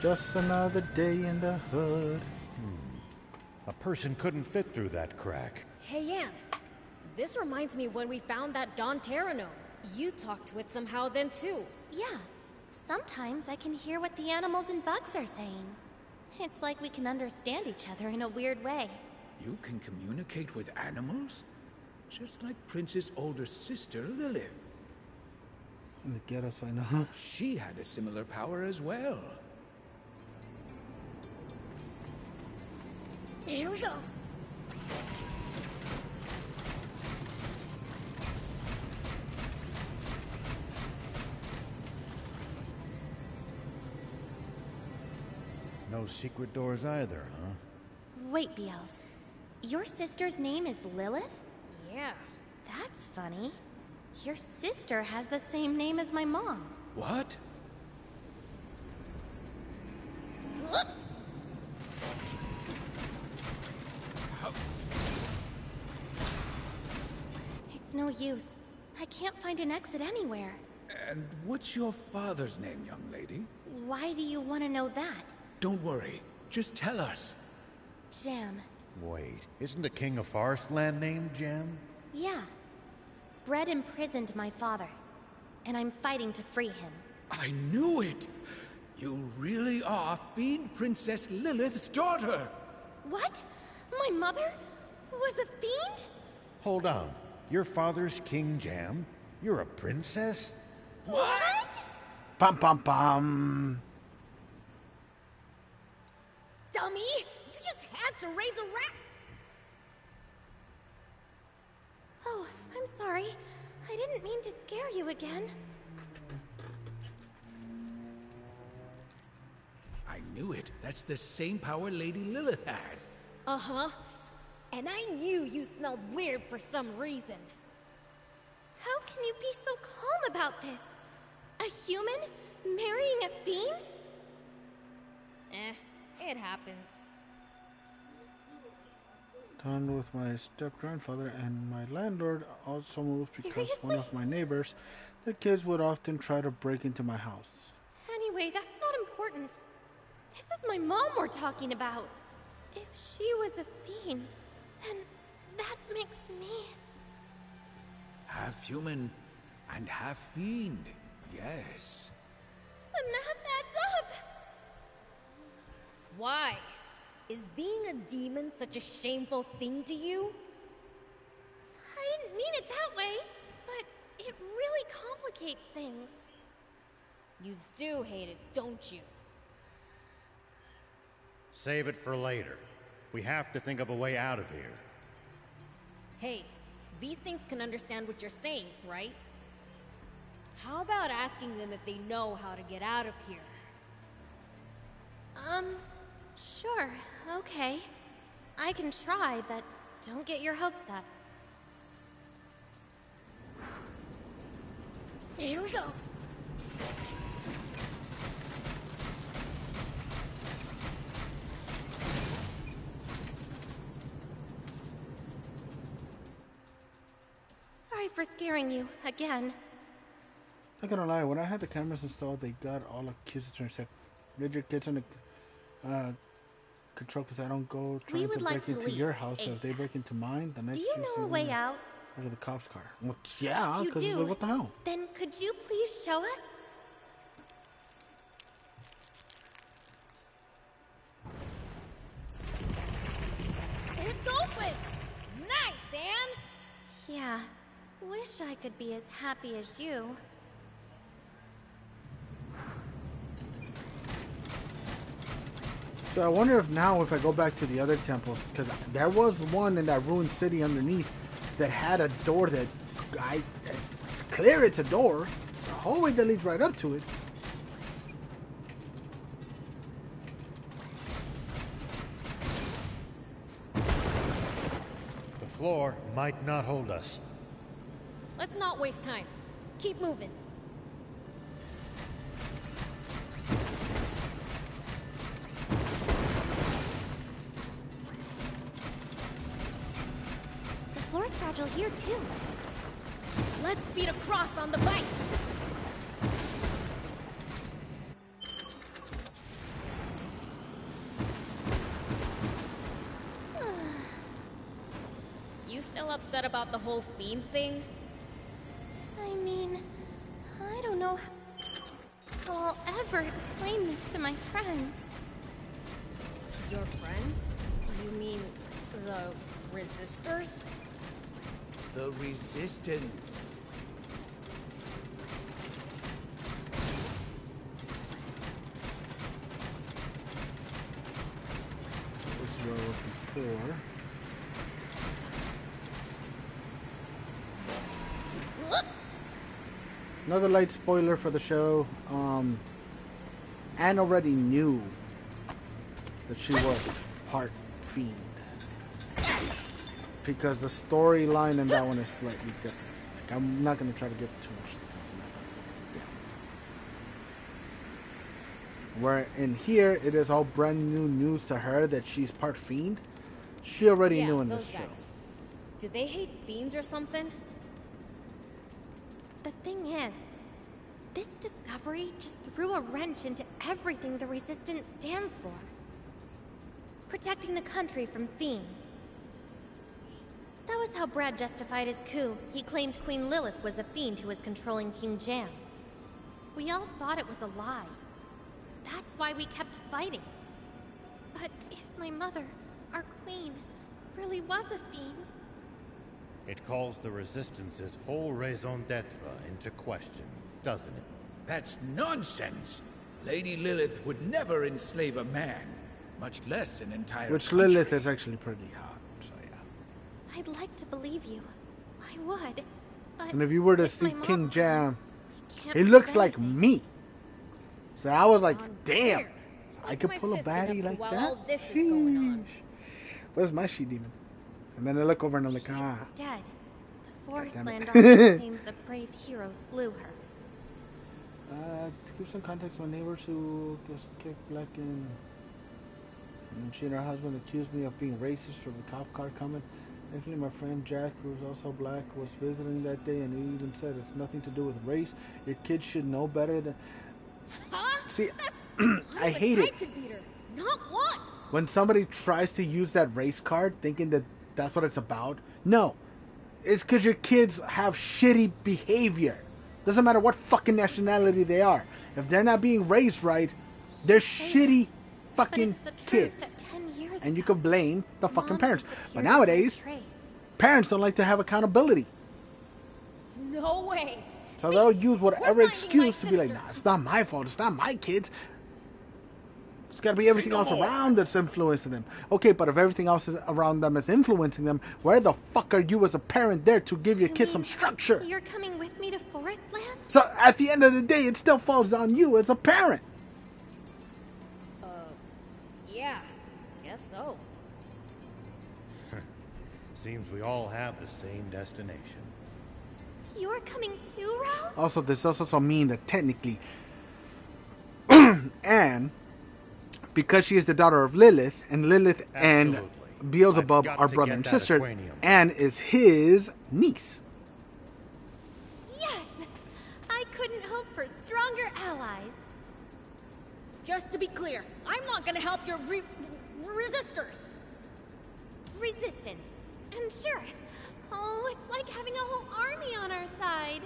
Just another day in the hood. A person couldn't fit through that crack. Hey, Ann. This reminds me of when we found that Don Terrano. You talked to it somehow then, too. Yeah. Sometimes I can hear what the animals and bugs are saying. It's like we can understand each other in a weird way. You can communicate with animals? Just like Prince's older sister, Lilith. In the ghettos, I know. She had a similar power as well. Here we go. No secret doors either, huh? Wait, Beelz. Your sister's name is Lilith? Yeah. That's funny. Your sister has the same name as my mom. What? It's no use. I can't find an exit anywhere. And what's your father's name, young lady? Why do you want to know that? Don't worry. Just tell us. Jam. Wait, isn't the King of Forestland named Jam? Yeah. Brett imprisoned my father, and I'm fighting to free him. I knew it! You really are Fiend Princess Lilith's daughter! What? My mother was a fiend? Hold on. Your father's King Jam? You're a princess? What? Bum bum bum. Dummy! You just had to raise a rat! Oh, I'm sorry. I didn't mean to scare you again. I knew it. That's the same power Lady Lilith had. Uh-huh. And I knew you smelled weird for some reason. How can you be so calm about this? A human marrying a fiend? It happens. Done with my step-grandfather, and my landlord also moved because Seriously? one of my neighbors, the kids would often try to break into my house. Anyway, that's not important. This is my mom we're talking about. If she was a fiend, then that makes me... Half human and half fiend, yes. The math adds up! Why? Is being a demon such a shameful thing to you? I didn't mean it that way, but it really complicates things. You do hate it, don't you? Save it for later. We have to think of a way out of here. Hey, these things can understand what you're saying, right? How about asking them if they know how to get out of here? Sure, okay. I can try, but don't get your hopes up. Here we go. Sorry for scaring you, again. Not gonna lie, when I had the cameras installed, they got all accusatory and said, "Leave your kids under control, because I don't go trying to break into your house. So if they break into mine, the next Do you know a way out? Out of the cops' car." Well, yeah, If you because do, what the hell? Then could you please show us? It's open! Nice, Anne! Yeah, wish I could be as happy as you. So I wonder if now, if I go back to the other temples, because there was one in that ruined city underneath that had a door that it's clear it's a door, a hallway that leads right up to it. The floor might not hold us. Let's not waste time. Keep moving. The floor's fragile here, too. Let's speed across on the bike. You still upset about the whole fiend thing? I mean, I don't know how I'll ever explain this to my friends. Your friends? You mean the resistors? The resistance. This is what I was looking for. Another light spoiler for the show. Anne already knew that she was part fiend, because the storyline in that one is slightly different. Like, I'm not going to try to give too much details on that. Yeah. Where in here, it is all brand new news to her that she's part fiend. She already knew in this show. Do they hate fiends or something? The thing is, this discovery just threw a wrench into everything the Resistance stands for. Protecting the country from fiends. That was how Brad justified his coup. He claimed Queen Lilith was a fiend who was controlling King Jam. We all thought it was a lie. That's why we kept fighting. But if my mother, our queen, really was a fiend... It calls the Resistance's whole raison d'etre into question, doesn't it? That's nonsense. Lady Lilith would never enslave a man, much less an entire Which country. Lilith is actually pretty hot, so yeah. I'd like to believe you. I would. But And if you were to if see my mom- King Jam, can't he looks prove like anything. me. So I was like, damn, Here. I could my pull a sis been up baddie to like while that? all this is going on? Sheesh. Where's my she demon? And then I look over and I'm like, ah. Dead. The Forest damn it. Land Army claims a brave hero slew her. To give some context, my neighbors who just kicked black and she and her husband accused me of being racist for the cop car coming. Actually, my friend Jack, who's also black, was visiting that day, and he even said it's nothing to do with race. Your kids should know better than. Huh? See, I hate it. I could beat her. Not once. When somebody tries to use that race card thinking that that's what it's about. No. It's because your kids have shitty behavior. Doesn't matter what fucking nationality they are. If they're not being raised right, they're shitty fucking kids. And you can blame the fucking parents. But nowadays, parents don't like to have accountability. No way. So they'll use whatever excuse to be like, nah, it's not my fault. It's not my kids. It's got to be everything else around that's influencing them. Okay, but if everything else is around them is influencing them, where the fuck are you as a parent there to give your kids some structure? You're coming with me to Forest Land? So at the end of the day, it still falls on you as a parent. Yeah, guess so. Seems we all have the same destination. You're coming too, Ralph? Also, this also mean that technically, Anne, because she is the daughter of Lilith, and Lilith and Beelzebub are brother and sister, Anne is his niece. Yes! I couldn't hope for stronger allies. Just to be clear, I'm not gonna help your resistors. Resistance. And sure. Oh, it's like having a whole army on our side.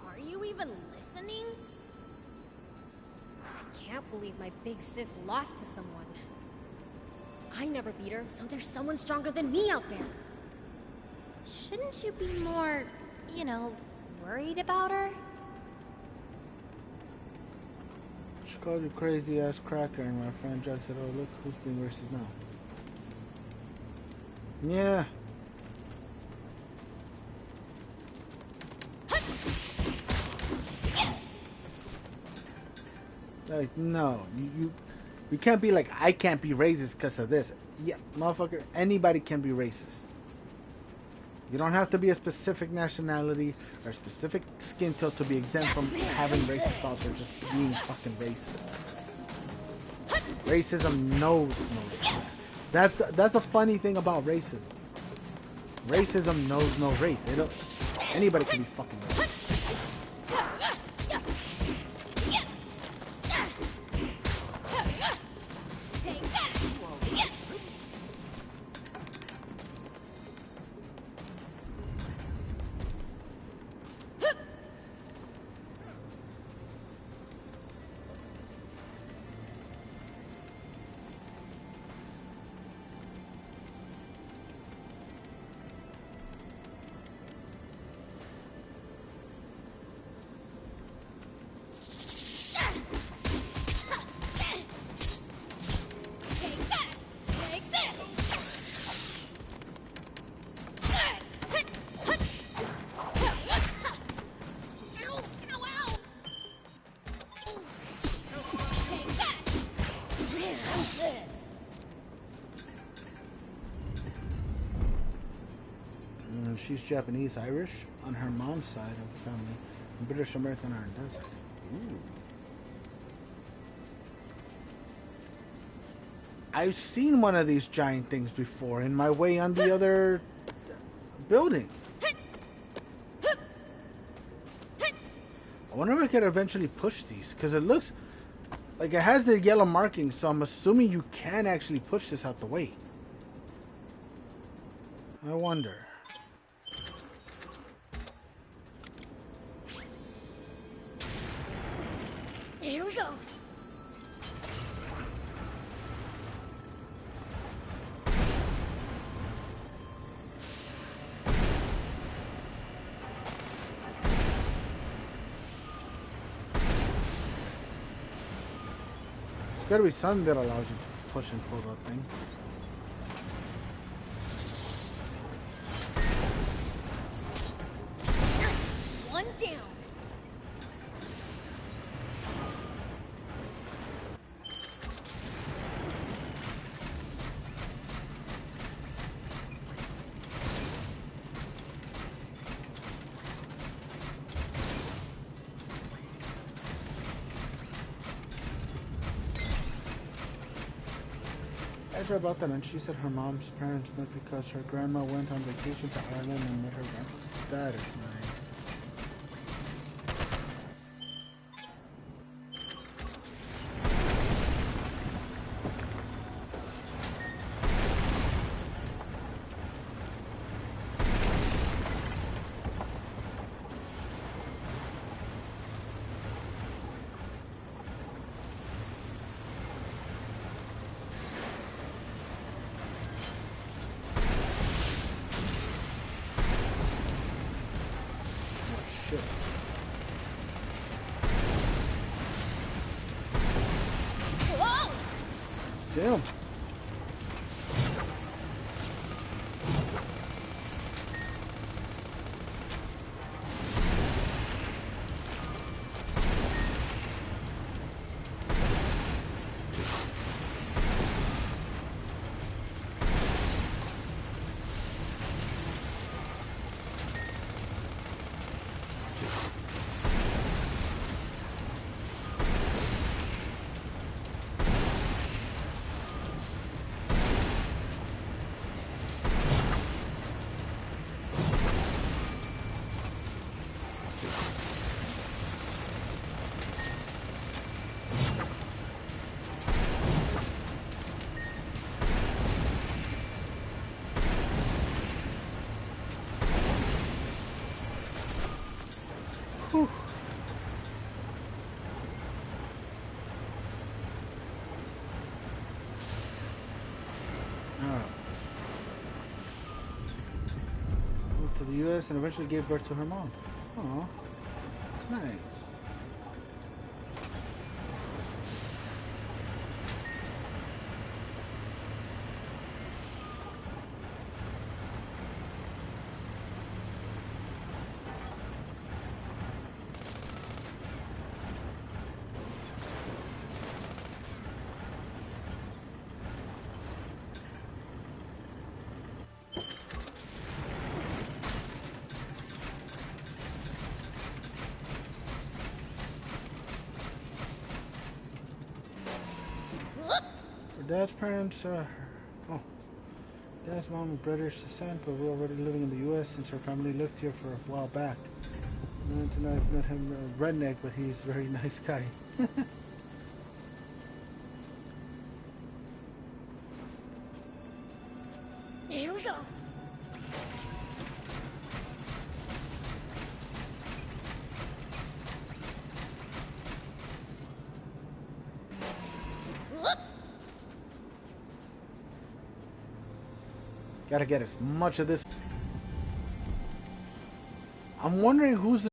Are you even listening? I can't believe my big sis lost to someone. I never beat her, so there's someone stronger than me out there. Shouldn't you be more, you know, worried about her? She called you crazy ass cracker, and my friend Jack said, oh, look who's being racist now. Yeah. Like, no, you can't be like, I can't be racist because of this. Yeah, motherfucker, anybody can be racist. You don't have to be a specific nationality or a specific skin tone to be exempt from having racist thoughts or just being fucking racist. Racism knows no race. That's the funny thing about racism. Racism knows no race. Anybody can be fucking racist. She's Japanese Irish on her mom's side of the family, and British American on her dad's side. Ooh. I've seen one of these giant things before in my way on the other building. I wonder if I could eventually push these, because it looks like it has the yellow marking, so I'm assuming you can actually push this out the way. I wonder. Here we go. There's gotta be something that allows you to push and pull that thing. One down. I read about that, and she said her mom's parents met because her grandma went on vacation to Ireland and met her grandpa. That is nice. Damn. Whew. Moved to the U.S. and eventually gave birth to her mom. Aw, nice. Dad's parents, Dad's mom and brother's descent, but we're already living in the U.S. since her family lived here for a while back. And I've met him, redneck, but he's a very nice guy. Here we go. Gotta get as much of this. I'm wondering who's